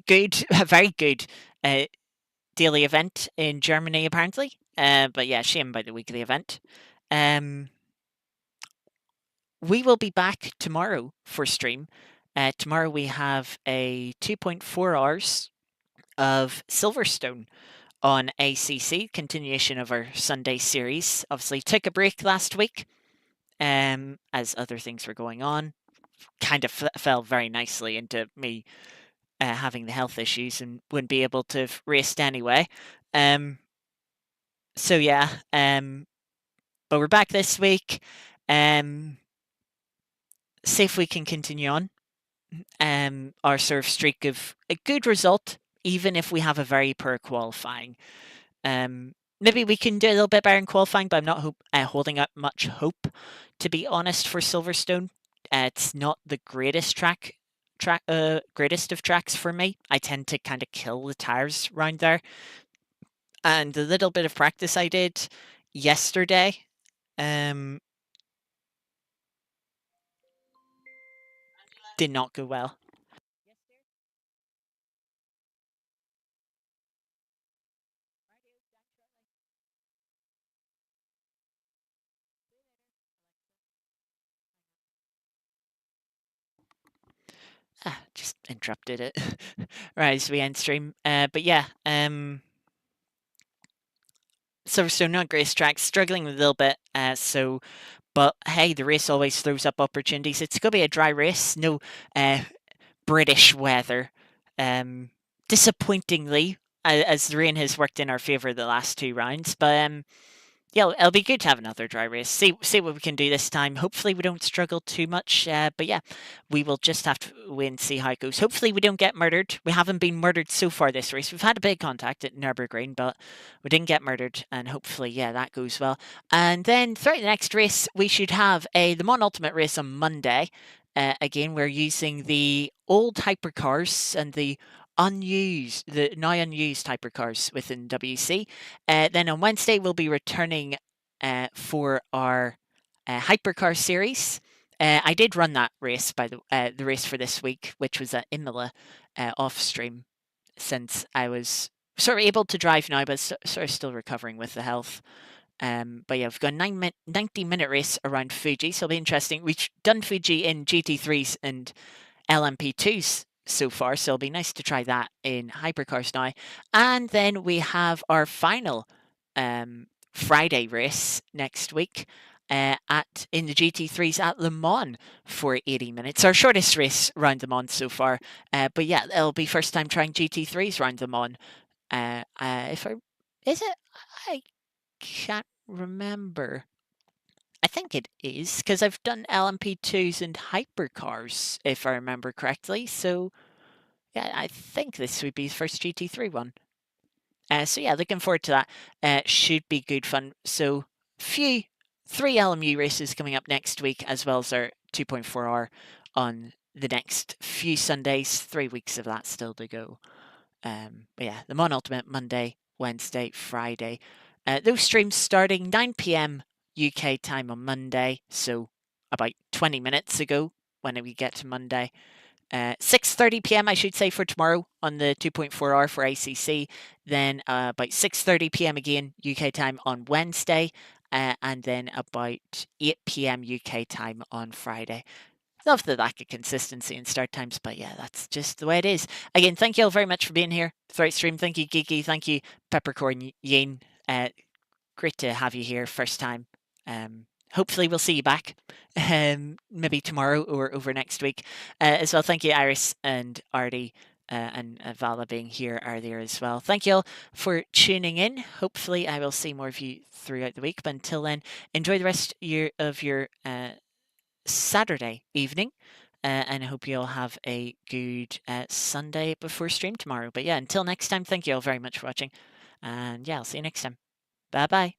good, a very good daily event in Germany apparently. But yeah, shame about the weekly event. Um, we will be back tomorrow for stream. Tomorrow we have a 2.4 hours of Silverstone on ACC, continuation of our Sunday series. Obviously, took a break last week as other things were going on. Kind of fell very nicely into me having the health issues and wouldn't be able to have raced anyway. So yeah, but we're back this week. See if we can continue on our sort of streak of a good result, even if we have a very poor qualifying. Maybe we can do a little bit better in qualifying, but I'm not holding out much hope, to be honest, for Silverstone. It's not the greatest greatest of tracks for me. I tend to kind of kill the tires around there. And the little bit of practice I did yesterday, did not go well. Just interrupted it right as we end stream. But yeah, so not great tracks, struggling a little bit. But hey, the race always throws up opportunities. It's going to be a dry race, no British weather. Disappointingly, as the rain has worked in our favour the last two rounds, but yeah, it'll be good to have another dry race. See what we can do this time. Hopefully, we don't struggle too much. But yeah, we will just have to wait and see how it goes. Hopefully, we don't get murdered. We haven't been murdered so far this race. We've had a big contact at Nürburgring, but we didn't get murdered. And hopefully, yeah, that goes well. And then throughout the next race, we should have a Le Mans Ultimate race on Monday. Again, we're using the old hypercars and the now unused hypercars within WC. Then on Wednesday, we'll be returning for our hypercar series. I did run that race, by the race for this week, which was at Imola off stream, since I was sort of able to drive now, but sort of still recovering with the health. But yeah, we've got a 90-minute race around Fuji, so it'll be interesting. We've done Fuji in GT3s and LMP2s so far, so it'll be nice to try that in hypercars now. And then we have our final Friday race next week in the GT3s at Le Mans for 80 minutes. Our shortest race round Le Mans so far. But yeah, it'll be first time trying GT3s round Le Mans. Is it? I can't remember. I think it is, because I've done LMP2s and hypercars, if I remember correctly. So, yeah, I think this would be the first GT3 one. So, yeah, looking forward to that. Should be good fun. So, three LMU races coming up next week, as well as our 2.4 hour on the next few Sundays. 3 weeks of that still to go. But yeah, the Mon Ultimate Monday, Wednesday, Friday. Those streams starting 9 p.m. UK time on Monday, so about 20 minutes ago when we get to Monday. 6:30 p.m. I should say for tomorrow on the 2.4 hour for ACC. Then about 6:30 p.m. again UK time on Wednesday, and then about 8 p.m. UK time on Friday. Love the lack of consistency in start times, but yeah, that's just the way it is. Again, thank you all very much for being here throughout stream. Thank you, Geeky. Thank you, Peppercorn Yane. Great to have you here first time. Hopefully we'll see you back maybe tomorrow or over next week as well. Thank you, Iris and Artie and Vala being here earlier as well. Thank you all for tuning in. Hopefully I will see more of you throughout the week. But until then, enjoy the rest of your Saturday evening. And I hope you all have a good Sunday before stream tomorrow. But yeah, until next time, thank you all very much for watching. And yeah, I'll see you next time. Bye bye.